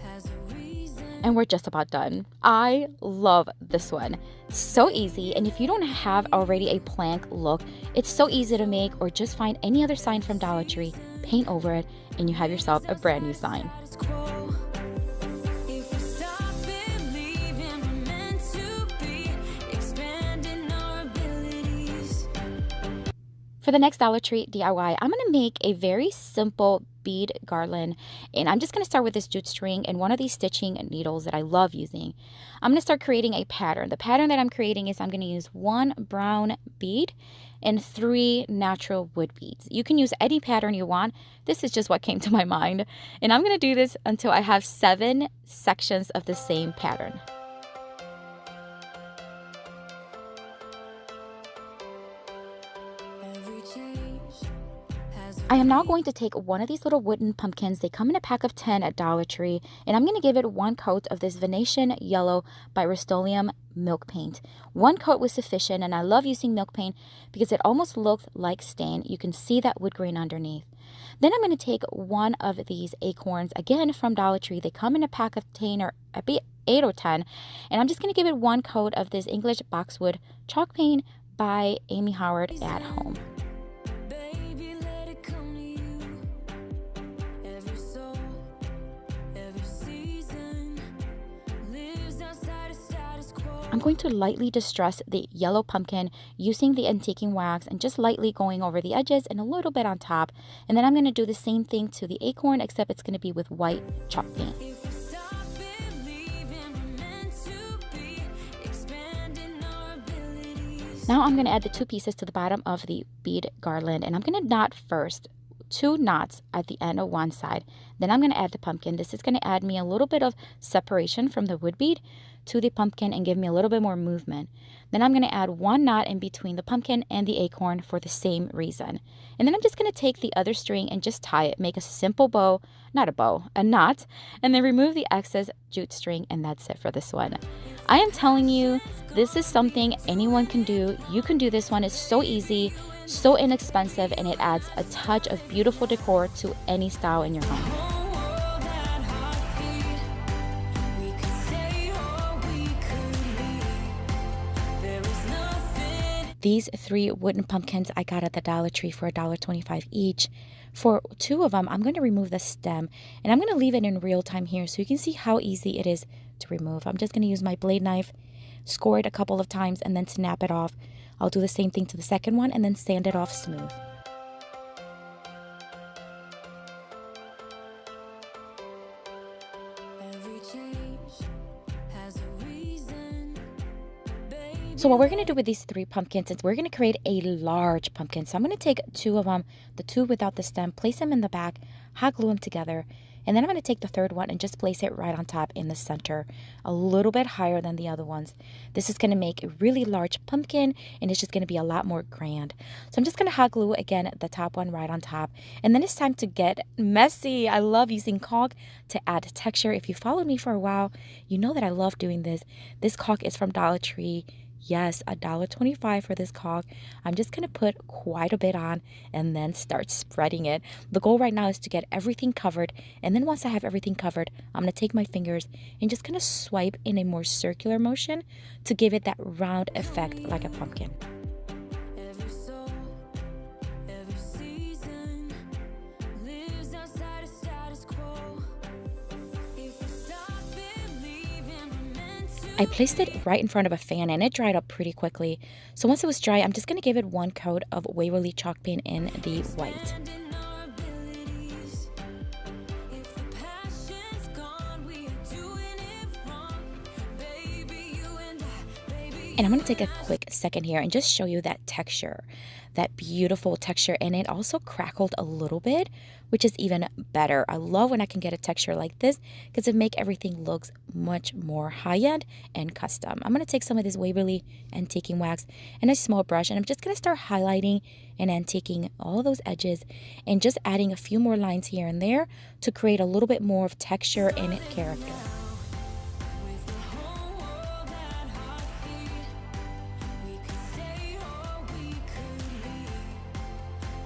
has a reason.
And we're just about done. I love this one. So easy, and if you don't have already a plank look, it's so easy to make, or just find any other sign from Dollar Tree, paint over it, and you have yourself a brand new sign. For the next Dollar Tree DIY, I'm going to make a very simple bead garland, and I'm just going to start with this jute string and one of these stitching needles that I love using. I'm going to start creating a pattern. The pattern that I'm creating is I'm going to use 1 brown bead and 3 natural wood beads. You can use any pattern you want. This is just what came to my mind, and I'm going to do this until I have 7 sections of the same pattern. I am now going to take one of these little wooden pumpkins. They come in a pack of 10 at Dollar Tree, and I'm going to give it 1 coat of this Venetian Yellow by Rust-Oleum milk paint. 1 coat was sufficient, and I love using milk paint because it almost looks like stain. You can see that wood grain underneath. Then I'm going to take 1 of these acorns, again from Dollar Tree. They come in a pack of 10 or 8 or 10, and I'm just going to give it 1 coat of this English boxwood chalk paint by Amy Howard at Home. I'm going to lightly distress the yellow pumpkin using the antiquing wax and just lightly going over the edges and a little bit on top. And then I'm going to do the same thing to the acorn, except it's going to be with white chalk paint. Now I'm going to add the 2 pieces to the bottom of the bead garland, and I'm going to knot first. 2 knots at the end of one side. Then I'm going to add the pumpkin. This is going to add me a little bit of separation from the wood bead to the pumpkin and give me a little bit more movement. Then I'm going to add 1 knot in between the pumpkin and the acorn for the same reason. And then I'm just going to take the other string and just tie it, make a simple bow, not a bow, a knot, and then remove the excess jute string, and that's it for this one. I am telling you, this is something anyone can do. You can do this one. It's so easy, so inexpensive, and it adds a touch of beautiful decor to any style in your home. These 3 wooden pumpkins I got at the Dollar Tree for $1.25 each. For 2 of them, I'm going to remove the stem, and I'm going to leave it in real time here so you can see how easy it is to remove. I'm just going to use my blade knife, score it a couple of times, and then snap it off. I'll do the same thing to the second one and then sand it off smooth.
change has a reason.
So what we're going to do with these 3 pumpkins is we're going to create a large pumpkin. So I'm going to take 2 of them, the 2 without the stem, place them in the back, hot glue them together. And then I'm going to take the 3rd one and just place it right on top in the center, a little bit higher than the other ones. This is going to make a really large pumpkin, and it's just going to be a lot more grand. So I'm just going to hot glue, again, the top one right on top. And then it's time to get messy. I love using caulk to add texture. If you followed me for a while, you know that I love doing this. This caulk is from Dollar Tree. Yes, $1.25 for this caulk. I'm just going to put quite a bit on and then start spreading it. The goal right now is to get everything covered. And then once I have everything covered, I'm going to take my fingers and just kind of swipe in a more circular motion to give it that round effect like a pumpkin.
Every soul, every season lives outside of status quo. If you stop believing we're meant to
I placed it right in front of a fan and it dried up pretty quickly. So once it was dry, I'm just going to give it 1 coat of Waverly chalk paint in the white.
expand in our abilities. If the passion's gone, we are doing it wrong. Baby, you and I, baby.
And I'm going to take a quick second here and just show you that texture, that beautiful texture. And it also crackled a little bit, which is even better. I love when I can get a texture like this because it makes everything look much more high-end and custom. I'm going to take some of this Waverly antiquing wax and a small brush, and I'm just going to start highlighting and antiquing all those edges and just adding a few more lines here and there to create a little bit more of texture and character.
With the whole world at our feet, we could stay or we could leave.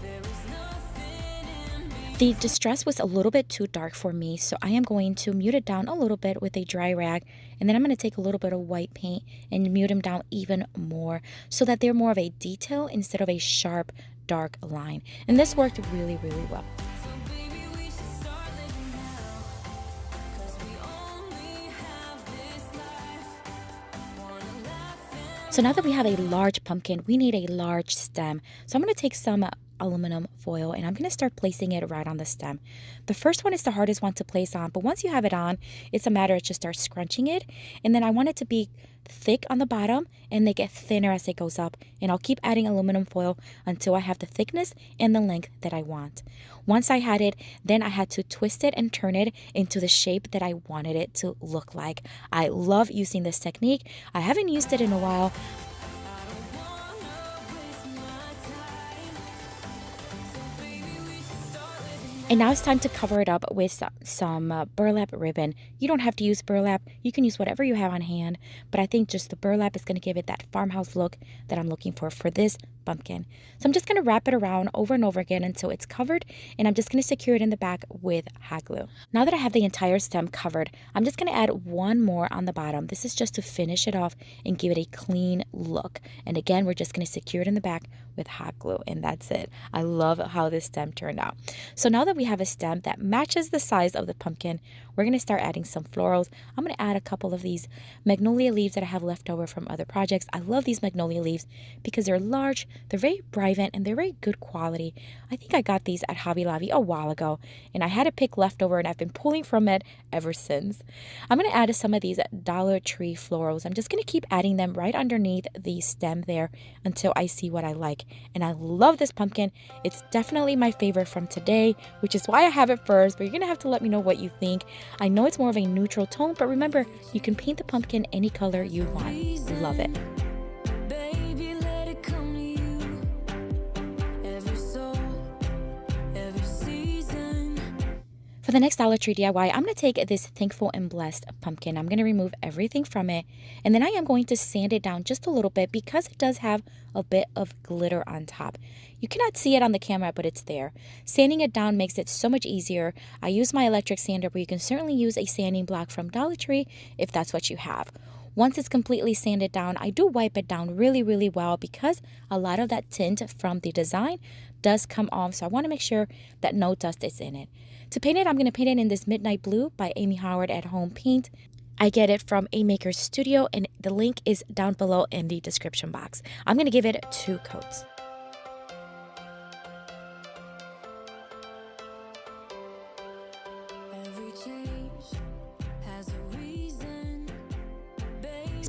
There is nothing in me.
The distress was a little bit too dark for me, so I am going to mute it down a little bit with a dry rag, and then I'm going to take a little bit of white paint and mute them down even more so that they're more of a detail instead of a sharp, dark line. And this worked really, really well.
So baby, we should start living now, 'cause we only have this life. Wanna laugh and
So now that we have a large pumpkin, we need a large stem. So I'm going to take some aluminum foil and I'm going to start placing it right on the stem. The first one is the hardest one to place on, but once you have it on, it's a matter of just start scrunching it. And then I want it to be thick on the bottom and they get thinner as it goes up. And I'll keep adding aluminum foil until I have the thickness and the length that I want. Once I had it, then I had to twist it and turn it into the shape that I wanted it to look like. I love using this technique. I haven't used it in a while. And now it's time to cover it up with some burlap ribbon. You don't have to use burlap. You can use whatever you have on hand. But I think just the burlap is going to give it that farmhouse look that I'm looking for this pumpkin. So I'm just going to wrap it around over and over again until it's covered. And I'm just going to secure it in the back with hot glue. Now that I have the entire stem covered, I'm just going to add 1 more on the bottom. This is just to finish it off and give it a clean look. And again, we're just going to secure it in the back with hot glue. And that's it. I love how this stem turned out. So now that we have a stem that matches the size of the pumpkin, we're going to start adding some florals. I'm going to add a couple of these magnolia leaves that I have left over from other projects. I love these magnolia leaves because they're large, they're very vibrant, and they're very good quality. I think I got these at Hobby Lobby a while ago, and I had a pick left over, and I've been pulling from it ever since. I'm going to add some of these Dollar Tree florals. I'm just going to keep adding them right underneath the stem there until I see what I like. And I love this pumpkin. It's definitely my favorite from today, which is why I have it first, but you're going to have to let me know what you think. I know it's more of a neutral tone, but remember, you can paint the pumpkin any color you want. Love it.
baby, let it come to you. Every soul, every season.
For the next Dollar Tree DIY, I'm going to take this Thankful and Blessed pumpkin. I'm going to remove everything from it. And then I am going to sand it down just a little bit because it does have a bit of glitter on top. You cannot see it on the camera, but it's there. Sanding it down makes it so much easier. I use my electric sander, but you can certainly use a sanding block from Dollar Tree if that's what you have. Once it's completely sanded down, I do wipe it down really, really well because a lot of that tint from the design does come off. So I want to make sure that no dust is in it. To paint it, I'm going to paint it in this Midnight Blue by Amy Howard at Home Paint. I get it from A Maker's Studio, and the link is down below in the description box. I'm going to give it 2 coats.
Every change has a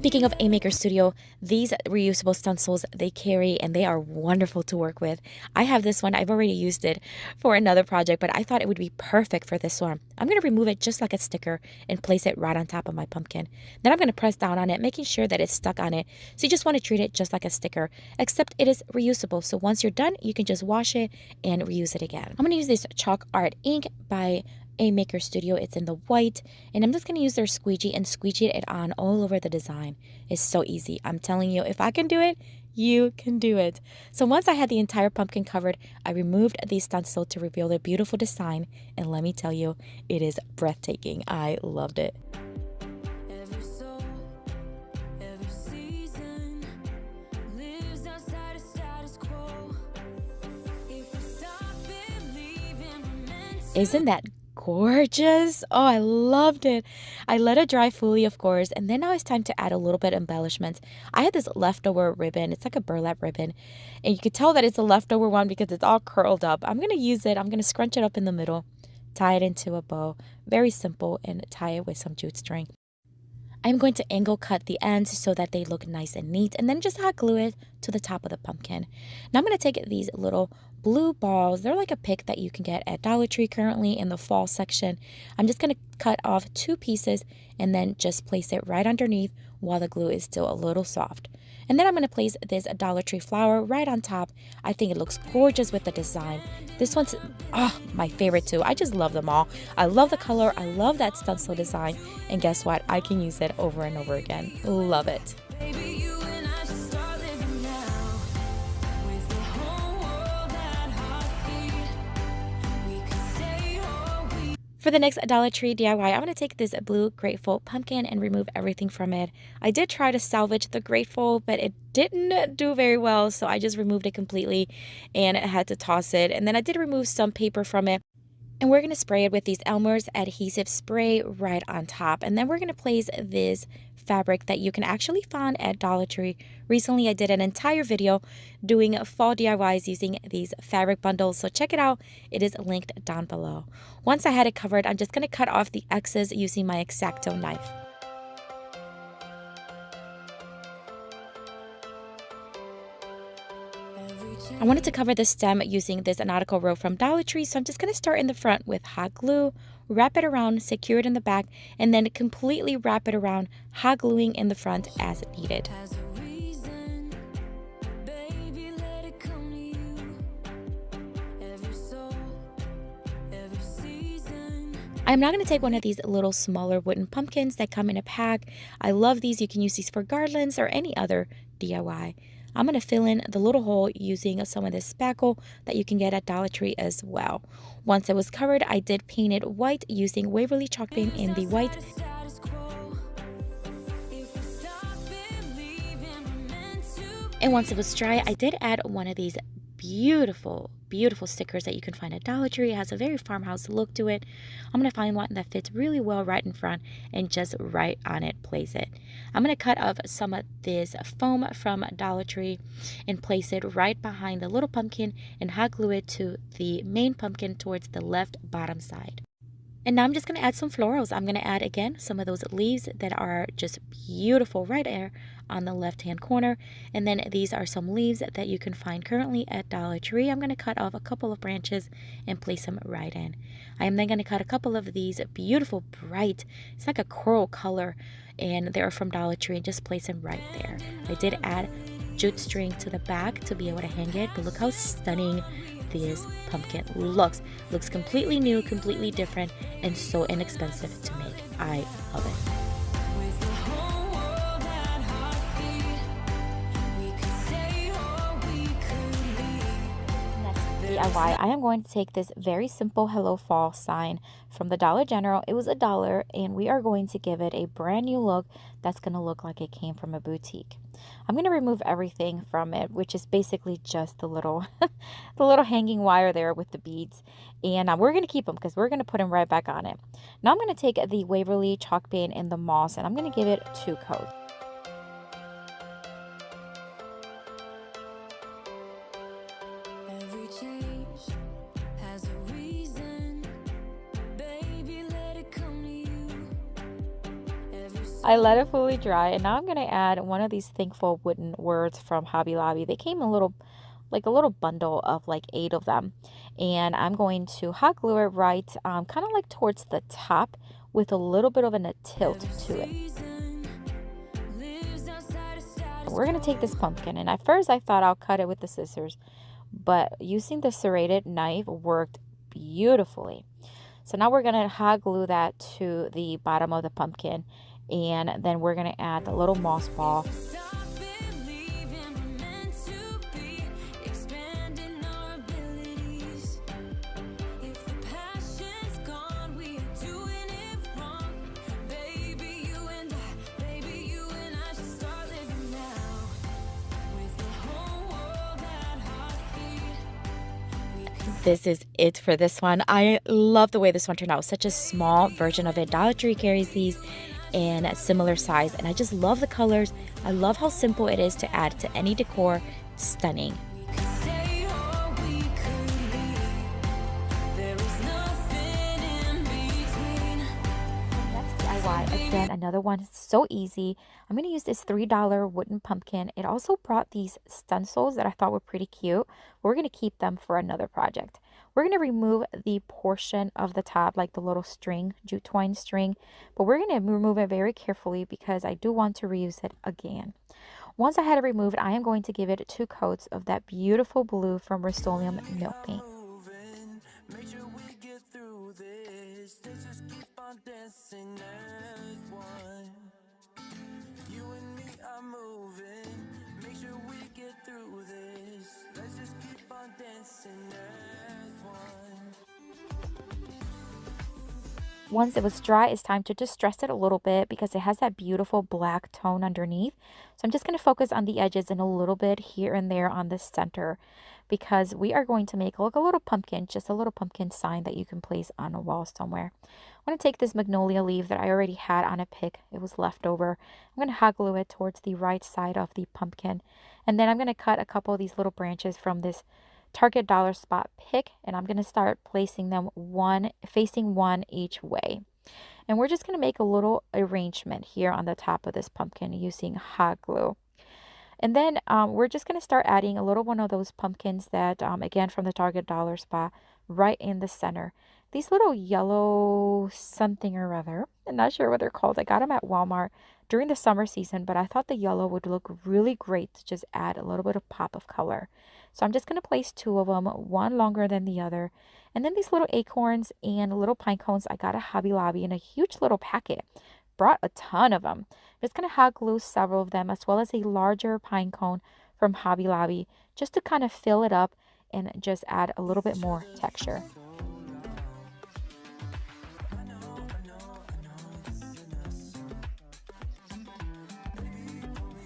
Speaking of A Maker Studio, these reusable stencils, they carry and they are wonderful to work with. I have this one. I've already used it for another project, but I thought it would be perfect for this one. I'm going to remove it just like a sticker and place it right on top of my pumpkin. Then I'm going to press down on it, making sure that it's stuck on it. So you just want to treat it just like a sticker, except it is reusable. So once you're done, you can just wash it and reuse it again. I'm going to use this chalk art ink by A Maker Studio. It's in the white, and I'm just going to use their squeegee and squeegee it on all over the design. It's so easy. I'm telling you, if I can do it, you can do it. So once I had the entire pumpkin covered, I removed the stencil to reveal the beautiful design, and let me tell you, it is breathtaking. I loved it. Isn't that gorgeous? Oh, I loved it. I let it dry fully, of course, and then now it's time to add a little bit of embellishments. I had this leftover ribbon. It's like a burlap ribbon, and you could tell that it's a leftover one because it's all curled up. I'm going to use it. I'm going to scrunch it up in the middle, tie it into a bow. Very simple, and tie it with some jute string. I'm going to angle cut the ends so that they look nice and neat, and then just hot glue it to the top of the pumpkin. Now I'm going to take these little blue balls. They're like a pick that you can get at Dollar Tree currently in the fall section. I'm just going to cut off 2 pieces and then just place it right underneath while the glue is still a little soft. And then I'm going to place this Dollar Tree flower right on top. I think it looks gorgeous with the design. This one's my favorite too. I just love them all. I love the color. I love that stencil design. And guess what? I can use it over and over again. Love it. For the next Dollar Tree DIY, I'm going to take this blue grateful pumpkin and remove everything from it. I did try to salvage the grateful, but it didn't do very well, so I just removed it completely and I had to toss it. And then I did remove some paper from it. And we're going to spray it with these Elmer's adhesive spray right on top. And then we're going to place this fabric that you can actually find at Dollar Tree. Recently, I did an entire video doing fall DIYs using these fabric bundles. So check it out. It is linked down below. Once I had it covered, I'm just going to cut off the excess using my X-Acto knife. I wanted to cover the stem using this nautical rope from Dollar Tree, so I'm just going to start in the front with hot glue, wrap it around, secure it in the back, and then completely wrap it around, hot gluing in the front as needed. I'm now going to take one of these little smaller wooden pumpkins that come in a pack. I love these. You can use these for garlands or any other DIY. I'm going to fill in the little hole using some of this spackle that you can get at Dollar Tree as well. Once it was covered, I did paint it white using Waverly chalk paint in the white. And once it was dry, I did add one of these beautiful stickers that you can find at Dollar Tree. It has a very farmhouse look to it. I'm going to find one that fits really well right in front and just right on it place it. I'm going to cut off some of this foam from Dollar Tree and place it right behind the little pumpkin and hot glue it to the main pumpkin towards the left bottom side. And now I'm just going to add some florals. I'm going to add again some of those leaves that are just beautiful right there on the left hand corner. And then these are some leaves that you can find currently at Dollar Tree. I'm going to cut off a couple of branches and place them right in. I am then going to cut a couple of these beautiful bright, it's like a coral color, and they're from Dollar Tree, and just place them right there. I did add jute string to the back to be able to hang it, but look how stunning this pumpkin looks. Looks completely new, completely different, and so inexpensive to make. I love it. DIY, I am going to take this very simple Hello Fall sign from the Dollar General. It was $1, and we are going to give it a brand new look that's going to look like it came from a boutique. I'm going to remove everything from it, which is basically just the little the little hanging wire there with the beads, and we're going to keep them because we're going to put them right back on it. Now I'm going to take the Waverly chalk paint in the moss, and I'm going to give it 2 coats. I let it fully dry, and now I'm gonna add one of these thankful wooden words from Hobby Lobby. They came in like a little bundle of like 8 of them, and I'm going to hot glue it right, kind of like towards the top with a little bit of a tilt to it. We're gonna take this pumpkin, and at first I thought I'll cut it with the scissors, but using the serrated knife worked beautifully. So now we're gonna hot glue that to the bottom of the pumpkin, and then we're gonna add the little moss ball. This is it for this one. I love the way this one turned out. Such a small version of it. Dollar Tree carries these in a similar size, and I just love the colors. I love how simple it is to add to any decor. Stunning. DIY, again, another one so easy. I'm going to use this $3 wooden pumpkin. It also brought these stencils that I thought were pretty cute. We're going to keep them for another project. We're going to remove the portion of the top, like the little string, jute twine string, but we're going to remove it very carefully because I do want to reuse it again. Once I had it removed, I am going to give it 2 coats of that beautiful blue from Rust-Oleum milk paint. Once it was dry, it's time to just stress it a little bit because it has that beautiful black tone underneath. So I'm just going to focus on the edges and a little bit here and there on the center because we are going to make like a little pumpkin, just a little pumpkin sign that you can place on a wall somewhere. I'm going to take this magnolia leaf that I already had on a pick. It was left over. I'm going to hot glue it towards the right side of the pumpkin. And then I'm going to cut a couple of these little branches from this Target dollar spot pick, and I'm going to start placing them facing one each way. And we're just going to make a little arrangement here on the top of this pumpkin using hot glue. And then we're just going to start adding a little one of those pumpkins that, again, from the Target dollar spot right in the center. These little yellow something or other, I'm not sure what they're called. I got them at Walmart during the summer season, but I thought the yellow would look really great to just add a little bit of pop of color. So I'm just going to place 2 of them, one longer than the other. And then these little acorns and little pine cones I got at Hobby Lobby in a huge little packet. Brought a ton of them. I'm just going to hot glue several of them as well as a larger pine cone from Hobby Lobby just to kind of fill it up and just add a little bit more texture.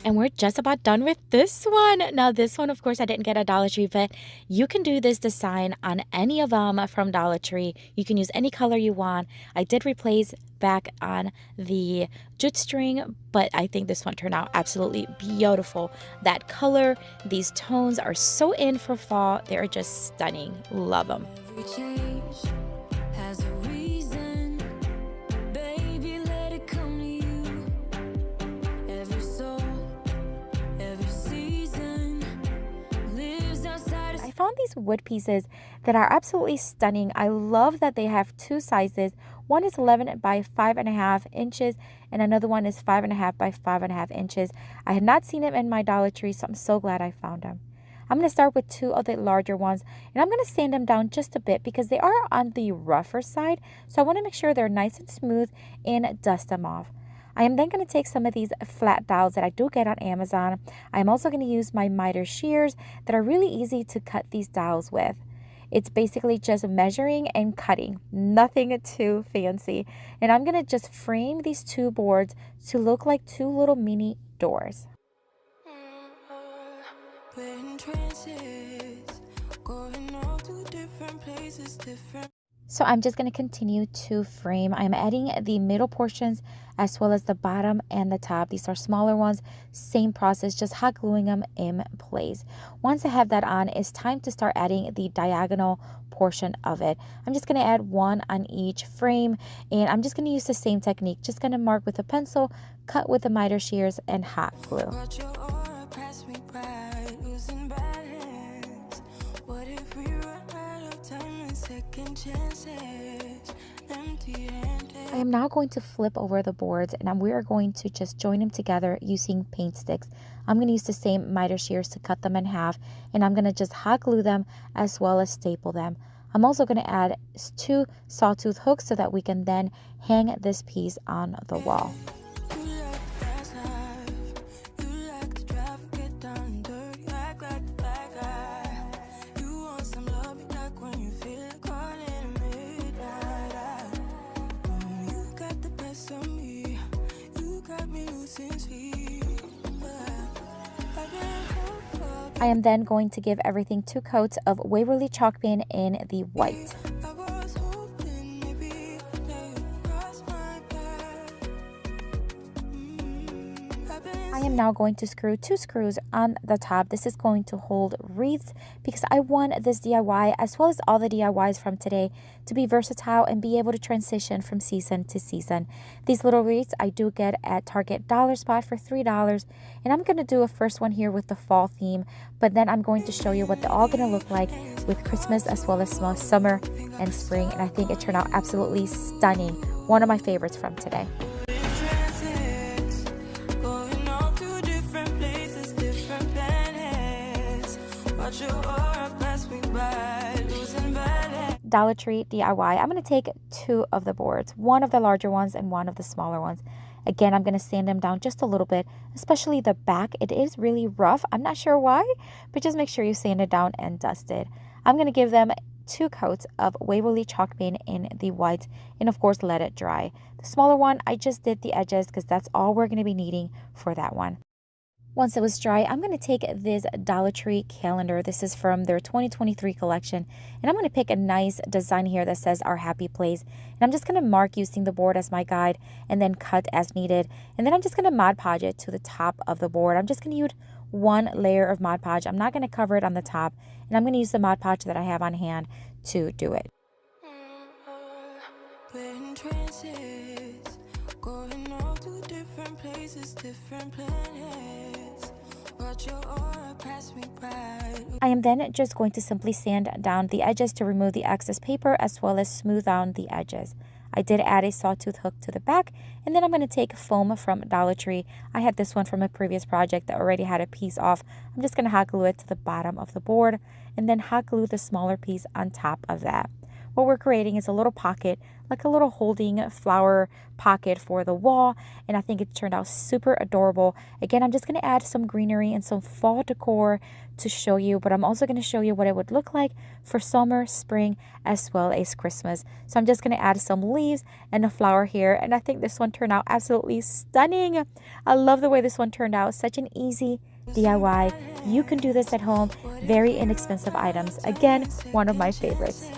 And we're just about done with this one. Now, this one, of course, I didn't get at Dollar Tree, but you can do this design on any of them from Dollar Tree. You can use any color you want. I did replace back on the jute string, but I think this one turned out absolutely beautiful. That color, these tones are so in for fall. They're just stunning. Love them. Found these wood pieces that are absolutely stunning. I love that they have 2 sizes. One is 11 by 5.5 inches and another one is 5.5 by 5.5 inches. I had not seen them in my Dollar Tree, so I'm so glad I found them. I'm going to start with 2 of the larger ones, and I'm going to sand them down just a bit because they are on the rougher side, so I want to make sure they're nice and smooth and dust them off. I am then going to take some of these flat dowels that I do get on Amazon. I'm also going to use my miter shears that are really easy to cut these dowels with. It's basically just measuring and cutting, nothing too fancy. And I'm going to just frame these 2 boards to look like 2 little mini doors. So I'm just going to continue to frame. I'm adding the middle portions as well as the bottom and the top. These are smaller ones. Same process, just hot gluing them in place. Once I have that on, it's time to start adding the diagonal portion of it. I'm just going to add one on each frame, and I'm just going to use the same technique. Just going to mark with a pencil, cut with the miter shears, and hot glue. I am now going to flip over the boards, and we are going to just join them together using paint sticks. I'm going to use the same miter shears to cut them in half, and I'm going to just hot glue them as well as staple them. I'm also going to add 2 sawtooth hooks so that we can then hang this piece on the wall. I am then going to give everything 2 coats of Waverly chalk paint in the white. I am now going to screw 2 screws on the top. This is going to hold wreaths because I want this DIY, as well as all the DIYs from today, to be versatile and be able to transition from season to season. These little wreaths I do get at Target Dollar Spot for $3, and I'm going to do a first one here with the fall theme, but then I'm going to show you what they're all going to look like with Christmas as well as summer and spring, and I think it turned out absolutely stunning. One of my favorites from today. Dollar Tree DIY. I'm going to take 2 of the boards, one of the larger ones and one of the smaller ones. Again, I'm going to sand them down just a little bit, especially the back. It is really rough. I'm not sure why, but just make sure you sand it down and dust it. I'm going to give them 2 coats of Waverly chalk paint in the white, and of course let it dry. The smaller one, I just did the edges because that's all we're going to be needing for that one. Once it was dry, I'm going to take this Dollar Tree calendar. This is from their 2023 collection. And I'm going to pick a nice design here that says Our Happy Place. And I'm just going to mark using the board as my guide and then cut as needed. And then I'm just going to Mod Podge it to the top of the board. I'm just going to use 1 layer of Mod Podge. I'm not going to cover it on the top. And I'm going to use the Mod Podge that I have on hand to do it. Going all to different places, different planets. I am then just going to simply sand down the edges to remove the excess paper as well as smooth down the edges. I did add a sawtooth hook to the back, and then I'm going to take foam from Dollar Tree. I had this one from a previous project that already had a piece off. I'm just going to hot glue it to the bottom of the board and then hot glue the smaller piece on top of that. What we're creating is a little pocket, like a little holding flower pocket for the wall, and I think it turned out super adorable. Again, I'm just going to add some greenery and some fall decor to show you, but I'm also going to show you what it would look like for summer, spring, as well as Christmas. So I'm just going to add some leaves and a flower here, and I think this one turned out absolutely stunning. I love the way this one turned out. Such an easy DIY. You can do this at home. Very inexpensive items. Again, one of my favorites.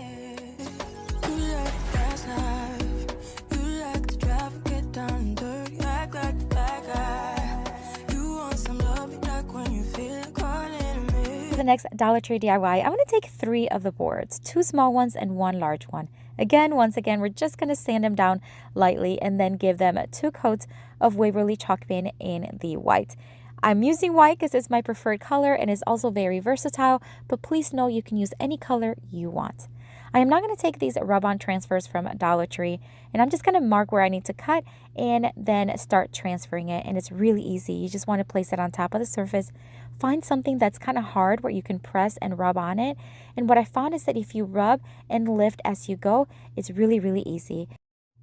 The next Dollar Tree DIY, I'm going to take 3 of the boards, 2 small ones and 1 large one. Once again, we're just going to sand them down lightly and then give them 2 coats of Waverly chalk paint in the white. I'm using white because it's my preferred color and is also very versatile, but please know you can use any color you want. I am now going to take these rub-on transfers from Dollar Tree, and I'm just going to mark where I need to cut and then start transferring it, and it's really easy. You just want to place it on top of the surface. Find something that's kind of hard where you can press and rub on it, and what I found is that if you rub and lift as you go, it's really, really easy.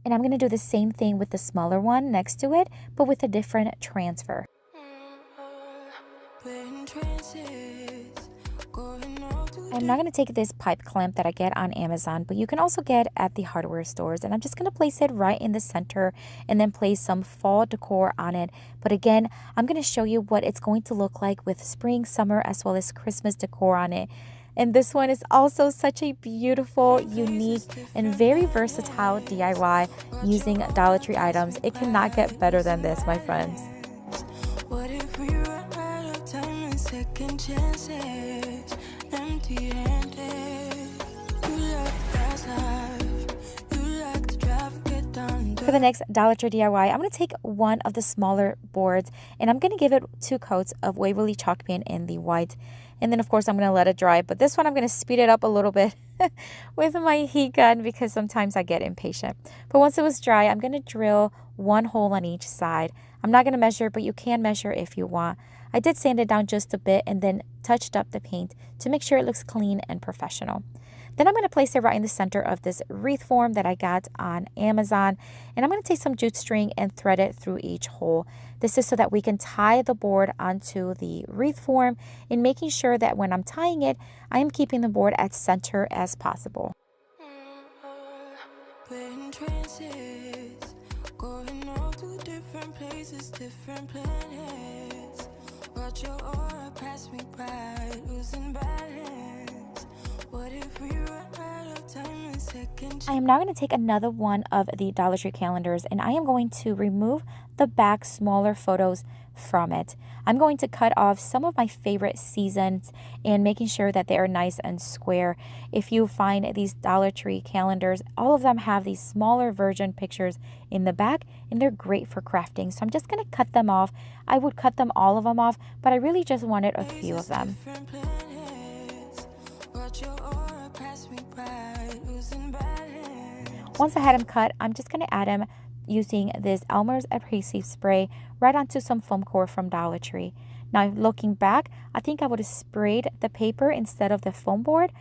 And I'm going to do the same thing with the smaller one next to it, but with a different transfer. I'm now going to take this pipe clamp that I get on Amazon, but you can also get at the hardware stores, and I'm just going to place it right in the center and then place some fall decor on it. But again, I'm going to show you what it's going to look like with spring, summer, as well as Christmas decor on it. And this one is also such a beautiful, unique, and very versatile DIY using Dollar Tree items. It cannot get better than this, my friends.
What if we run out of time and second chances? Empty-handed. You like the fast life. You like to drive and get done.
For the next Dollar Tree DIY, I'm going to take one of the smaller boards and I'm going to give it 2 coats of Waverly chalk paint in the white. And then, of course, I'm going to let it dry. But this one, I'm going to speed it up a little bit with my heat gun because sometimes I get impatient. But once it was dry, I'm going to drill 1 hole on each side. I'm not going to measure, but you can measure if you want. I did sand it down just a bit and then touched up the paint to make sure it looks clean and professional. Then I'm going to place it right in the center of this wreath form that I got on Amazon. And I'm going to take some jute string and thread it through each hole. This is so that we can tie the board onto the wreath form and making sure that when I'm tying it, I am keeping the board as center as possible.
Going off to different places, different planets. Watch your aura pass me by, losing balance. What if we run out of time and second?
I am now going to take another one of the Dollar Tree calendars and I am going to remove the back smaller photos from it. I'm going to cut off some of my favorite seasons and making sure that they are nice and square. If you find these Dollar Tree calendars, all of them have these smaller version pictures in the back and they're great for crafting. So I'm just going to cut them off. I would cut them all of them off, but I really just wanted a few of them. Once I had them cut, I'm just going to add them using this Elmer's adhesive spray right onto some foam core from Dollar Tree. Now looking back, I think I would have sprayed the paper instead of the foam board,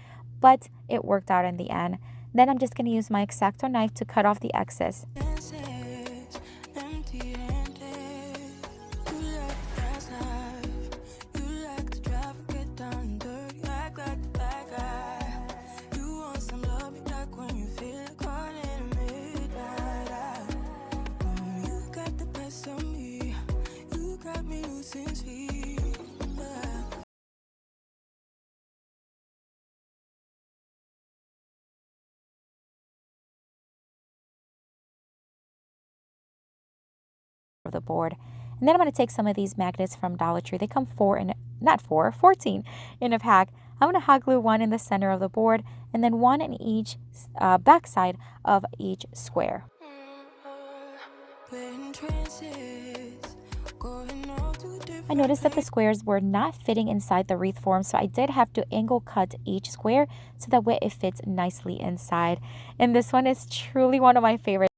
but it worked out in the end. Then I'm just going to use my X-Acto knife to cut off the excess. Of the board. And then I'm going to take some of these magnets from Dollar Tree. They come 14 in a pack. I'm going to hot glue one in the center of the board and then one in each back side of each square. I noticed that the squares were not fitting inside the wreath form, so I did have to angle cut each square so that way it fits nicely inside. And this one is truly one of my favorites.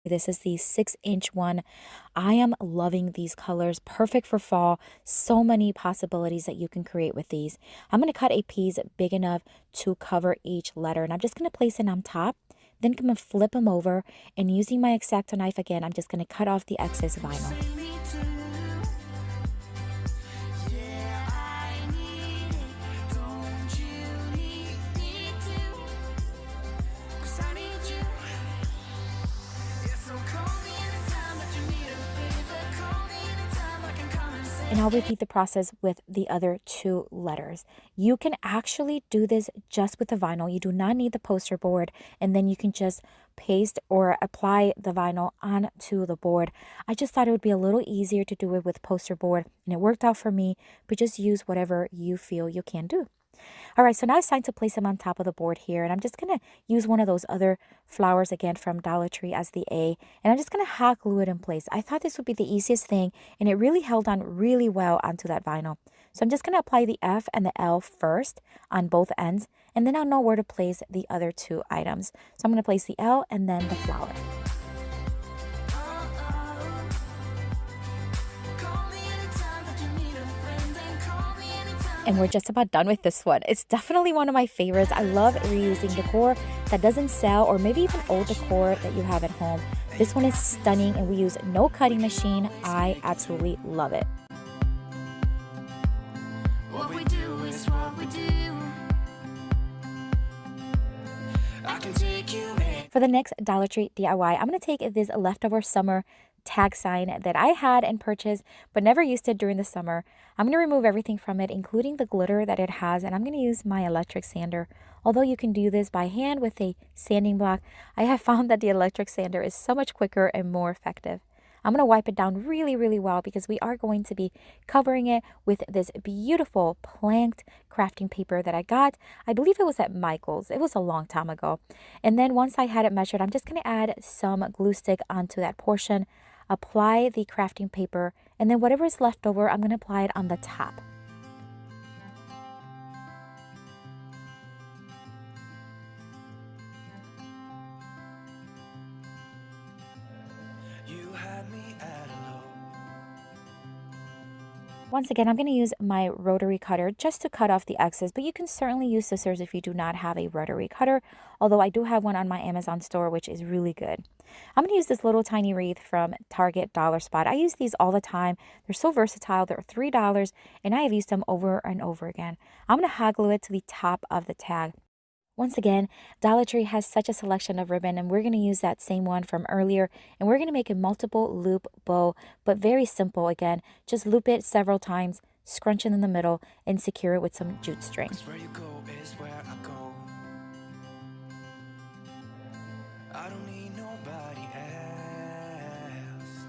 This is the 6-inch one. I am loving these colors. Perfect for fall. So many possibilities that you can create with these. I'm going to cut a piece big enough to cover each letter, and I'm just going to place it on top. Then I'm going to flip them over, and using my X-Acto knife again, I'm just going to cut off the excess vinyl. And I'll repeat the process with the other 2 letters. You can actually do this just with the vinyl. You do not need the poster board, and then you can just paste or apply the vinyl onto the board. I just thought it would be a little easier to do it with poster board, and it worked out for me, but just use whatever you feel you can do. All right, so now it's time to place them on top of the board here. And I'm just going to use one of those other flowers again from Dollar Tree as the A. And I'm just going to hot glue it in place. I thought this would be the easiest thing, and it really held on really well onto that vinyl. So I'm just going to apply the F and the L first on both ends, and then I'll know where to place the other 2 items. So I'm going to place the L and then the flower. And we're just about done with this one. It's definitely one of my favorites. I love reusing decor that doesn't sell, or maybe even old decor that you have at home. This one is stunning, and we use no cutting machine. I absolutely love it. What we do is what we do. I can take you in. For the next Dollar Tree DIY, I'm going to take this leftover summer tag sign that I had and purchased but never used it during the summer. I'm going to remove everything from it, including the glitter that it has, and I'm going to use my electric sander. Although you can do this by hand with a sanding block, I have found that the electric sander is so much quicker and more effective. I'm going to wipe it down really, really well because we are going to be covering it with this beautiful planked crafting paper that I got. I believe it was at Michael's. It was a long time ago. And then once I had it measured, I'm just going to add some glue stick onto that portion, apply the crafting paper, and then whatever is left over, I'm going to apply it on the top. Once again, I'm going to use my rotary cutter just to cut off the excess, but you can certainly use scissors if you do not have a rotary cutter, although I do have one on my Amazon store, which is really good. I'm going to use this little tiny wreath from Target Dollar Spot. I use these all the time. They're so versatile. They're $3, and I have used them over and over again. I'm going to hot glue it to the top of the tag. Once again, Dollar Tree has such a selection of ribbon, and we're going to use that same one from earlier, and we're going to make a multiple loop bow, but very simple again. Just loop it several times, scrunch it in the middle, and secure it with some jute string. Where you go is where I go. I don't need nobody else.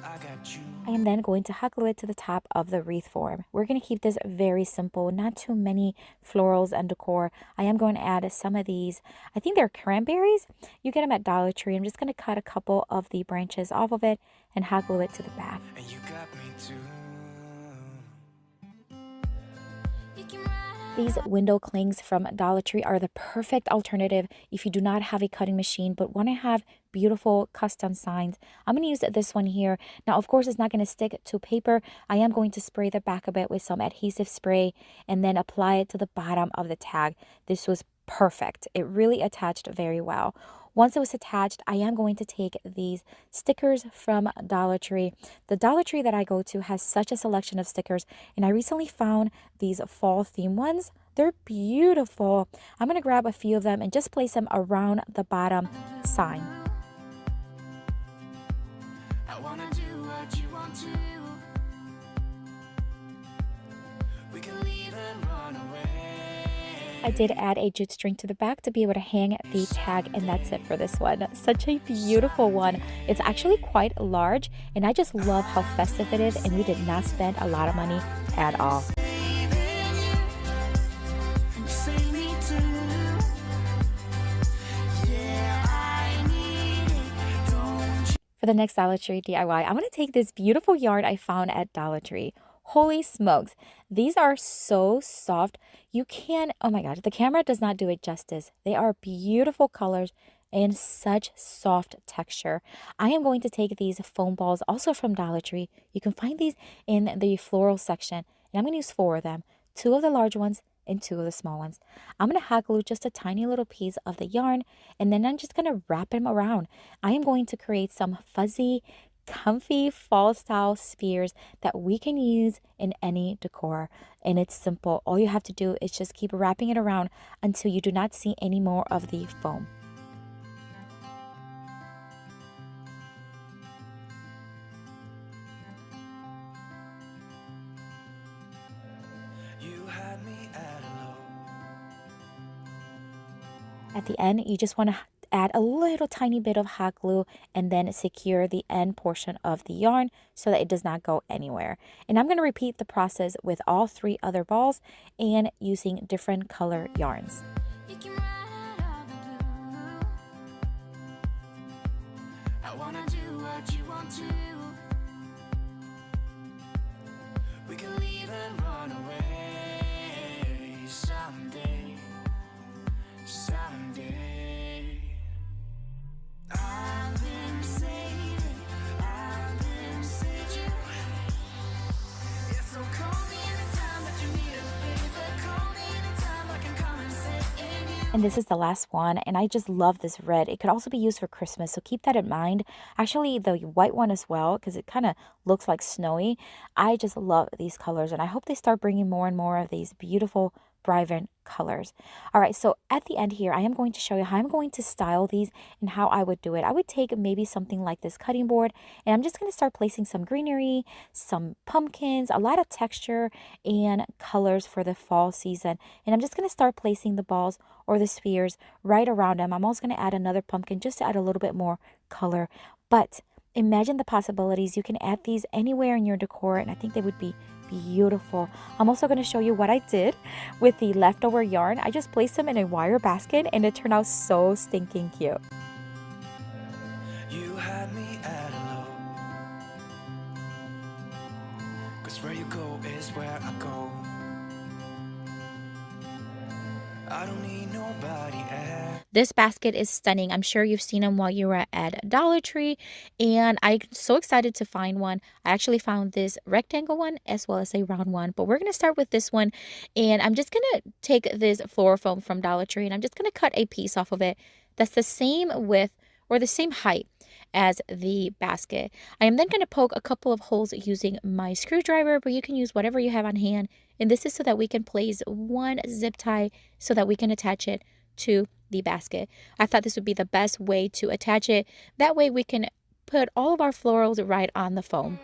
I got you. I am then going to hot glue it to the top of the wreath form. We're going to keep this very simple, not too many florals and decor. I am going to add some of these. I think they're cranberries. You get them at Dollar Tree. I'm just going to cut a couple of the branches off of it and hot glue it to the back. And you got me too. These window clings from Dollar Tree are the perfect alternative if you do not have a cutting machine but want to have beautiful custom signs. I'm going to use this one here. Now, of course, it's not going to stick to paper. I am going to spray the back of it with some adhesive spray and then apply it to the bottom of the tag. This was perfect. It really attached very well. Once it was attached, I am going to take these stickers from Dollar Tree. The Dollar Tree that I go to has such a selection of stickers, and I recently found these fall theme ones. They're beautiful. I'm going to grab a few of them and just place them around the bottom sign. I want to do what you want to. We can leave and run away. I did add a jute string to the back to be able to hang the tag, and that's it for this one. Such a beautiful one. It's actually quite large, and I just love how festive it is, and we did not spend a lot of money at all. For the next Dollar Tree DIY, I'm going to take this beautiful yarn I found at Dollar Tree. Holy smokes, these are so soft. You can, oh my gosh, the camera does not do it justice. They are beautiful colors, and such soft texture. I am going to take these foam balls, also from Dollar Tree. You can find these in the floral section, and I'm going to use 4 of them, 2 of the large ones and 2 of the small ones. I'm going to hot glue just a tiny little piece of the yarn, and then I'm just going to wrap them around. I am going to create some fuzzy, comfy fall style spheres that we can use in any decor. And it's simple. All you have to do is just keep wrapping it around until you do not see any more of the foam. At the end, you just want to add a little tiny bit of hot glue and then secure the end portion of the yarn so that it does not go anywhere. And I'm going to repeat the process with all 3 other balls and using different color yarns. And this is the last one, and I just love this red. It could also be used for Christmas, so keep that in mind. Actually, the white one as well, because it kind of looks like snowy. I just love these colors, and I hope they start bringing more and more of these beautiful, vibrant colors. All right, so at the end here, I am going to show you how I'm going to style these and how I would do it. I would take maybe something like this cutting board, and I'm just going to start placing some greenery, some pumpkins, a lot of texture and colors for the fall season. And I'm just going to start placing the balls or the spheres right around them. I'm also going to add another pumpkin just to add a little bit more color. But imagine the possibilities. You can add these anywhere in your decor, and I think they would be beautiful. I'm also going to show you what I did with the leftover yarn. I just placed them in a wire basket, and it turned out so stinking cute. You had me at hello, 'cause where you go is where I go. I don't need nobody else. This basket is stunning. I'm sure you've seen them while you were at Dollar Tree, and I'm so excited to find one. I actually found this rectangle one as well as a round one, but we're going to start with this one, and I'm just going to take this floral foam from Dollar Tree, and I'm just going to cut a piece off of it that's the same width or the same height as the basket. I am then going to poke a couple of holes using my screwdriver, but you can use whatever you have on hand. And this is so that we can place one zip tie so that we can attach it to the basket. I thought this would be the best way to attach it. That way we can put all of our florals right on the foam.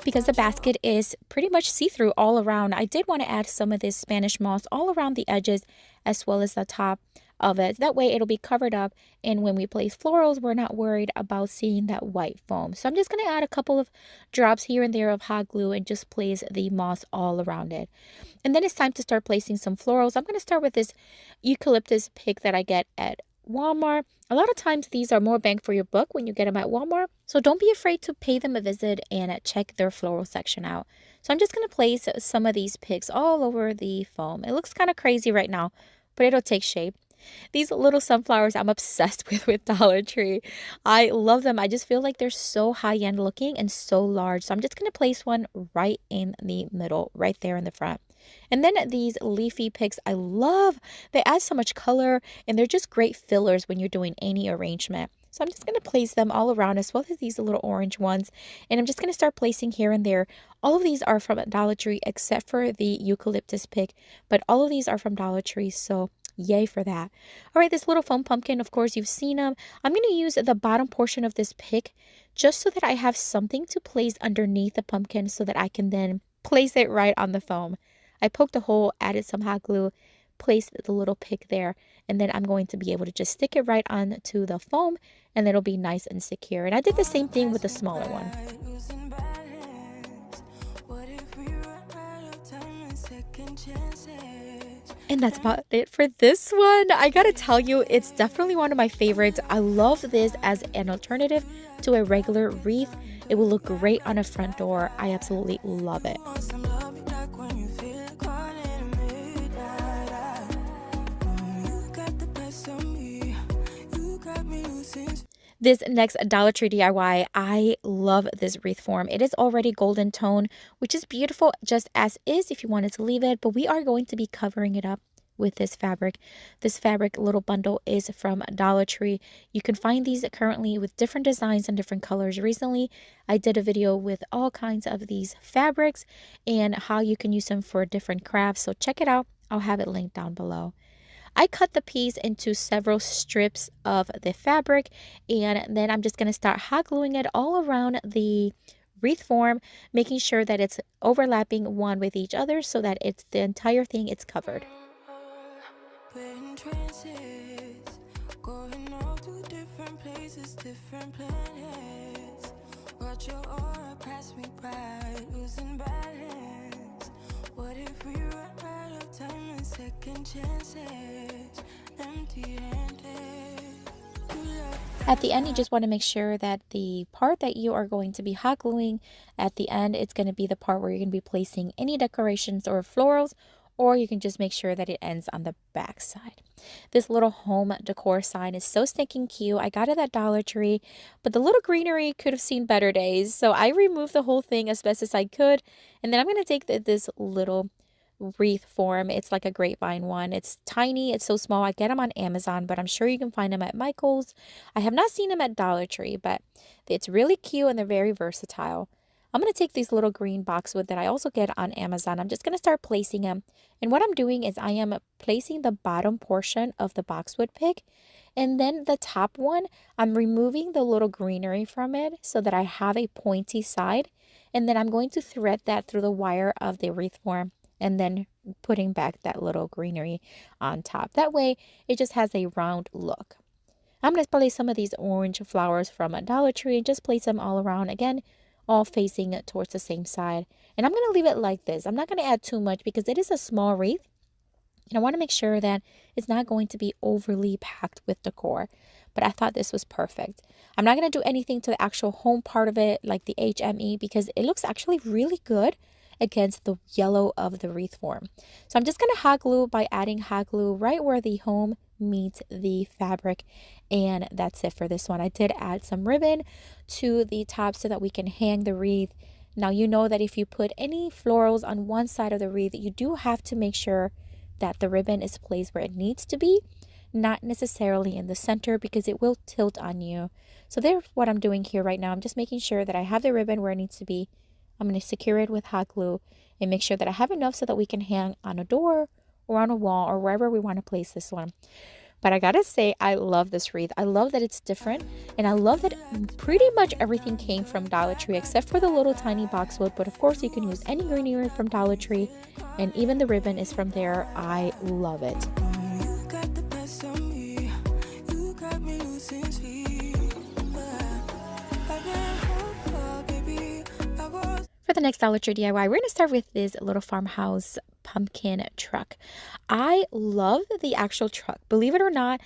Because the basket is pretty much see-through all around, I did want to add some of this Spanish moss all around the edges as well as the top of it. That way it'll be covered up, and when we place florals, we're not worried about seeing that white foam. So I'm just going to add a couple of drops here and there of hot glue and just place the moss all around it. And then it's time to start placing some florals. I'm going to start with this eucalyptus pick that I get at Walmart. A lot of times these are more bang for your buck when you get them at Walmart, so don't be afraid to pay them a visit and check their floral section out. So I'm just going to place some of these picks all over the foam. It looks kind of crazy right now, but it'll take shape. These little sunflowers I'm obsessed with Dollar Tree. I love them. I just feel like they're so high-end looking and so large. So I'm just going to place one right in the middle, right there in the front. And then these leafy picks, I love. They add so much color, and they're just great fillers when you're doing any arrangement. So I'm just going to place them all around, as well as these little orange ones. And I'm just going to start placing here and there. All of these are from Dollar Tree except for the eucalyptus pick, but all of these are from Dollar Tree, so yay for that. All right, this little foam pumpkin, of course, you've seen them. I'm going to use the bottom portion of this pick just so that I have something to place underneath the pumpkin so that I can then place it right on the foam. I poked a hole, added some hot glue, placed the little pick there, and then I'm going to be able to just stick it right onto the foam, and it'll be nice and secure. And I did the same thing with the smaller one. And that's about it for this one. I gotta tell you, it's definitely one of my favorites. I love this as an alternative to a regular wreath. It will look great on a front door. I absolutely love it. This next Dollar Tree DIY, I love this wreath form. It is already golden tone, which is beautiful just as is if you wanted to leave it, but we are going to be covering it up with this fabric. This fabric little bundle is from Dollar Tree. You can find these currently with different designs and different colors. Recently, I did a video with all kinds of these fabrics and how you can use them for different crafts. So check it out. I'll have it linked down below. I cut the piece into several strips of the fabric, and then I'm just going to start hot gluing it all around the wreath form, making sure that it's overlapping one with each other so that it's the entire thing it's covered.
Going all to different places, different planets. Watch your aura pass me by, losing balance. What if we run out of time and second chances? Empty-handed.
At the end, you just want to make sure that the part that you are going to be hot gluing at the end, it's going to be the part where you're going to be placing any decorations or florals, or you can just make sure that it ends on the back side. This little home decor sign is so stinking cute. I got it at Dollar Tree, but the little greenery could have seen better days. So I removed the whole thing as best as I could. And then I'm going to take this little wreath form. It's like a grapevine one. It's tiny. It's so small. I get them on Amazon, but I'm sure you can find them at Michael's. I have not seen them at Dollar Tree, but it's really cute and they're very versatile. I'm going to take these little green boxwood that I also get on Amazon. I'm just going to start placing them. And what I'm doing is I am placing the bottom portion of the boxwood pick. And then the top one, I'm removing the little greenery from it so that I have a pointy side. And then I'm going to thread that through the wire of the wreath form and then putting back that little greenery on top. That way, it just has a round look. I'm going to place some of these orange flowers from a Dollar Tree and just place them all around. Again, all facing towards the same side. And I'm going to leave it like this. I'm not going to add too much because it is a small wreath. And I want to make sure that it's not going to be overly packed with decor. But I thought this was perfect. I'm not going to do anything to the actual home part of it, like the HME, because it looks actually really good against the yellow of the wreath form. So I'm just going to hot glue by adding hot glue right where the home meets the fabric, and that's it for this one. I did add some ribbon to the top so that we can hang the wreath. Now you know that if you put any florals on one side of the wreath, you do have to make sure that the ribbon is placed where it needs to be, not necessarily in the center, because it will tilt on you. So there's what I'm doing here right now. I'm just making sure that I have the ribbon where it needs to be. I'm going to secure it with hot glue and make sure that I have enough so that we can hang on a door or on a wall or wherever we want to place this one. But I gotta say, I love this wreath. I love that it's different, and I love that pretty much everything came from Dollar Tree except for the little tiny boxwood. But of course, you can use any greenery from Dollar Tree, and even the ribbon is from there. I love it.
You got the best of me. You got me losing sleep. I can't help, baby. I was
For the next Dollar Tree DIY, we're going to start with this little farmhouse pumpkin truck. I love the actual truck. Believe it or not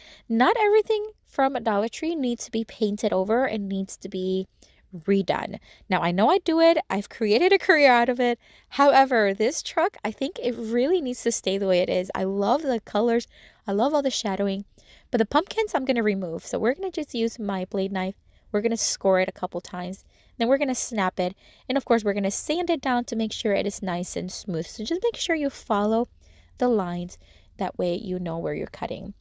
everything from Dollar Tree needs to be painted over and needs to be redone. Now, I know I do it. I've created a career out of it. However, this truck, I think it really needs to stay the way it is. I love the colors. I love all the shadowing. But the pumpkins I'm going to remove. So we're going to just use my blade knife. We're going to score it a couple times. Then we're going to snap it. And of course, we're going to sand it down to make sure it is nice and smooth. So just make sure you follow the lines. That way you know where you're cutting.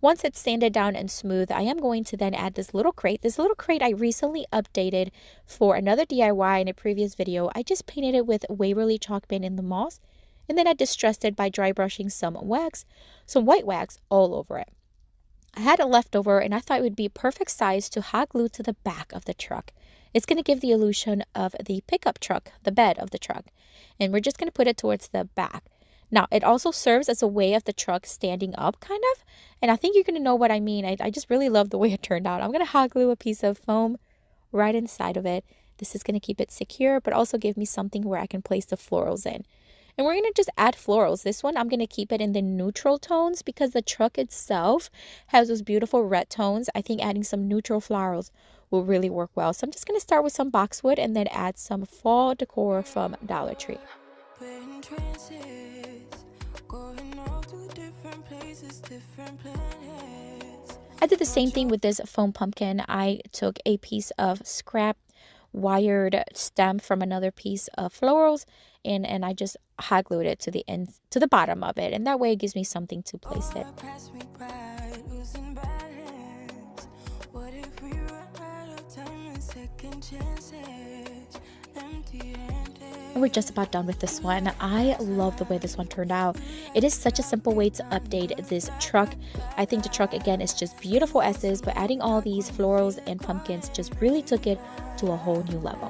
Once it's sanded down and smooth, I am going to then add this little crate. This little crate I recently updated for another DIY in a previous video. I just painted it with Waverly chalk paint in the moss. And then I distressed it by dry brushing some wax, some white wax all over it. I had a leftover and I thought it would be perfect size to hot glue to the back of the truck. It's going to give the illusion of the pickup truck, the bed of the truck. And we're just going to put it towards the back. Now, it also serves as a way of the truck standing up, kind of. And I think you're going to know what I mean. I just really love the way it turned out. I'm going to hot glue a piece of foam right inside of it. This is going to keep it secure, but also give me something where I can place the florals in. And we're going to just add florals. This one, I'm going to keep it in the neutral tones because the truck itself has those beautiful red tones. I think adding some neutral florals will really work well. So I'm just going to start with some boxwood and then add some fall decor from Dollar Tree.
Going all to different places, different planets.
I did the same thing with this foam pumpkin. I took a piece of scrap wired stem from another piece of florals, and I just hot glued it to the end, to the bottom of it, and that way it gives me something to place it. And we're just about done with this one. I love the way this one turned out. It is such a simple way to update this truck. I think the truck again is just beautiful as is, but adding all these florals and pumpkins just really took it to a whole new level.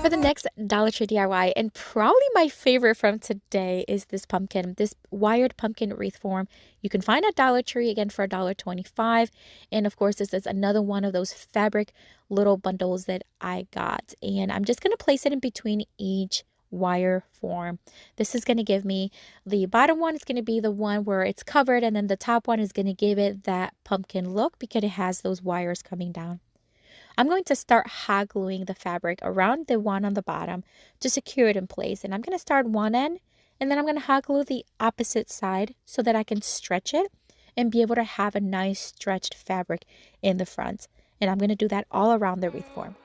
For the next Dollar Tree DIY, and probably my favorite from today, is this pumpkin, this wired pumpkin wreath form. You can find at Dollar Tree, again, for $1.25. And of course, this is another one of those fabric little bundles that I got. And I'm just going to place it in between each wire form. This is going to give me, the bottom one is going to be the one where it's covered, and then the top one is going to give it that pumpkin look because it has those wires coming down. I'm going to start hot gluing the fabric around the one on the bottom to secure it in place. And I'm going to start one end, and then I'm going to hot glue the opposite side so that I can stretch it and be able to have a nice stretched fabric in the front. And I'm going to do that all around the wreath form.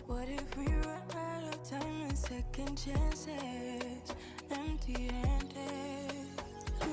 What if we run out of time and second chances, empty-handed?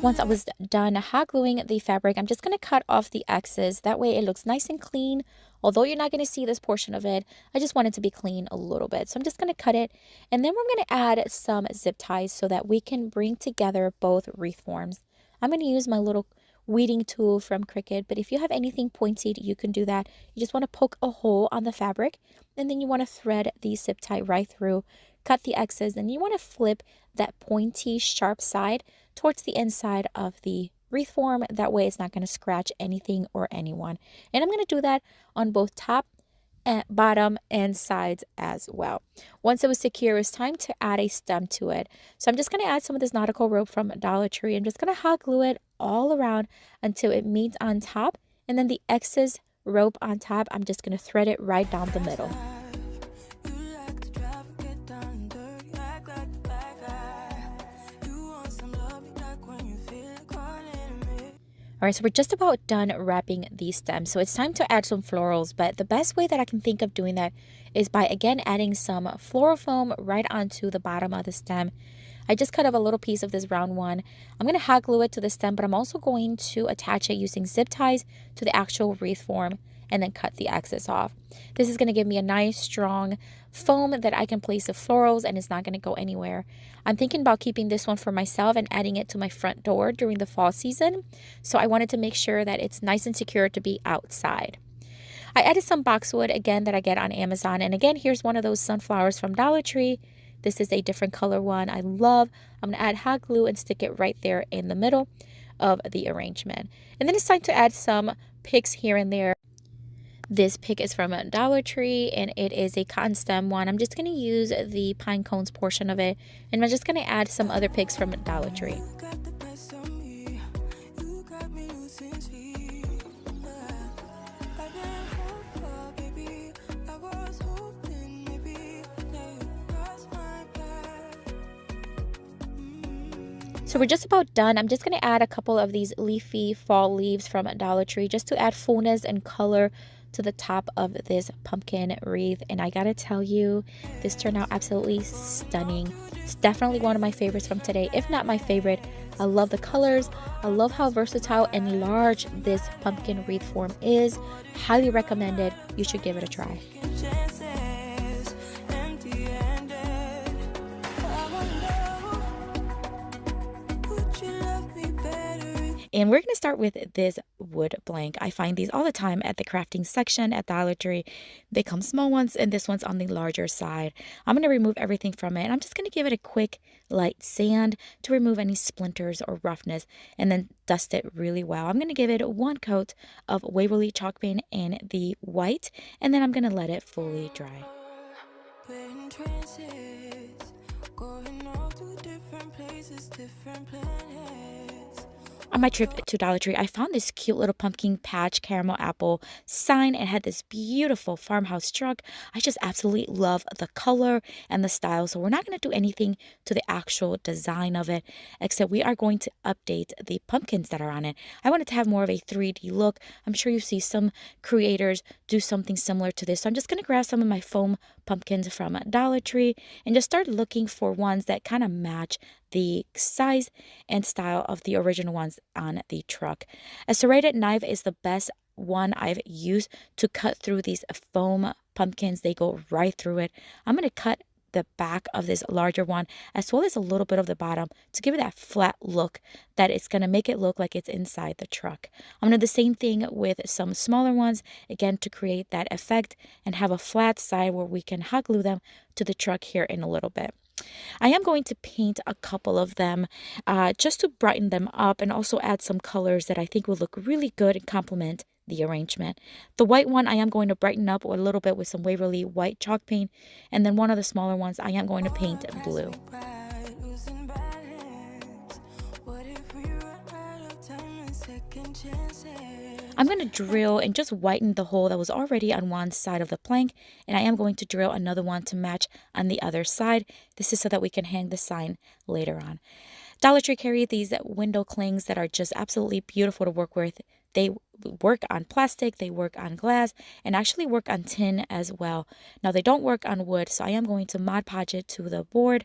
Once I was done hot gluing the fabric, I'm just going to cut off the excess. That way it looks nice and clean. Although you're not going to see this portion of it, I just want it to be clean a little bit. So I'm just going to cut it. And then we're going to add some zip ties so that we can bring together both wreath forms. I'm going to use my little weeding tool from Cricut, but if you have anything pointed, you can do that. You just want to poke a hole on the fabric, and then you want to thread the zip tie right through, cut the excess, and you want to flip that pointy sharp side towards the inside of the wreath form. That way it's not going to scratch anything or anyone. And I'm going to do that on both top and bottom and sides as well. Once it was secure, it's time to add a stem to it. So I'm just going to add some of this nautical rope from Dollar Tree. I'm just going to hot glue it all around until it meets on top, and then the excess rope on top, I'm just going to thread it right down the middle. All right, so we're just about done wrapping these stems. So it's time to add some florals, but the best way that I can think of doing that is by, again, adding some floral foam right onto the bottom of the stem. I just cut off a little piece of this round one. I'm going to hot glue it to the stem, but I'm also going to attach it using zip ties to the actual wreath form and then cut the excess off. This is going to give me a nice strong foam that I can place the florals, and it's not going to go anywhere. I'm thinking about keeping this one for myself and adding it to my front door during the fall season. So I wanted to make sure that it's nice and secure to be outside. I added some boxwood again that I get on Amazon. And again, here's one of those sunflowers from Dollar Tree. This is a different color one I love. I'm going to add hot glue and stick it right there in the middle of the arrangement. And then it's time to add some picks here and there. This pick is from Dollar Tree, and it is a cotton stem one. I'm just going to use the pine cones portion of it, and I'm just going to add some other picks from Dollar Tree. So we're just about done. I'm just going to add a couple of these leafy fall leaves from Dollar Tree just to add fullness and color to the top of this pumpkin wreath. And I gotta tell you, this turned out absolutely stunning. It's definitely one of my favorites from today, if not my favorite. I love the colors. I love how versatile and large this pumpkin wreath form is. Highly recommended. You should give it a try. And we're going to start with this wood blank. I find these all the time at the crafting section at Dollar Tree. They come small ones, and this one's on the larger side. I'm going to remove everything from it, and I'm just going to give it a quick light sand to remove any splinters or roughness, and then dust it really well. I'm going to give it one coat of Waverly chalk paint in the white, and then I'm going to let it fully dry. On my trip to Dollar Tree, I found this cute little pumpkin patch caramel apple sign. It had this beautiful farmhouse truck. I just absolutely love the color and the style. So we're not going to do anything to the actual design of it, except we are going to update the pumpkins that are on it. I wanted to have more of a 3D look. I'm sure you see some creators do something similar to this. So I'm just going to grab some of my foam pumpkins from Dollar Tree and just start looking for ones that kind of match the size and style of the original ones on the truck. A serrated knife is the best one I've used to cut through these foam pumpkins. They go right through it. I'm going to cut the back of this larger one as well as a little bit of the bottom to give it that flat look that it's going to make it look like it's inside the truck. I'm going to do the same thing with some smaller ones, again, to create that effect and have a flat side where we can hot glue them to the truck here in a little bit. I am going to paint a couple of them just to brighten them up and also add some colors that I think will look really good and complement the arrangement. The white one I am going to brighten up a little bit with some Waverly white chalk paint, and then one of the smaller ones I am going to paint blue. I'm going to drill and just whiten the hole that was already on one side of the plank, and I am going to drill another one to match on the other side. This is so that we can hang the sign later on. Dollar Tree carry these window clings that are just absolutely beautiful to work with. They work on plastic, they work on glass, and actually work on tin as well. Now, they don't work on wood, so I am going to Mod Podge it to the board,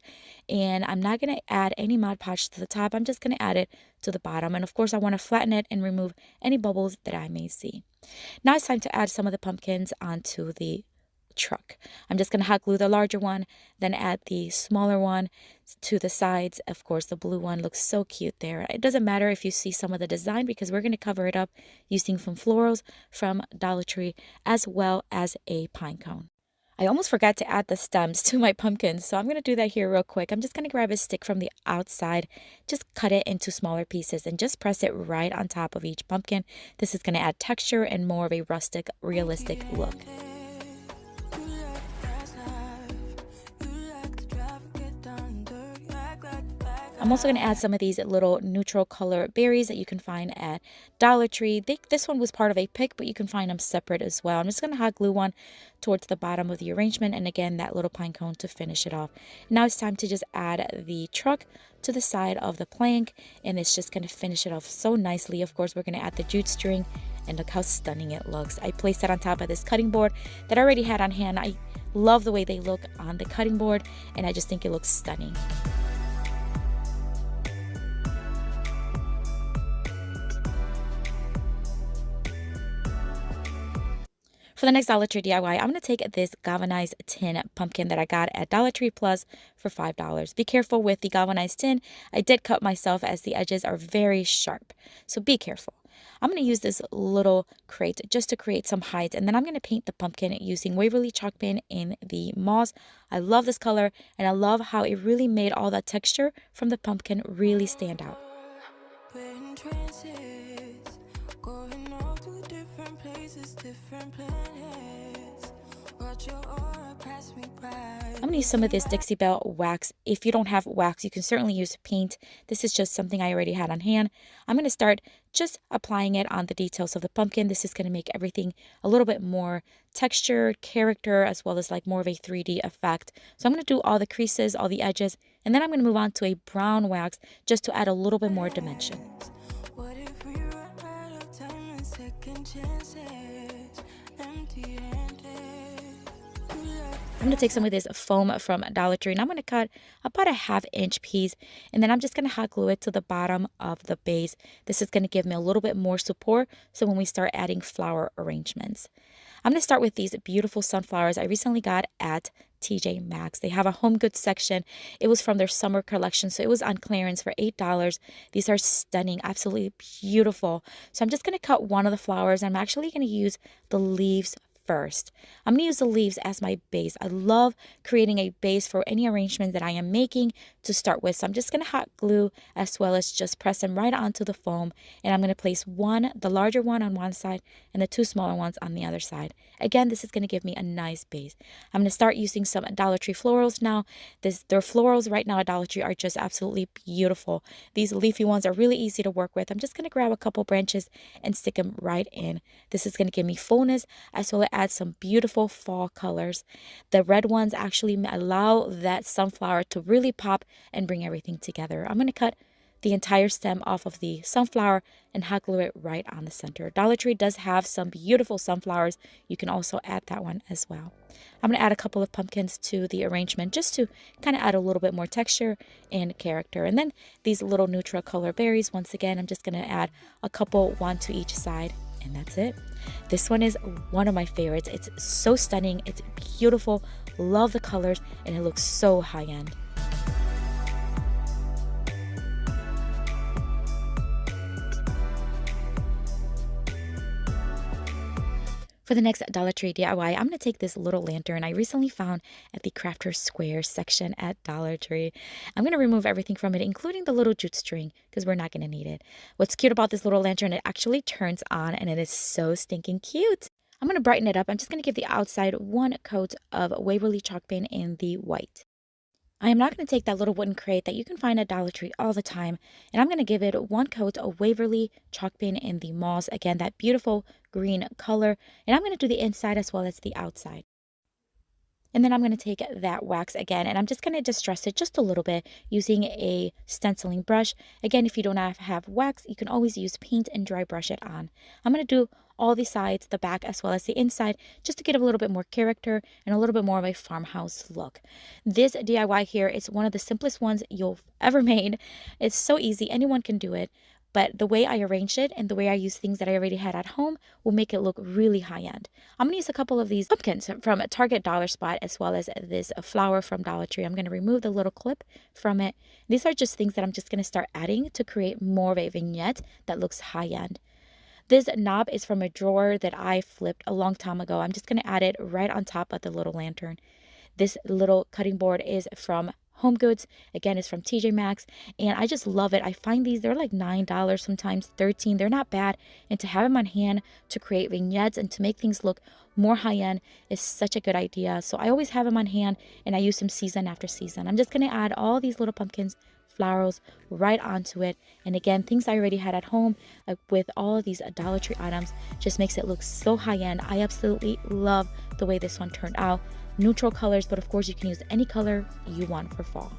and I'm not going to add any Mod Podge to the top. I'm just going to add it to the bottom, and of course, I want to flatten it and remove any bubbles that I may see. Now it's time to add some of the pumpkins onto the truck. I'm just going to hot glue the larger one, then add the smaller one to the sides. Of course, the blue one looks so cute there. It doesn't matter if you see some of the design because we're going to cover it up using some florals from Dollar Tree as well as a pine cone. I almost forgot to add the stems to my pumpkins, so I'm going to do that here real quick. I'm just going to grab a stick from the outside, just cut it into smaller pieces and just press it right on top of each pumpkin. This is going to add texture and more of a rustic, realistic look. I'm also going to add some of these little neutral color berries that you can find at Dollar Tree. This one was part of a pick, but you can find them separate as well. I'm just going to hot glue one towards the bottom of the arrangement, and again, that little pine cone to finish it off. Now it's time to just add the truck to the side of the plank, and it's just going to finish it off so nicely. Of course, we're going to add the jute string, and look how stunning it looks. I placed that on top of this cutting board that I already had on hand. I love the way they look on the cutting board, and I just think it looks stunning. For the next Dollar Tree DIY, I'm going to take this galvanized tin pumpkin that I got at Dollar Tree Plus for $5. Be careful with the galvanized tin. I did cut myself as the edges are very sharp, so be careful. I'm going to use this little crate just to create some height, and then I'm going to paint the pumpkin using Waverly chalk paint in the moss. I love this color, and I love how it really made all that texture from the pumpkin really stand out. I'm going to use some of this Dixie Belle wax. If you don't have wax, you can certainly use paint. This is just something I already had on hand. I'm going to start just applying it on the details of the pumpkin. This is going to make everything a little bit more texture, character, as well as like more of a 3D effect. So I'm going to do all the creases, all the edges, and then I'm going to move on to a brown wax just to add a little bit more dimension. I'm going to take some of this foam from Dollar Tree, and I'm going to cut about a 1/2-inch piece, and then I'm just going to hot glue it to the bottom of the base. This is going to give me a little bit more support, so when we start adding flower arrangements. I'm going to start with these beautiful sunflowers I recently got at TJ Maxx. They have a home goods section. It was from their summer collection, so it was on clearance for $8. These are stunning, absolutely beautiful. So I'm just going to cut one of the flowers. I'm actually going to use the leaves first. I'm going to use the leaves as my base. I love creating a base for any arrangement that I am making to start with. So I'm just going to hot glue as well as just press them right onto the foam. And I'm going to place the larger one on one side and the two smaller ones on the other side. Again, this is going to give me a nice base. I'm going to start using some Dollar Tree florals now. Their florals right now at Dollar Tree are just absolutely beautiful. These leafy ones are really easy to work with. I'm just going to grab a couple branches and stick them right in. This is going to give me fullness as well as add some beautiful fall colors. The red ones actually allow that sunflower to really pop and bring everything together. I'm going to cut the entire stem off of the sunflower and hot glue it right on the center. Dollar Tree does have some beautiful sunflowers. You can also add that one as well. I'm going to add a couple of pumpkins to the arrangement just to kind of add a little bit more texture and character. And then these little neutral color berries, once again, I'm just going to add a couple, one to each side. And that's it. This one is one of my favorites. It's so stunning. It's beautiful. Love the colors and it looks so high end. For the next Dollar Tree DIY, I'm going to take this little lantern I recently found at the Crafter Square section at Dollar Tree. I'm going to remove everything from it, including the little jute string, because we're not going to need it. What's cute about this little lantern, it actually turns on, and it is so stinking cute. I'm going to brighten it up. I'm just going to give the outside one coat of Waverly chalk paint in the white. I am not going to take that little wooden crate that you can find at Dollar Tree all the time, and I'm going to give it one coat of Waverly chalk paint in the moss. Again, that beautiful green color, and I'm going to do the inside as well as the outside. And then I'm going to take that wax again, and I'm just going to distress it just a little bit using a stenciling brush. Again, if you don't have wax, you can always use paint and dry brush it on. I'm going to do all the sides, the back as well as the inside, just to get a little bit more character and a little bit more of a farmhouse look. This DIY here is one of the simplest ones you've ever made. It's so easy, anyone can do it. But the way I arranged it and the way I use things that I already had at home will make it look really high end. I'm going to use a couple of these pumpkins from Target Dollar Spot as well as this flower from Dollar Tree. I'm going to remove the little clip from it. These are just things that I'm just going to start adding to create more of a vignette that looks high end. This knob is from a drawer that I flipped a long time ago. I'm just going to add it right on top of the little lantern. This little cutting board is from Home Goods. Again, it's from TJ Maxx, and I just love it. I find they're like $9, sometimes $13. They're not bad, and to have them on hand to create vignettes and to make things look more high-end is such a good idea. So I always have them on hand, and I use them season after season. I'm just going to add all these little pumpkins, flowers right onto it, and again, things I already had at home with all of these Dollar Tree items just makes it look so high-end. I absolutely love the way this one turned out. Neutral colors, but of course you can use any color you want for fall.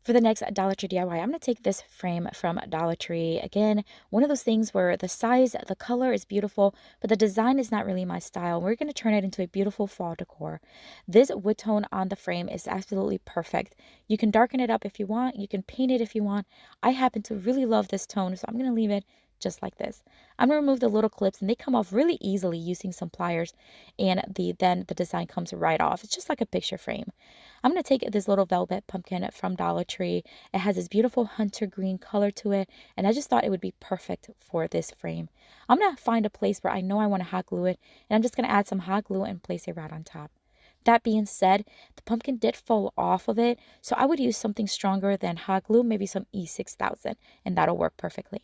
For the next Dollar Tree DIY, I'm going to take this frame from Dollar Tree. Again, one of those things where the size, the color is beautiful, but the design is not really my style. We're going to turn it into a beautiful fall decor. This wood tone on the frame is absolutely perfect. You can darken it up if you want. You can paint it if you want. I happen to really love this tone, so I'm going to leave it just like this. I'm going to remove the little clips, and they come off really easily using some pliers, and then the design comes right off. It's just like a picture frame. I'm going to take this little velvet pumpkin from Dollar Tree. It has this beautiful hunter green color to it, and I just thought it would be perfect for this frame. I'm going to find a place where I know I want to hot glue it, and I'm just going to add some hot glue and place it right on top. That being said, the pumpkin did fall off of it, so I would use something stronger than hot glue, maybe some E6000, and that'll work perfectly.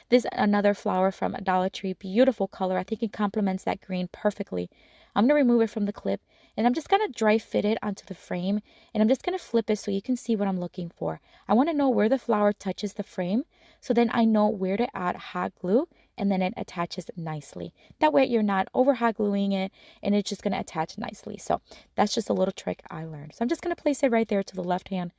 This is another flower from Dollar Tree, beautiful color. I think it complements that green perfectly. I'm going to remove it from the clip, and I'm just going to dry fit it onto the frame, and I'm just going to flip it so you can see what I'm looking for. I want to know where the flower touches the frame, so then I know where to add hot glue, and then it attaches nicely. That way you're not over hot gluing it, and it's just going to attach nicely. So that's just a little trick I learned. So I'm just going to place it right there to the left hand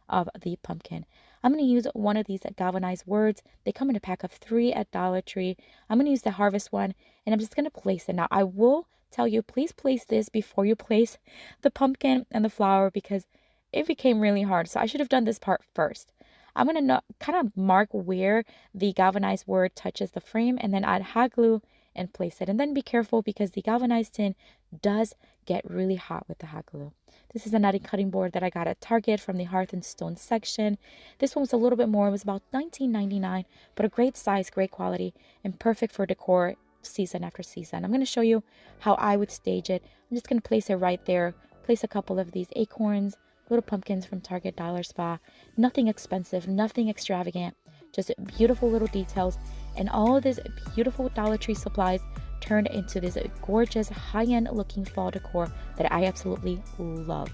of the pumpkin. I'm going to use one of these galvanized words. They come in a pack of 3 at Dollar Tree. I'm going to use the harvest one, and I'm just going to place it. Now, I will tell you, please place this before you place the pumpkin and the flower, because it became really hard. So I should have done this part first. I'm going to kind of mark where the galvanized word touches the frame, and then add hot glue and place it. And then be careful because the galvanized tin does get really hot with the hot glue. This is a knotty cutting board that I got at Target from the Hearth and Stone section. This one was a little bit more. It was about $19.99, but a great size, great quality, and perfect for decor season after season. I'm going to show you how I would stage it. I'm just going to place it right there. Place a couple of these acorns, little pumpkins from Target Dollar Spa. Nothing expensive, nothing extravagant, just beautiful little details. And all of this beautiful Dollar Tree supplies turned into this gorgeous high-end looking fall decor that I absolutely love.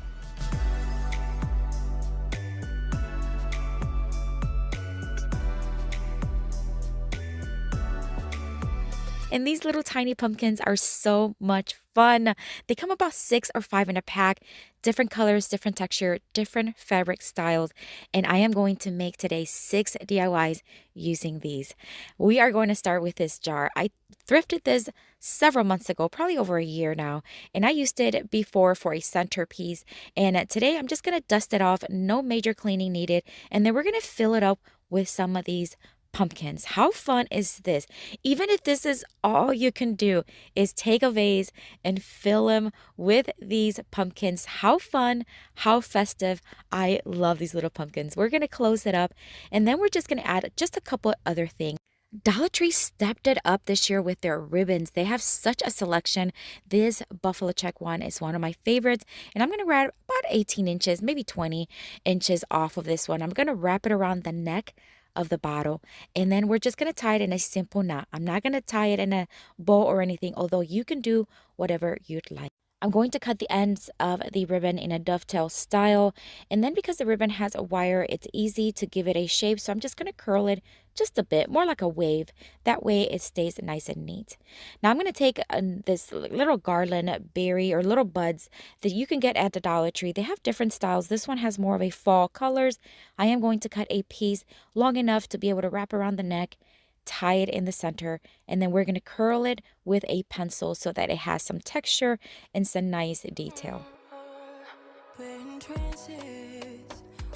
And these little tiny pumpkins are so much fun. They come about 6 or 5 in a pack, different colors, different texture, different fabric styles. And I am going to make today 6 DIYs using these. We are going to start with this jar. I thrifted this several months ago, probably over a year now. And I used it before for a centerpiece. And today I'm just going to dust it off. No major cleaning needed. And then we're going to fill it up with some of these pumpkins. How fun is this? Even if this is all you can do is take a vase and fill them with these pumpkins. How fun, how festive. I love these little pumpkins. We're going to close it up and then we're just going to add just a couple other things. Dollar Tree stepped it up this year with their ribbons. They have such a selection. This buffalo check one is one of my favorites. And I'm going to grab about 18 inches, maybe 20 inches off of this one. I'm going to wrap it around the neck of the bottle, and then we're just going to tie it in a simple knot. I'm not going to tie it in a bow or anything, although you can do whatever you'd like. I'm going to cut the ends of the ribbon in a dovetail style, and then because the ribbon has a wire, it's easy to give it a shape, so I'm just going to curl it just a bit, more like a wave. That way it stays nice and neat. Now I'm going to take this little garland berry or little buds that you can get at the Dollar Tree. They have different styles. This one has more of a fall colors. I am going to cut a piece long enough to be able to wrap around the neck, tie it in the center, and then we're going to curl it with a pencil so that it has some texture and some nice detail.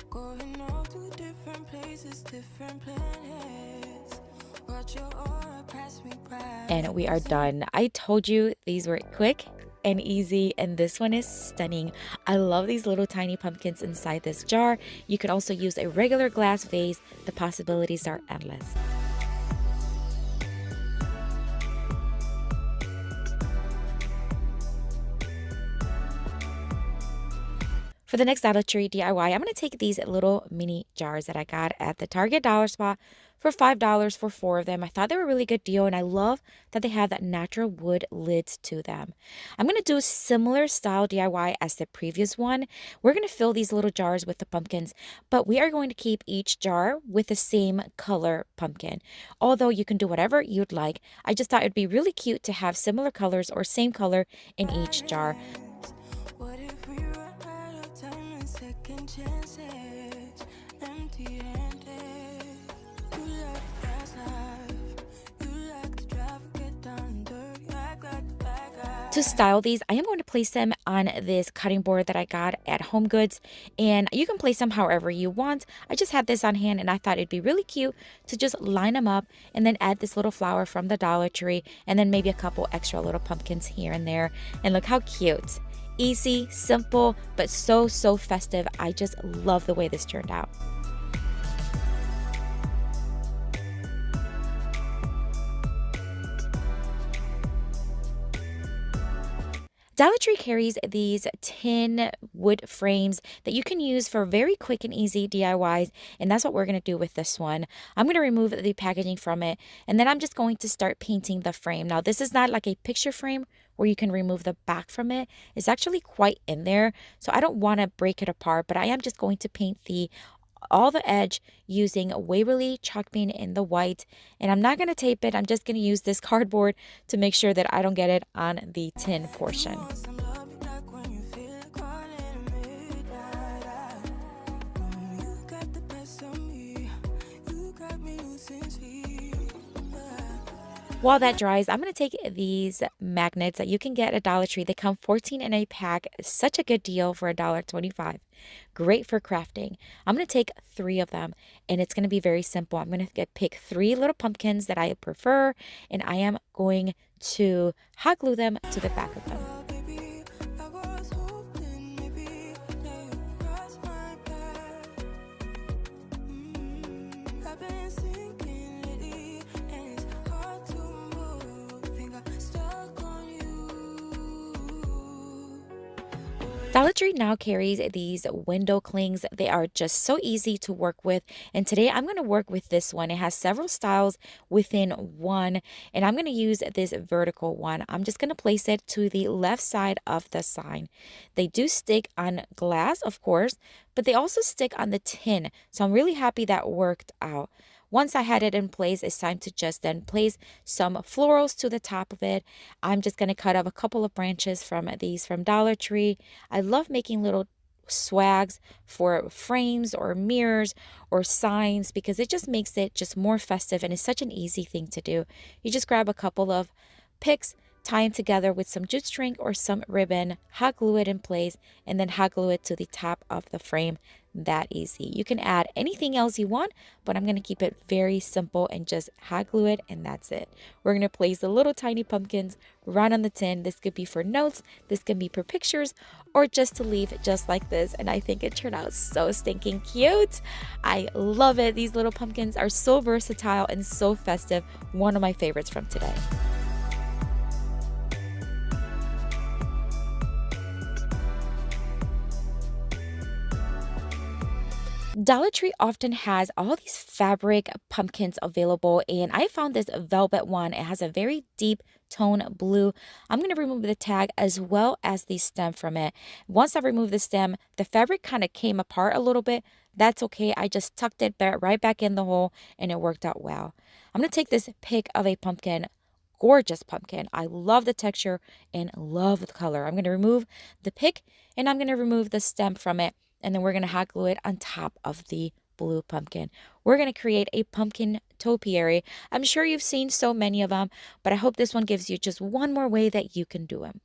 Going off to different places, different planets. Watch your aura pass me by. And we are done. I told you these were quick and easy, and this one is stunning. I love these little tiny pumpkins inside this jar. You could also use a regular glass vase. The possibilities are endless. For the next Dollar Tree DIY, I'm going to take these little mini jars that I got at the Target Dollar Spot for $5 for 4 of them. I thought they were a really good deal, and I love that they have that natural wood lids to them. I'm going to do a similar style DIY as the previous one. We're going to fill these little jars with the pumpkins, but we are going to keep each jar with the same color pumpkin. Although you can do whatever you'd like, I just thought it'd be really cute to have similar colors or same color in each jar. To style these, I am going to place them on this cutting board that I got at Home Goods, and you can place them however you want. I just had this on hand and I thought it'd be really cute to just line them up and then add this little flower from the Dollar Tree and then maybe a couple extra little pumpkins here and there. And look how cute. Easy, simple, but so festive. I just love the way this turned out. Dollar Tree carries these tin wood frames that you can use for very quick and easy DIYs, and that's what we're going to do with this one. I'm going to remove the packaging from it, and then I'm just going to start painting the frame. Now, this is not like a picture frame where you can remove the back from it. It's actually quite in there, so I don't want to break it apart, but I am just going to paint all the edge using Waverly chalk paint in the white, and I'm not going to tape it. I'm just going to use this cardboard to make sure that I don't get it on the tin portion. While that dries, I'm going to take these magnets that you can get at Dollar Tree. They come 14 in a pack. Such a good deal for $1.25. Great for crafting. I'm going to take 3 of them, and it's going to be very simple. I'm going to pick 3 little pumpkins that I prefer, and I am going to hot glue them to the back of them. Dollar Tree now carries these window clings. They are just so easy to work with. And today I'm going to work with this one. It has several styles within one. And I'm going to use this vertical one. I'm just going to place it to the left side of the sign. They do stick on glass, of course, but they also stick on the tin. So I'm really happy that worked out. Once I had it in place, it's time to just then place some florals to the top of it. I'm just going to cut off a couple of branches from these from Dollar Tree. I love making little swags for frames or mirrors or signs because it just makes it just more festive, and it's such an easy thing to do. You just grab a couple of picks, tie them together with some jute string or some ribbon, hot glue it in place, and then hot glue it to the top of the frame. That easy. You can add anything else you want, but I'm going to keep it very simple and just hot glue it, and that's it. We're going to place the little tiny pumpkins right on the tin. This could be for notes, this can be for pictures, or just to leave just like this. And I think it turned out so stinking cute. I love it. These little pumpkins are so versatile and so festive. One of my favorites from today. Dollar Tree often has all these fabric pumpkins available, and I found this velvet one. It has a very deep tone blue. I'm going to remove the tag as well as the stem from it. Once I remove the stem, the fabric kind of came apart a little bit. That's okay. I just tucked it right back in the hole, and it worked out well. I'm going to take this pick of a pumpkin. Gorgeous pumpkin. I love the texture and love the color. I'm going to remove the pick, and I'm going to remove the stem from it. And then we're going to hot glue it on top of the blue pumpkin. We're going to create a pumpkin topiary. I'm sure you've seen so many of them, but I hope this one gives you just one more way that you can do them.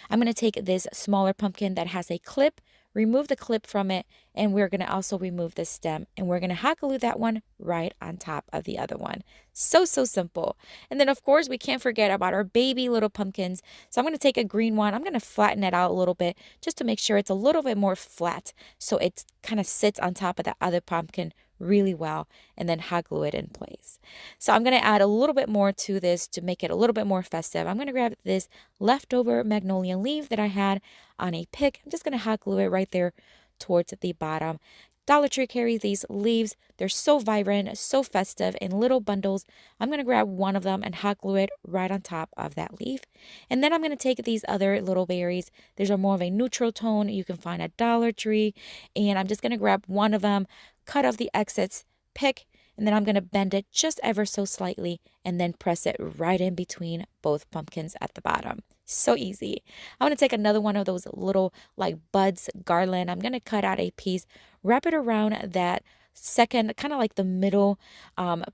I'm going to take this smaller pumpkin that has a clip, remove the clip from it, and we're going to also remove the stem, and we're going to hot glue that one right on top of the other one. So simple. And then of course we can't forget about our baby little pumpkins. So I'm going to take a green one. I'm going to flatten it out a little bit just to make sure it's a little bit more flat, so it kind of sits on top of the other pumpkin really well, and then hot glue it in place. So I'm going to add a little bit more to this to make it a little bit more festive. I'm going to grab this leftover magnolia leaf that I had on a pick. I'm just going to hot glue it right there towards the bottom. Dollar Tree carries these leaves. They're so vibrant, so festive in little bundles. I'm going to grab one of them and hot glue it right on top of that leaf. And then I'm going to take these other little berries. These are more of a neutral tone you can find at Dollar Tree. And I'm just going to grab one of them, cut off the exits, pick, and then I'm going to bend it just ever so slightly and then press it right in between both pumpkins at the bottom. So easy. I'm going to take another one of those little like buds garland. I'm going to cut out a piece, wrap it around that second, kind of like the middle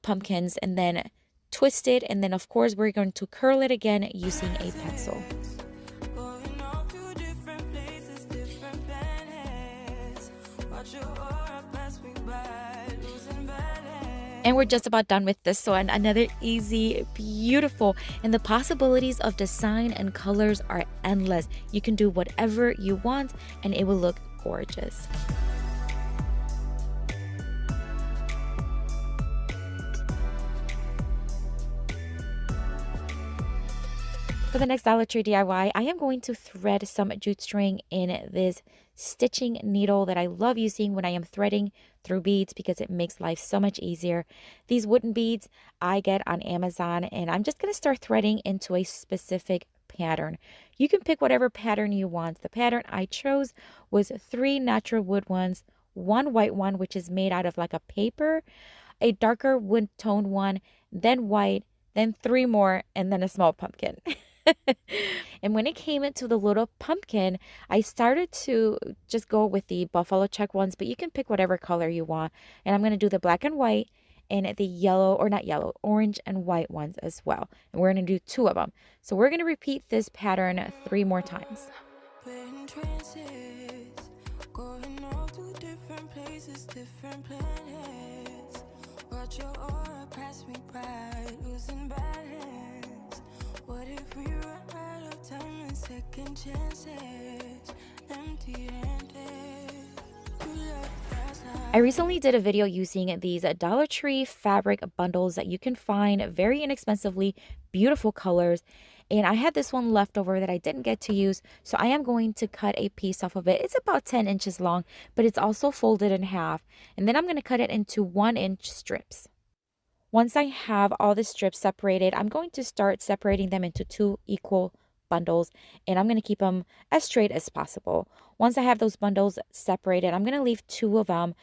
pumpkins, and then twist it. And then of course we're going to curl it again using a pencil. And we're just about done with this one. Another easy, beautiful, and the possibilities of design and colors are endless. You can do whatever you want and it will look gorgeous. For the next Dollar Tree DIY, I am going to thread some jute string in this stitching needle that I love using when I am threading through beads because it makes life so much easier. These wooden beads I get on Amazon, and I'm just going to start threading into a specific pattern. You can pick whatever pattern you want. The pattern I chose was 3 natural wood ones, 1 white one, which is made out of like a paper, a darker wood tone one, then white, then 3 more, and then a small pumpkin. And when it came into the little pumpkin, I started to just go with the buffalo check ones, but you can pick whatever color you want. And I'm going to do the black and white and the yellow, or not yellow, orange and white ones as well. And we're going to do 2 of them. So we're going to repeat this pattern 3 more times.
Going off to different places, different planets. Watch your aura pass me by, losing balance. What if we run out of time and second chances? Empty-handed.
I recently did a video using these Dollar Tree fabric bundles that you can find very inexpensively, beautiful colors. And I had this one left over that I didn't get to use, so I am going to cut a piece off of it. It's about 10 inches long, but it's also folded in half. And then I'm going to cut it into 1-inch strips. Once I have all the strips separated, I'm going to start separating them into 2 equal bundles, and I'm going to keep them as straight as possible. Once I have those bundles separated, I'm going to leave 2 of them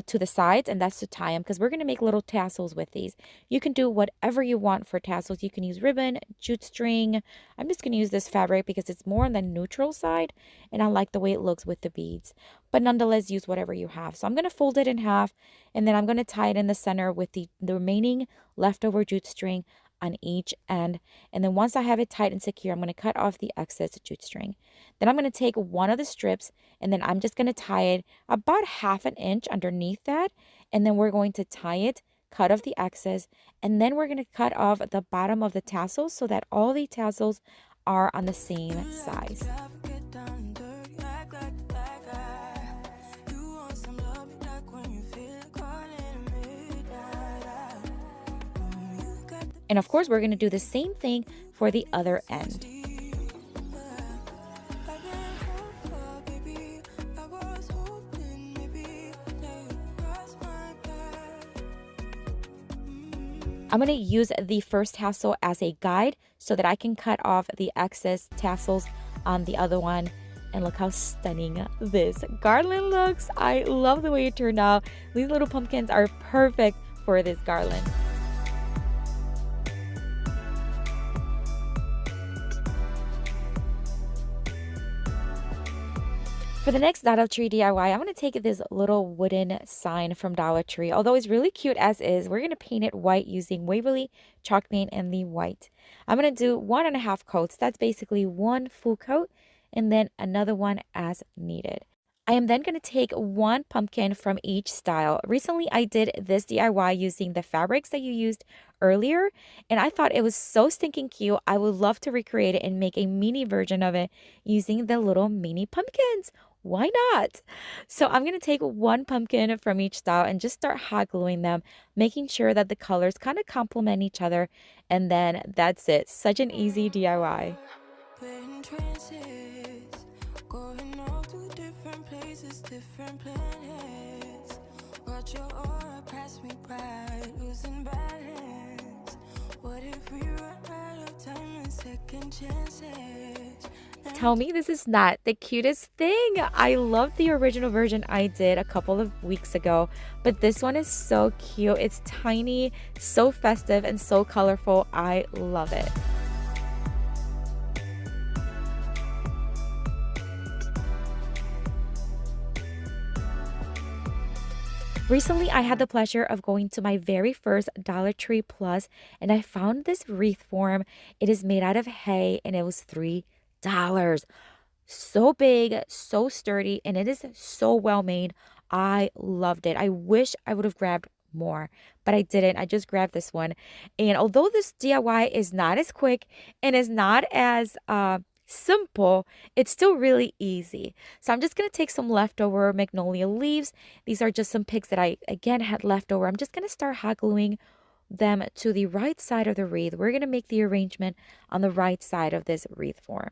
to the sides, and that's to tie them, because we're going to make little tassels with these. You can do whatever you want for tassels. You can use ribbon, jute string. I'm just going to use this fabric because it's more on the neutral side, and I like the way it looks with the beads. But nonetheless, use whatever you have. So I'm going to fold it in half, and then I'm going to tie it in the center with the remaining leftover jute string on each end. And then once I have it tight and secure, I'm going to cut off the excess jute string. Then I'm going to take one of the strips, and then I'm just going to tie it about 1/2 inch underneath that. And then we're going to tie it, cut off the excess, and then we're going to cut off the bottom of the tassels so that all the tassels are on the same size. And of course, we're going to do the same thing for the other end. I'm going to use the first tassel as a guide so that I can cut off the excess tassels on the other one. And look how stunning this garland looks. I love the way it turned out. These little pumpkins are perfect for this garland. For the next Dollar Tree DIY, I'm going to take this little wooden sign from Dollar Tree. Although it's really cute as is, we're going to paint it white using Waverly chalk paint and the white. I'm going to do 1.5 coats. That's basically 1 full coat, and then another one as needed. I am then going to take 1 pumpkin from each style. Recently, I did this DIY using the fabrics that you used earlier, and I thought it was so stinking cute. I would love to recreate it and make a mini version of it using the little mini pumpkins. Why not? So I'm going to take 1 pumpkin from each style and just start hot gluing them, making sure that the colors kind of complement each other. And then that's it. Such an easy DIY.
Going off to different places, different planets. Watch your aura pass me by, losing balance. What if we run out of time and second chances?
Tell me this is not the cutest thing. I love the original version I did a couple of weeks ago, but this one is so cute. It's tiny, so festive, and so colorful. I love it. Recently, I had the pleasure of going to my very first Dollar Tree Plus, and I found this wreath form. It is made out of hay, and it was $3. So big, so sturdy, and it is so well made. I loved it. I wish I would have grabbed more, but I didn't. I just grabbed this one. And although this DIY is not as quick and is not as simple, it's still really easy. So I'm just going to take some leftover magnolia leaves. These are just some picks that I again had left over. I'm just going to start hot gluing them to the right side of the wreath. We're going to make the arrangement on the right side of this wreath form.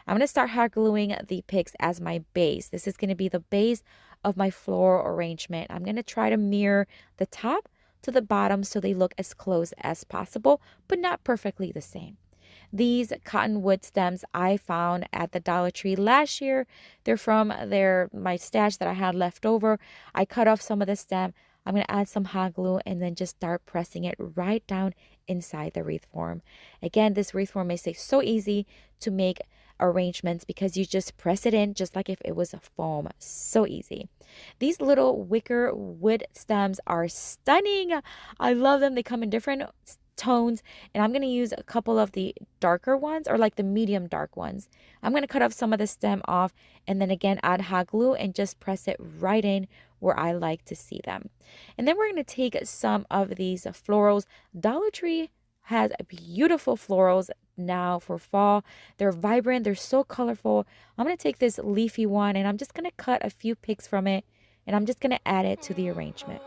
I'm going to start hot gluing the picks as my base. This is going to be the base of my floral arrangement. I'm going to try to mirror the top to the bottom so they look as close as possible, but not perfectly the same. These cottonwood stems I found at the Dollar Tree last year. They're from my stash that I had left over. I cut off some of the stem. I'm going to add some hot glue and then just start pressing it right down inside the wreath form. Again, this wreath form makes it so easy to make arrangements because you just press it in just like if it was a foam. So easy. These little wicker wood stems are stunning. I love them. They come in different tones, and I'm going to use a couple of the darker ones, or like the medium dark ones. I'm going to cut off some of the stem off and then again add hot glue and just press it right in where I like to see them. And then we're going to take some of these florals. Dollar Tree has beautiful florals now for fall. They're vibrant, they're so colorful. I'm going to take this leafy one and I'm just going to cut a few picks from it, and I'm just going to add it to the arrangement.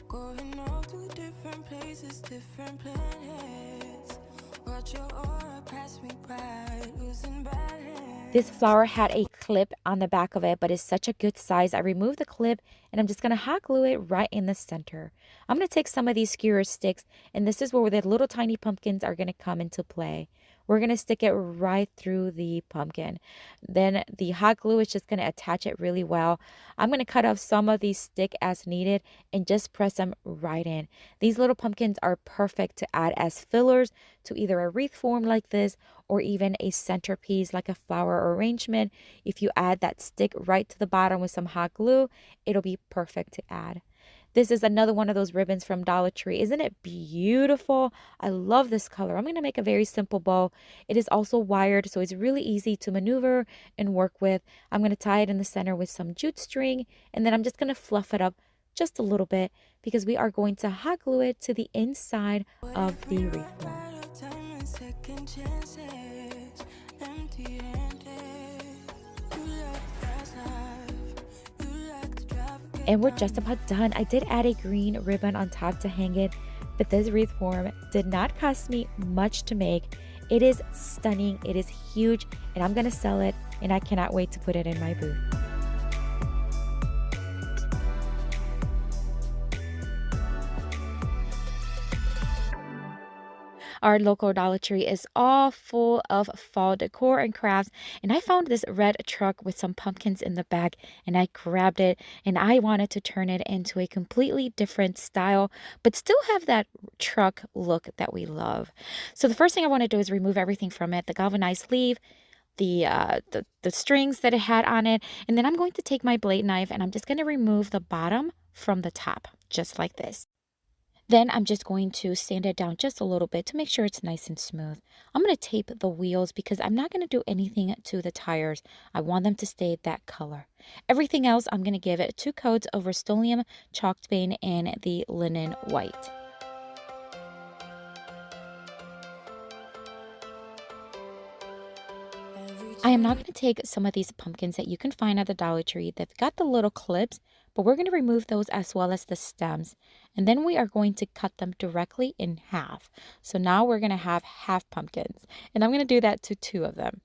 Going all to different places, different planets. Watch your aura pass me by, losing balance. This flower had a clip on the back of it, but it's such a good size. I removed the clip and I'm just going to hot glue it right in the center. I'm going to take some of these skewer sticks, and this is where the little tiny pumpkins are going to come into play. We're going to stick it right through the pumpkin. Then the hot glue is just going to attach it really well. I'm going to cut off some of these sticks as needed and just press them right in. These little pumpkins are perfect to add as fillers to either a wreath form like this or even a centerpiece like a flower arrangement. If you add that stick right to the bottom with some hot glue, it'll be perfect to add. This is another one of those ribbons from Dollar Tree. Isn't it beautiful? I love this color. I'm going to make a very simple bow. It is also wired, so it's really easy to maneuver and work with. I'm going to tie it in the center with some jute string, and then I'm just going to fluff it up just a little bit because we are going to hot glue it to the inside of the wreath form. And we're just about done. I did add a green ribbon on top to hang it, but this wreath form did not cost me much to make. It is stunning, it is huge, and I'm gonna sell it, and I cannot wait to put it in my booth. Our local Dollar Tree is all full of fall decor and crafts, and I found this red truck with some pumpkins in the back, and I grabbed it, and I wanted to turn it into a completely different style but still have that truck look that we love. So the first thing I want to do is remove everything from it, the galvanized sleeve, the strings that it had on it, and then I'm going to take my blade knife and I'm just going to remove the bottom from the top just like this. Then I'm just going to sand it down just a little bit to make sure it's nice and smooth. I'm going to tape the wheels because I'm not going to do anything to the tires. I want them to stay that color. Everything else, I'm going to give it 2 coats of Rust-Oleum chalk paint in the linen white. I am now going to take some of these pumpkins that you can find at the Dollar Tree. They've got the little clips, but we're going to remove those as well as the stems. And then we are going to cut them directly in half. So now we're going to have half pumpkins. And I'm going to do that to 2 of them.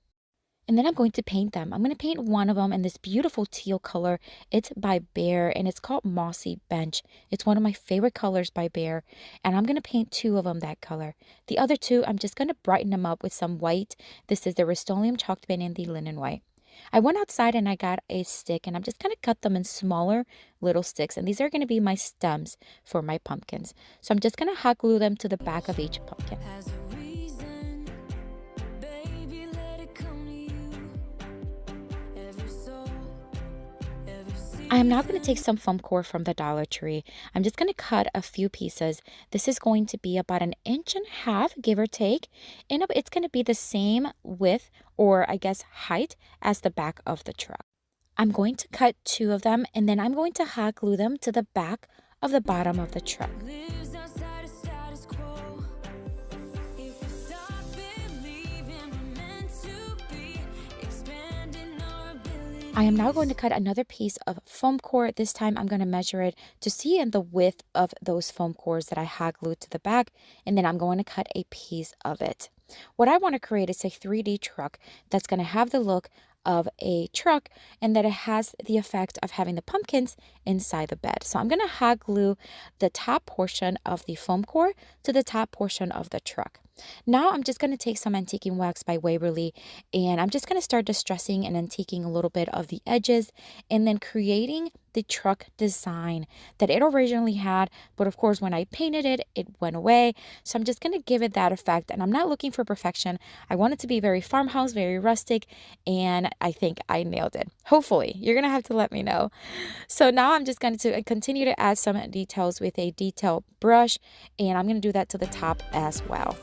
And then I'm going to paint them. I'm going to paint one of them in this beautiful teal color. It's by Behr, and it's called Mossy Bench. It's one of my favorite colors by Behr, and I'm going to paint 2 of them that color. The other 2, I'm just going to brighten them up with some white. This is the Rust-Oleum chalk paint in the linen white. I went outside and I got a stick, and I'm just going to cut them in smaller little sticks, and these are going to be my stems for my pumpkins. So I'm just going to hot glue them to the back of each pumpkin. I am now going to take some foam core from the Dollar Tree. I'm just going to cut a few pieces. This is going to be about 1.5 inches, give or take. And it's going to be the same width, or I guess height, as the back of the truck. I'm going to cut 2 of them, and then I'm going to hot glue them to the back of the bottom of the truck. I am now going to cut another piece of foam core. This time I'm going to measure it to see in the width of those foam cores that I hot glued to the back, and then I'm going to cut a piece of it. What I want to create is a 3D truck that's going to have the look of a truck, and that it has the effect of having the pumpkins inside the bed. So I'm going to hot glue the top portion of the foam core to the top portion of the truck. Now I'm just going to take some antiquing wax by Waverly, and I'm just going to start distressing and antiquing a little bit of the edges, and then creating the truck design that it originally had. But of course, when I painted it, it went away. So I'm just going to give it that effect. And I'm not looking for perfection. I want it to be very farmhouse, very rustic. And I think I nailed it. Hopefully, you're going to have to let me know. So now I'm just going to continue to add some details with a detail brush. And I'm going to do that to the top as well.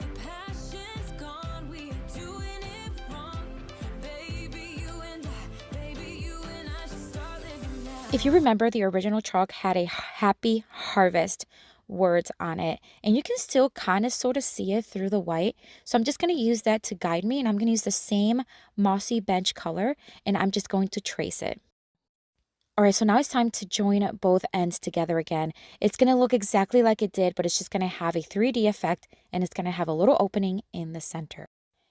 If you remember, the original truck had a happy harvest words on it, and you can still kind of sort of see it through the white. So I'm just going to use that to guide me, and I'm going to use the same mossy bench color, and I'm just going to trace it. All right, so now it's time to join both ends together again. It's going to look exactly like it did, but it's just going to have a 3D effect, and it's going to have a little opening in the center.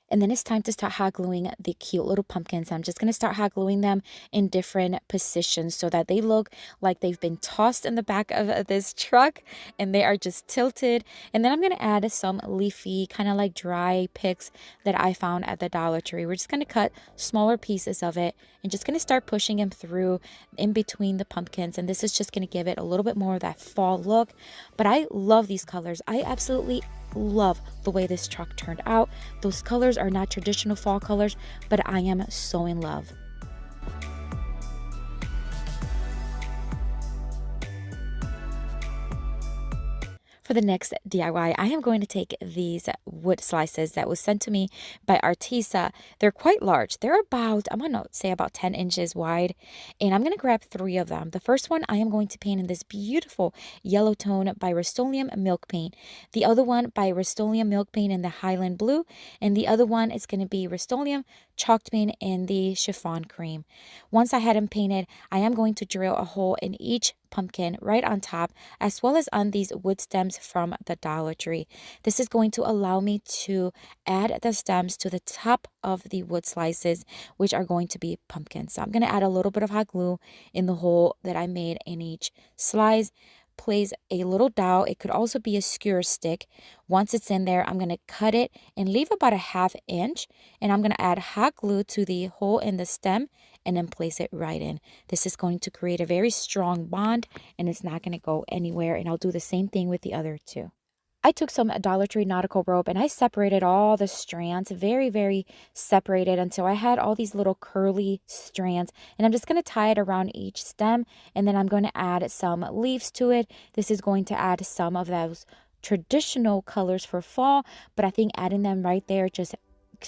And then it's time to start hot gluing the cute little pumpkins. I'm just going to start hot gluing them in different positions so that they look like they've been tossed in the back of this truck and they are just tilted. And then I'm going to add some leafy, kind of like dry picks that I found at the Dollar Tree. We're just going to cut smaller pieces of it and just going to start pushing them through in between the pumpkins. And this is just going to give it a little bit more of that fall look. But I love these colors. I absolutely love the way this truck turned out. Those colors are not traditional fall colors, but I am so in love. For the next DIY, I am going to take these wood slices that was sent to me by Artisa. They're quite large. They're about, I'm going to say about 10 inches wide. And I'm going to grab 3 of them. The first one I am going to paint in this beautiful yellow tone by Rust-Oleum Milk Paint. The other one by Rust-Oleum Milk Paint in the Highland Blue. And the other one is going to be Rust-Oleum Chalk Paint in the Chiffon Cream. Once I had them painted, I am going to drill a hole in each pumpkin right on top, as well as on these wood stems from the Dollar Tree. This is going to allow me to add the stems to the top of the wood slices, which are going to be pumpkins. So I'm going to add a little bit of hot glue in the hole that I made in each slice. Place a little dowel. It could also be a skewer stick. Once it's in there, I'm going to cut it and leave about a 1/2 inch, and I'm going to add hot glue to the hole in the stem and then place it right in. This is going to create a very strong bond, and it's not going to go anywhere. And I'll do the same thing with the other 2. I took some Dollar Tree nautical rope and I separated all the strands, very, very separated, until I had all these little curly strands. And I'm just going to tie it around each stem, and then I'm going to add some leaves to it. This is going to add some of those traditional colors for fall, but I think adding them right there just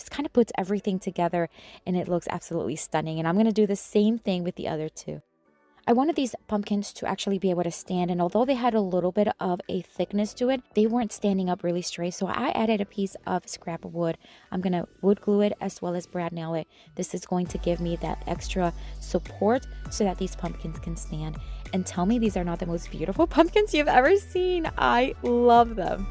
kind of puts everything together, and it looks absolutely stunning. And I'm going to do the same thing with the other 2. I wanted these pumpkins to actually be able to stand, and although they had a little bit of a thickness to it, they weren't standing up really straight. So I added a piece of scrap wood. I'm going to wood glue it as well as brad nail it. This is going to give me that extra support so that these pumpkins can stand. And tell me these are not the most beautiful pumpkins you've ever seen. I love them.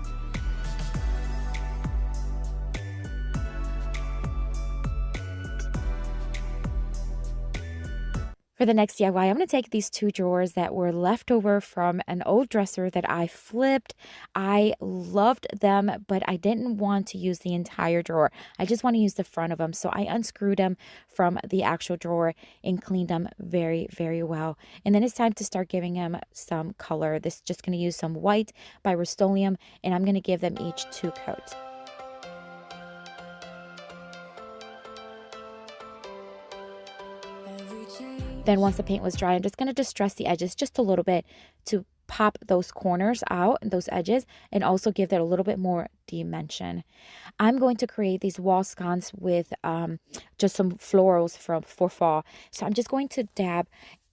For the next DIY, I'm going to take these 2 drawers that were left over from an old dresser that I flipped. I loved them, but I didn't want to use the entire drawer. I just want to use the front of them. So I unscrewed them from the actual drawer and cleaned them very, very well. And then it's time to start giving them some color. This is just going to use some white by Rust-Oleum, and I'm going to give them each 2 coats. Then once the paint was dry, I'm just going to distress the edges just a little bit to pop those corners out, those edges, and also give that a little bit more dimension. I'm going to create these wall sconces with just some florals for fall. So I'm just going to dab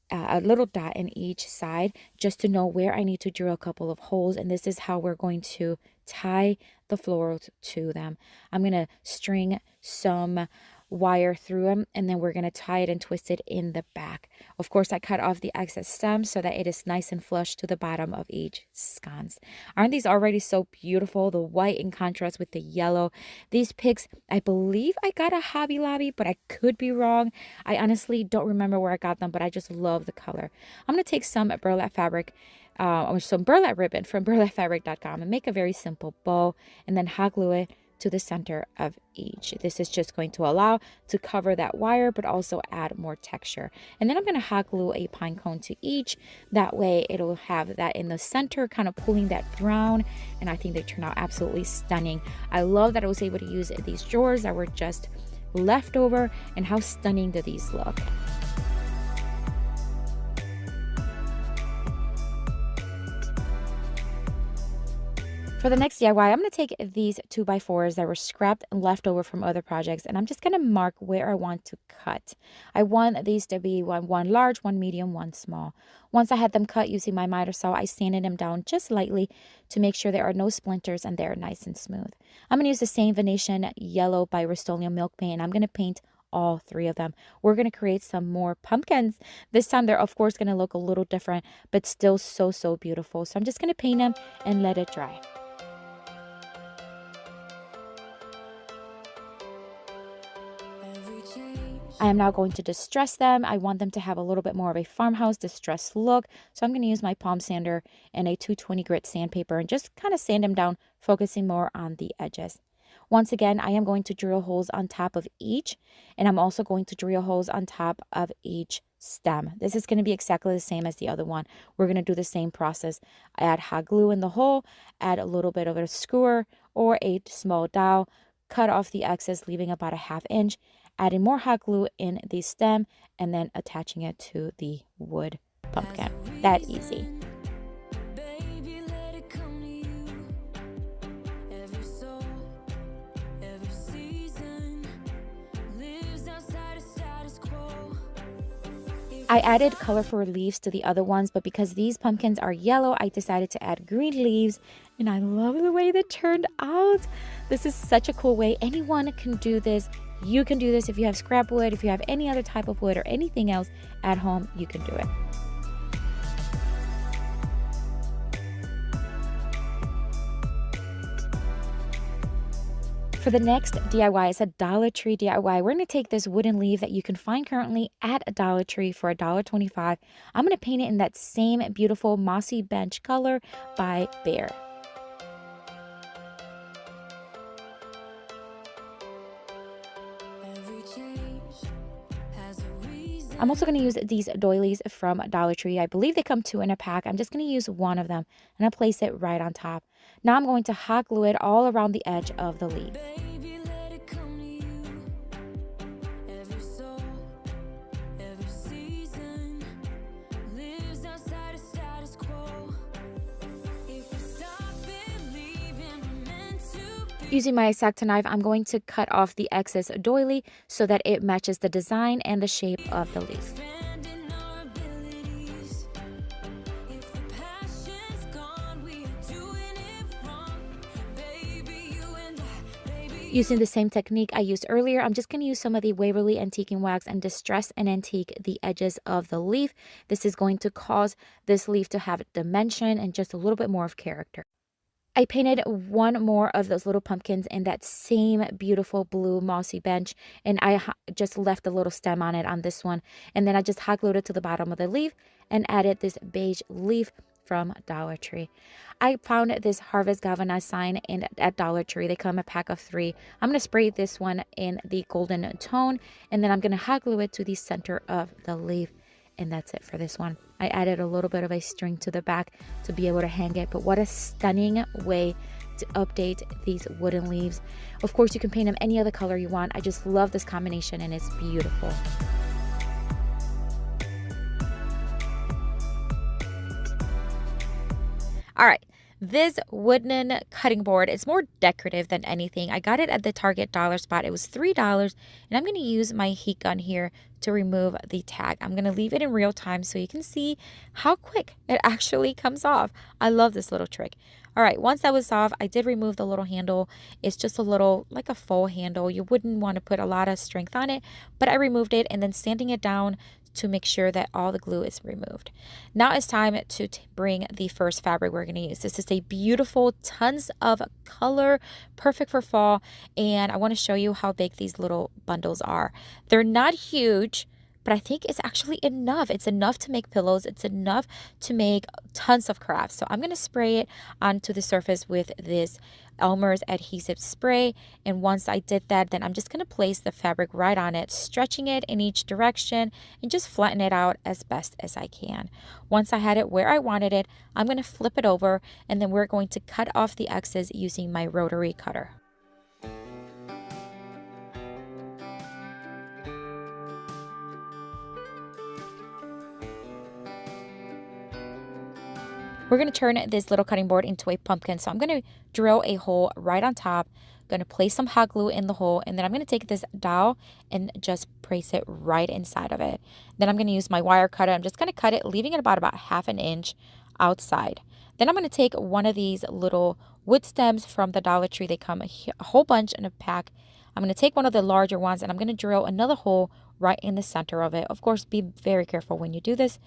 a little dot in each side just to know where I need to drill a couple of holes. And this is how we're going to tie the florals to them. I'm going to string some wire through them, and then we're going to tie it and twist it in the back. Of course, I cut off the excess stems so that it is nice and flush to the bottom of each sconce. Aren't these already so beautiful? The white in contrast with the yellow. These picks, I believe I got a Hobby Lobby, but I could be wrong. I honestly don't remember where I got them, but I just love the color. I'm going to take some burlap fabric or some burlap ribbon from burlapfabric.com and make a very simple bow, and then hot glue it to the center of each. This is just going to allow to cover that wire, but also add more texture. And then I'm going to hot glue a pine cone to each. That way it'll have that in the center, kind of pulling that brown. And I think they turn out absolutely stunning. I love that I was able to use these drawers that were just left over, and how stunning do these look. For the next DIY, I'm going to take these 2x4s that were scrapped and left over from other projects, and I'm just going to mark where I want to cut. I want these to be one large, one medium, one small. Once I had them cut using my miter saw, I sanded them down just lightly to make sure there are no splinters and they're nice and smooth. I'm going to use the same Venetian yellow by Rust-Oleum milk paint, and I'm going to paint all 3 of them. We're going to create some more pumpkins. This time they're of course going to look a little different, but still so beautiful. So I'm just going to paint them and let it dry. I am now going to distress them. I want them to have a little bit more of a farmhouse distressed look. So I'm going to use my palm sander and a 220 grit sandpaper and just kind of sand them down, focusing more on the edges. Once again, I am going to drill holes on top of each, and I'm also going to drill holes on top of each stem. This is going to be exactly the same as the other one. We're going to do the same process. Add hot glue in the hole, add a little bit of a skewer or a small dowel, cut off the excess, leaving about a 1/2 inch, adding more hot glue in the stem, and then attaching it to the wood pumpkin. That easy. I added colorful leaves to the other ones, but because these pumpkins are yellow, I decided to add green leaves, and I love the way they turned out. This is such a cool way. Anyone can do this. You can do this if you have scrap wood, if you have any other type of wood or anything else at home, you can do it. For the next DIY, it's a Dollar Tree DIY. We're going to take this wooden leaf that you can find currently at a Dollar Tree for $1.25. I'm going to paint it in that same beautiful mossy bench color by Bear. I'm also going to use these doilies from Dollar Tree. I believe they come 2 in a pack. I'm just going to use one of them and I'll place it right on top. Now I'm going to hot glue it all around the edge of the leaf. Using my X-Acto knife, I'm going to cut off the excess doily so that it matches the design and the shape of the leaf. Using the same technique I used earlier, I'm just going to use some of the Waverly Antiquing Wax and distress and antique the edges of the leaf. This is going to cause this leaf to have dimension and just a little bit more of character. I painted one more of those little pumpkins in that same beautiful blue mossy bench, and I just left a little stem on it on this one, and then I just hot glued it to the bottom of the leaf and added this beige leaf from Dollar Tree. I found this Harvest galvanized sign at Dollar Tree. They come a pack of 3. I'm going to spray this one in the golden tone, and then I'm going to hot glue it to the center of the leaf. And that's it for this one. I added a little bit of a string to the back to be able to hang it, but what a stunning way to update these wooden leaves. Of course, you can paint them any other color you want. I just love this combination and it's beautiful. All right. This wooden cutting board is more decorative than anything. I got it at the Target dollar spot. It was $3, and I'm going to use my heat gun here to remove the tag. I'm going to leave it in real time so you can see how quick it actually comes off. I love this little trick. All right, once that was off, I did remove the little handle. It's just a little, like a faux handle. You wouldn't want to put a lot of strength on it, but I removed it and then sanding it down to make sure that all the glue is removed. Now it's time to bring the first fabric we're going to use. This is a beautiful, tons of color, perfect for fall, and I want to show you how big these little bundles are. They're not huge, but I think it's actually enough. It's enough to make pillows. It's enough to make tons of crafts. So I'm going to spray it onto the surface with this Elmer's adhesive spray. And once I did that, then I'm just going to place the fabric right on it, stretching it in each direction and just flatten it out as best as I can. Once I had it where I wanted it, I'm going to flip it over, and then we're going to cut off the excess using my rotary cutter. We're going to turn this little cutting board into a pumpkin. So I'm going to drill a hole right on top. I'm going to place some hot glue in the hole, and then I'm going to take this dowel and just place it right inside of it. Then I'm going to use my wire cutter. I'm just going to cut it, leaving it about half an inch outside. Then I'm going to take one of these little wood stems from the Dollar Tree. They come a whole bunch in a pack. I'm going to take one of the larger ones, and I'm going to drill another hole right in the center of it. Of course, be very careful when you do this.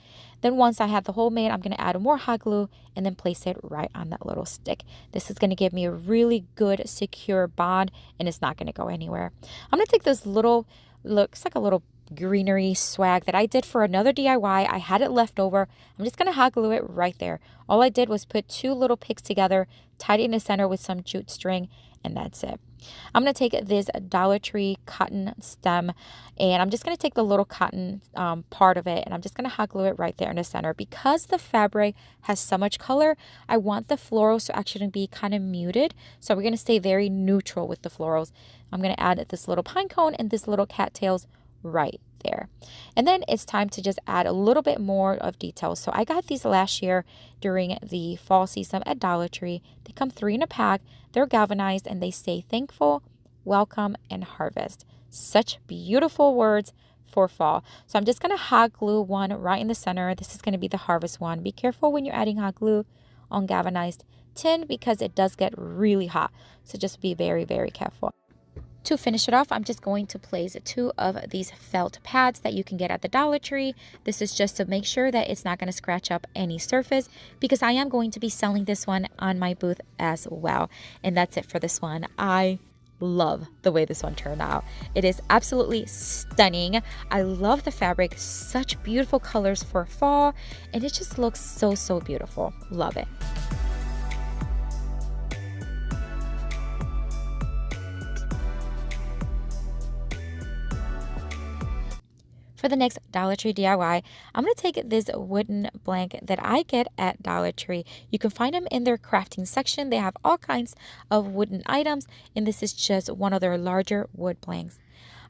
Then once I have the hole made, I'm going to add more hot glue and then place it right on that little stick. This is going to give me a really good, secure bond, and it's not going to go anywhere. I'm going to take this little, looks like a little greenery swag that I did for another DIY. I had it left over. I'm just going to hot glue it right there. All I did was put two little picks together, tied it in the center with some jute string, and that's it. I'm going to take this Dollar Tree cotton stem, and I'm just going to take the little cotton part of it, and I'm just going to hot glue it right there in the center. Because the fabric has so much color, I want the florals to actually be kind of muted. So we're going to stay very neutral with the florals. I'm going to add this little pine cone and this little cattails right there. And then it's time to just add a little bit more of details. So I got these last year during the fall season at Dollar Tree. They come 3 in a pack. They're galvanized and they say thankful, welcome, and harvest. Such beautiful words for fall. So I'm just going to hot glue one right in the center. This is going to be the harvest one. Be careful when you're adding hot glue on galvanized tin because it does get really hot. So just be very, very careful. To finish it off, I'm just going to place 2 of these felt pads that you can get at the Dollar Tree. This is just to make sure that it's not going to scratch up any surface, because I am going to be selling this one on my booth as well. And that's it for this one. I love the way this one turned out. It is absolutely stunning. I love the fabric, such beautiful colors for fall, and it just looks so, so beautiful. Love it. For the next Dollar Tree DIY, I'm going to take this wooden blanket that I get at Dollar Tree. You can find them in their crafting section. They have all kinds of wooden items, and this is just one of their larger wood blanks.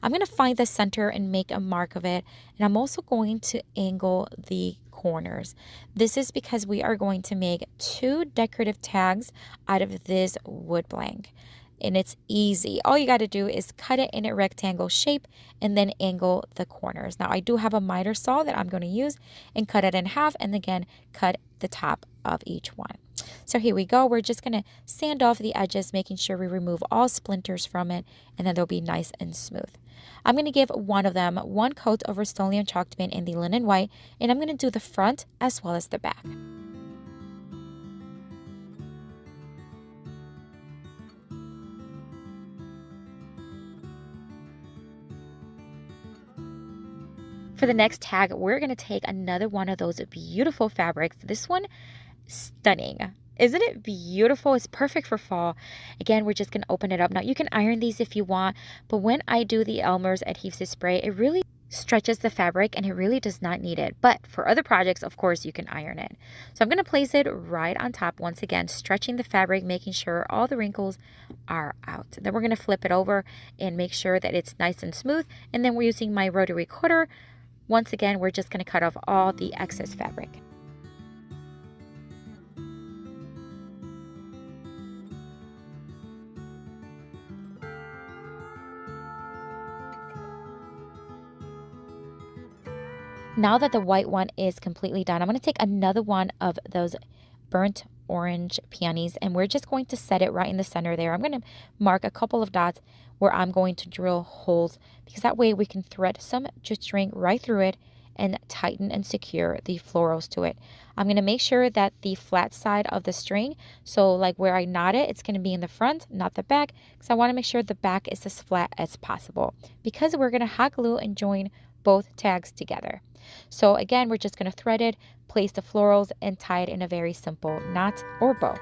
I'm going to find the center and make a mark of it, and I'm also going to angle the corners. This is because we are going to make 2 decorative tags out of this wood blank. And it's easy. All you got to do is cut it in a rectangle shape and then angle the corners. Now I do have a miter saw that I'm going to use and cut it in half, and again cut the top of each one. So here we go. We're just going to sand off the edges, making sure we remove all splinters from it, and then they'll be nice and smooth. I'm going to give one of them 1 coat of Rust-Oleum chalk paint in the linen white, and I'm going to do the front as well as the back. For the next tag, we're going to take another one of those beautiful fabrics. This one, stunning. Isn't it beautiful? It's perfect for fall. Again, we're just going to open it up. Now, you can iron these if you want, but when I do the Elmer's adhesive spray, it really stretches the fabric and it really does not need it. But for other projects, of course, you can iron it. So I'm going to place it right on top once again, stretching the fabric, making sure all the wrinkles are out. Then we're going to flip it over and make sure that it's nice and smooth. And then we're using my rotary cutter. Once again, we're just going to cut off all the excess fabric. Now that the white one is completely done, I'm going to take another one of those burnt orange peonies, and we're just going to set it right in the center there. I'm going to mark a couple of dots where I'm going to drill holes, because that way we can thread some jute string right through it and tighten and secure the florals to it. I'm going to make sure that the flat side of the string, so like where I knot it, it's going to be in the front, not the back, because I want to make sure the back is as flat as possible. Because we're going to hot glue and join both tags together. So again, we're just going to thread it, place the florals, and tie it in a very simple knot or bow.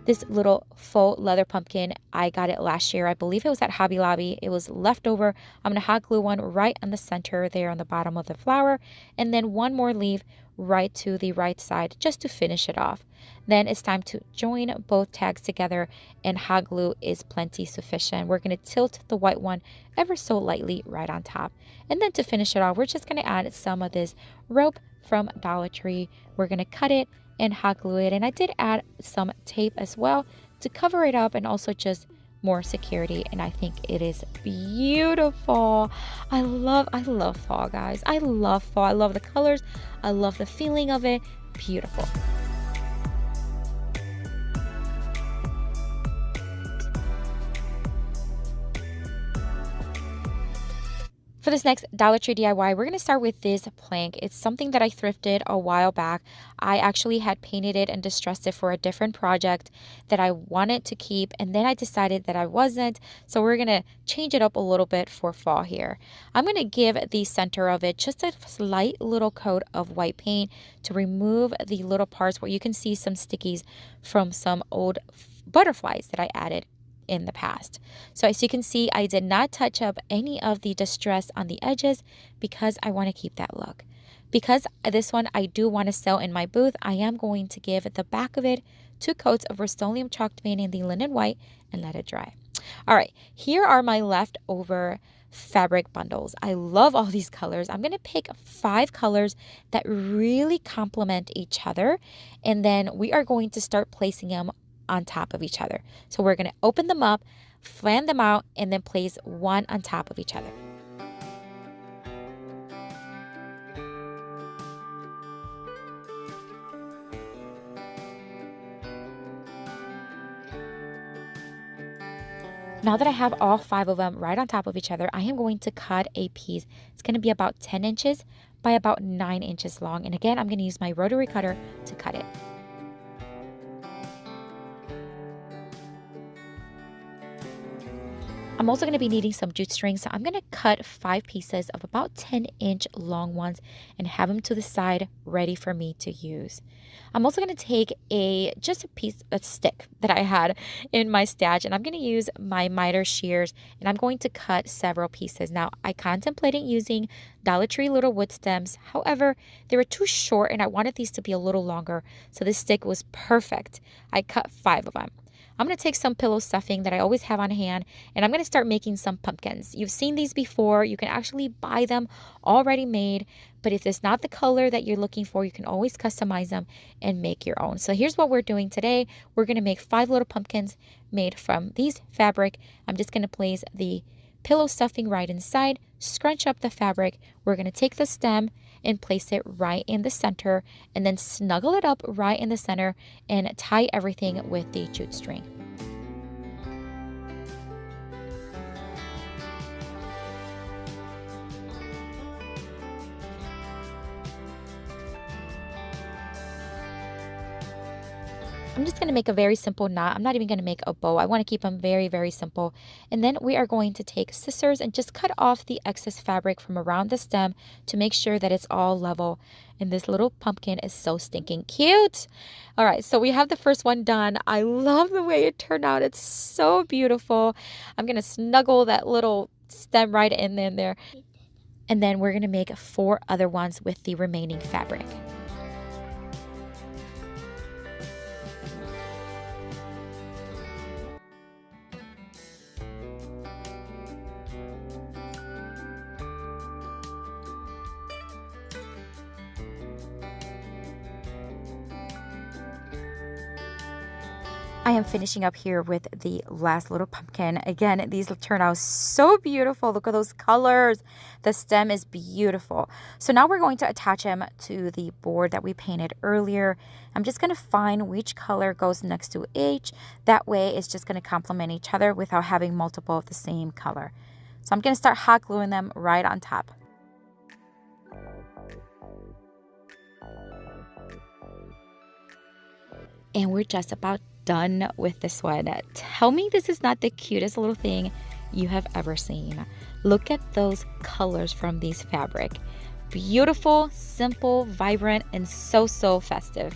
This little faux leather pumpkin, I got it last year. I believe it was at Hobby Lobby. It was leftover. I'm going to hot glue one right on the center there on the bottom of the flower, and then one more leaf right to the right side just to finish it off. Then it's time to join both tags together, and hot glue is plenty sufficient. We're going to tilt the white one ever so lightly right on top. And then to finish it off, we're just going to add some of this rope from Dollar Tree. We're going to cut it and hot glue it, and I did add some tape as well to cover it up and also just more security, and I think it is beautiful. I love fall, guys. I love fall. I love the colors. I love the feeling of it. Beautiful. For this next Dollar Tree DIY, we're going to start with this plank. It's something that I thrifted a while back. I actually had painted it and distressed it for a different project that I wanted to keep, and then I decided that I wasn't. So we're going to change it up a little bit for fall here. I'm going to give the center of it just a slight little coat of white paint to remove the little parts where you can see some stickies from some old butterflies that I added in the past. So as you can see, I did not touch up any of the distress on the edges because I want to keep that look. Because this one I do want to sell in my booth, I am going to give the back of it 2 coats of Rust-Oleum chalk paint in the linen white and let it dry. All right, here are my leftover fabric bundles. I love all these colors. I'm going to pick 5 colors that really complement each other, and then we are going to start placing them on top of each other. So we're going to open them up, fan them out, and then place one on top of each other. Now that I have all 5 of them right on top of each other, I am going to cut a piece. It's going to be about 10 inches by about 9 inches long. And again, I'm going to use my rotary cutter to cut it. I'm also going to be needing some jute string, so I'm going to cut 5 pieces of about 10-inch long ones and have them to the side ready for me to use. I'm also going to take a stick that I had in my stash, and I'm going to use my miter shears, and I'm going to cut several pieces. Now, I contemplated using Dollar Tree little wood stems. However, they were too short and I wanted these to be a little longer, so this stick was perfect. I cut 5 of them. I'm going to take some pillow stuffing that I always have on hand, and I'm going to start making some pumpkins. You've seen these before. You can actually buy them already made, but if it's not the color that you're looking for, you can always customize them and make your own. So here's what we're doing today. We're going to make 5 little pumpkins made from these fabric. I'm just going to place the pillow stuffing right inside, scrunch up the fabric. We're going to take the stem and place it right in the center, and then snuggle it up right in the center and tie everything with the jute string. I'm just going to make a very simple knot. I'm not even going to make a bow. I want to keep them very, very simple. And then we are going to take scissors and just cut off the excess fabric from around the stem to make sure that it's all level. And this little pumpkin is so stinking cute. All right, so we have the first one done. I love the way it turned out. It's so beautiful. I'm going to snuggle that little stem right in there. And then we're going to make 4 other ones with the remaining fabric. I am finishing up here with the last little pumpkin. Again, these turn out so beautiful. Look at those colors. The stem is beautiful. So now we're going to attach them to the board that we painted earlier. I'm just going to find which color goes next to each. That way it's just going to complement each other without having multiple of the same color. So I'm going to start hot gluing them right on top. And we're just about done with this one. Tell me this is not the cutest little thing you have ever seen. Look at those colors from these fabric. Beautiful, simple, vibrant, and so festive.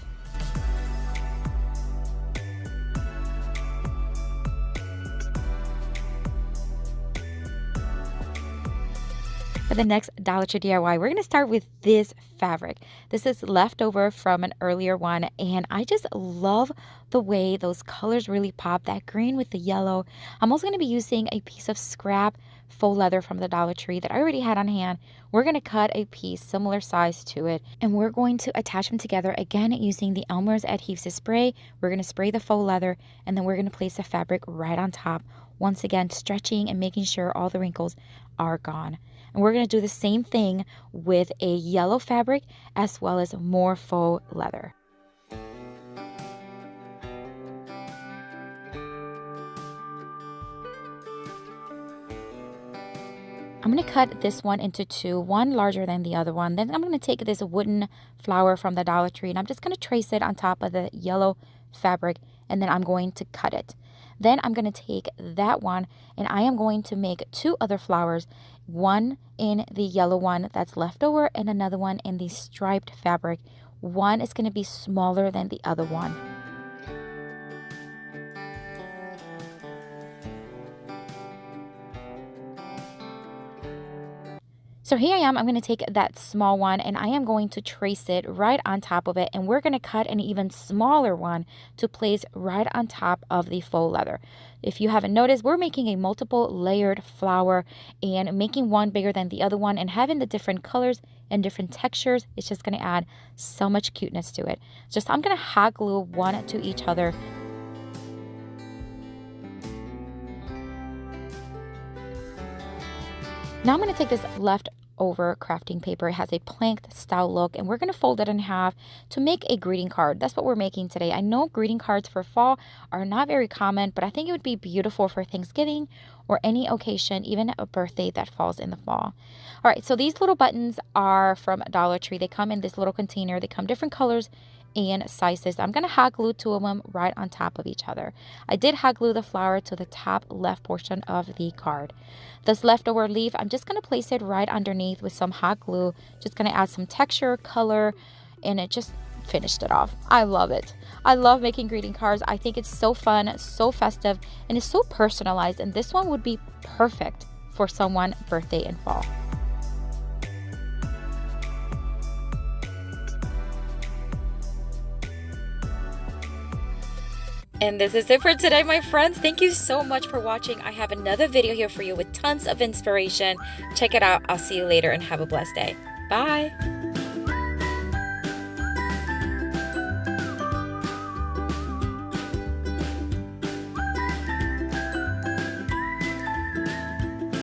For the next Dollar Tree DIY, we're going to start with this fabric. This is leftover from an earlier one, and I just love the way those colors really pop, that green with the yellow. I'm also going to be using a piece of scrap faux leather from the Dollar Tree that I already had on hand. We're going to cut a piece similar size to it, and we're going to attach them together again using the Elmer's adhesive spray. We're going to spray the faux leather, and then we're going to place the fabric right on top. Once again, stretching and making sure all the wrinkles are gone. And we're going to do the same thing with a yellow fabric as well as more faux leather. I'm going to cut this one into two, one larger than the other one. Then I'm going to take this wooden flower from the Dollar Tree and I'm just going to trace it on top of the yellow fabric, and then I'm going to cut it. Then I'm going to take that one and I am going to make two other flowers, one in the yellow one that's left over and another one in the striped fabric. One is going to be smaller than the other one. So here I am, I'm going to take that small one and I am going to trace it right on top of it, and we're going to cut an even smaller one to place right on top of the faux leather. If you haven't noticed, we're making a multiple layered flower and making one bigger than the other one, and having the different colors and different textures, it's just going to add so much cuteness to it. I'm going to hot glue one to each other. Now I'm going to take this leftover crafting paper. It has a planked style look, and we're going to fold it in half to make a greeting card. That's what we're making today. I know greeting cards for fall are not very common, but I think it would be beautiful for Thanksgiving or any occasion, even a birthday that falls in the fall. All right, so these little buttons are from Dollar Tree. They come in this little container. They come different colors and sizes. I'm going to hot glue two of them right on top of each other. I did hot glue the flower to the top left portion of the card. This leftover leaf, I'm just going to place it right underneath with some hot glue. Just going to add some texture, color, and it just finished it off. I love it. I love making greeting cards. I think it's so fun, so festive, and it's so personalized, and this one would be perfect for someone's birthday in fall. And this is it for today, my friends. Thank you so much for watching. I have another video here for you with tons of inspiration. Check it out. I'll see you later and have a blessed day. Bye.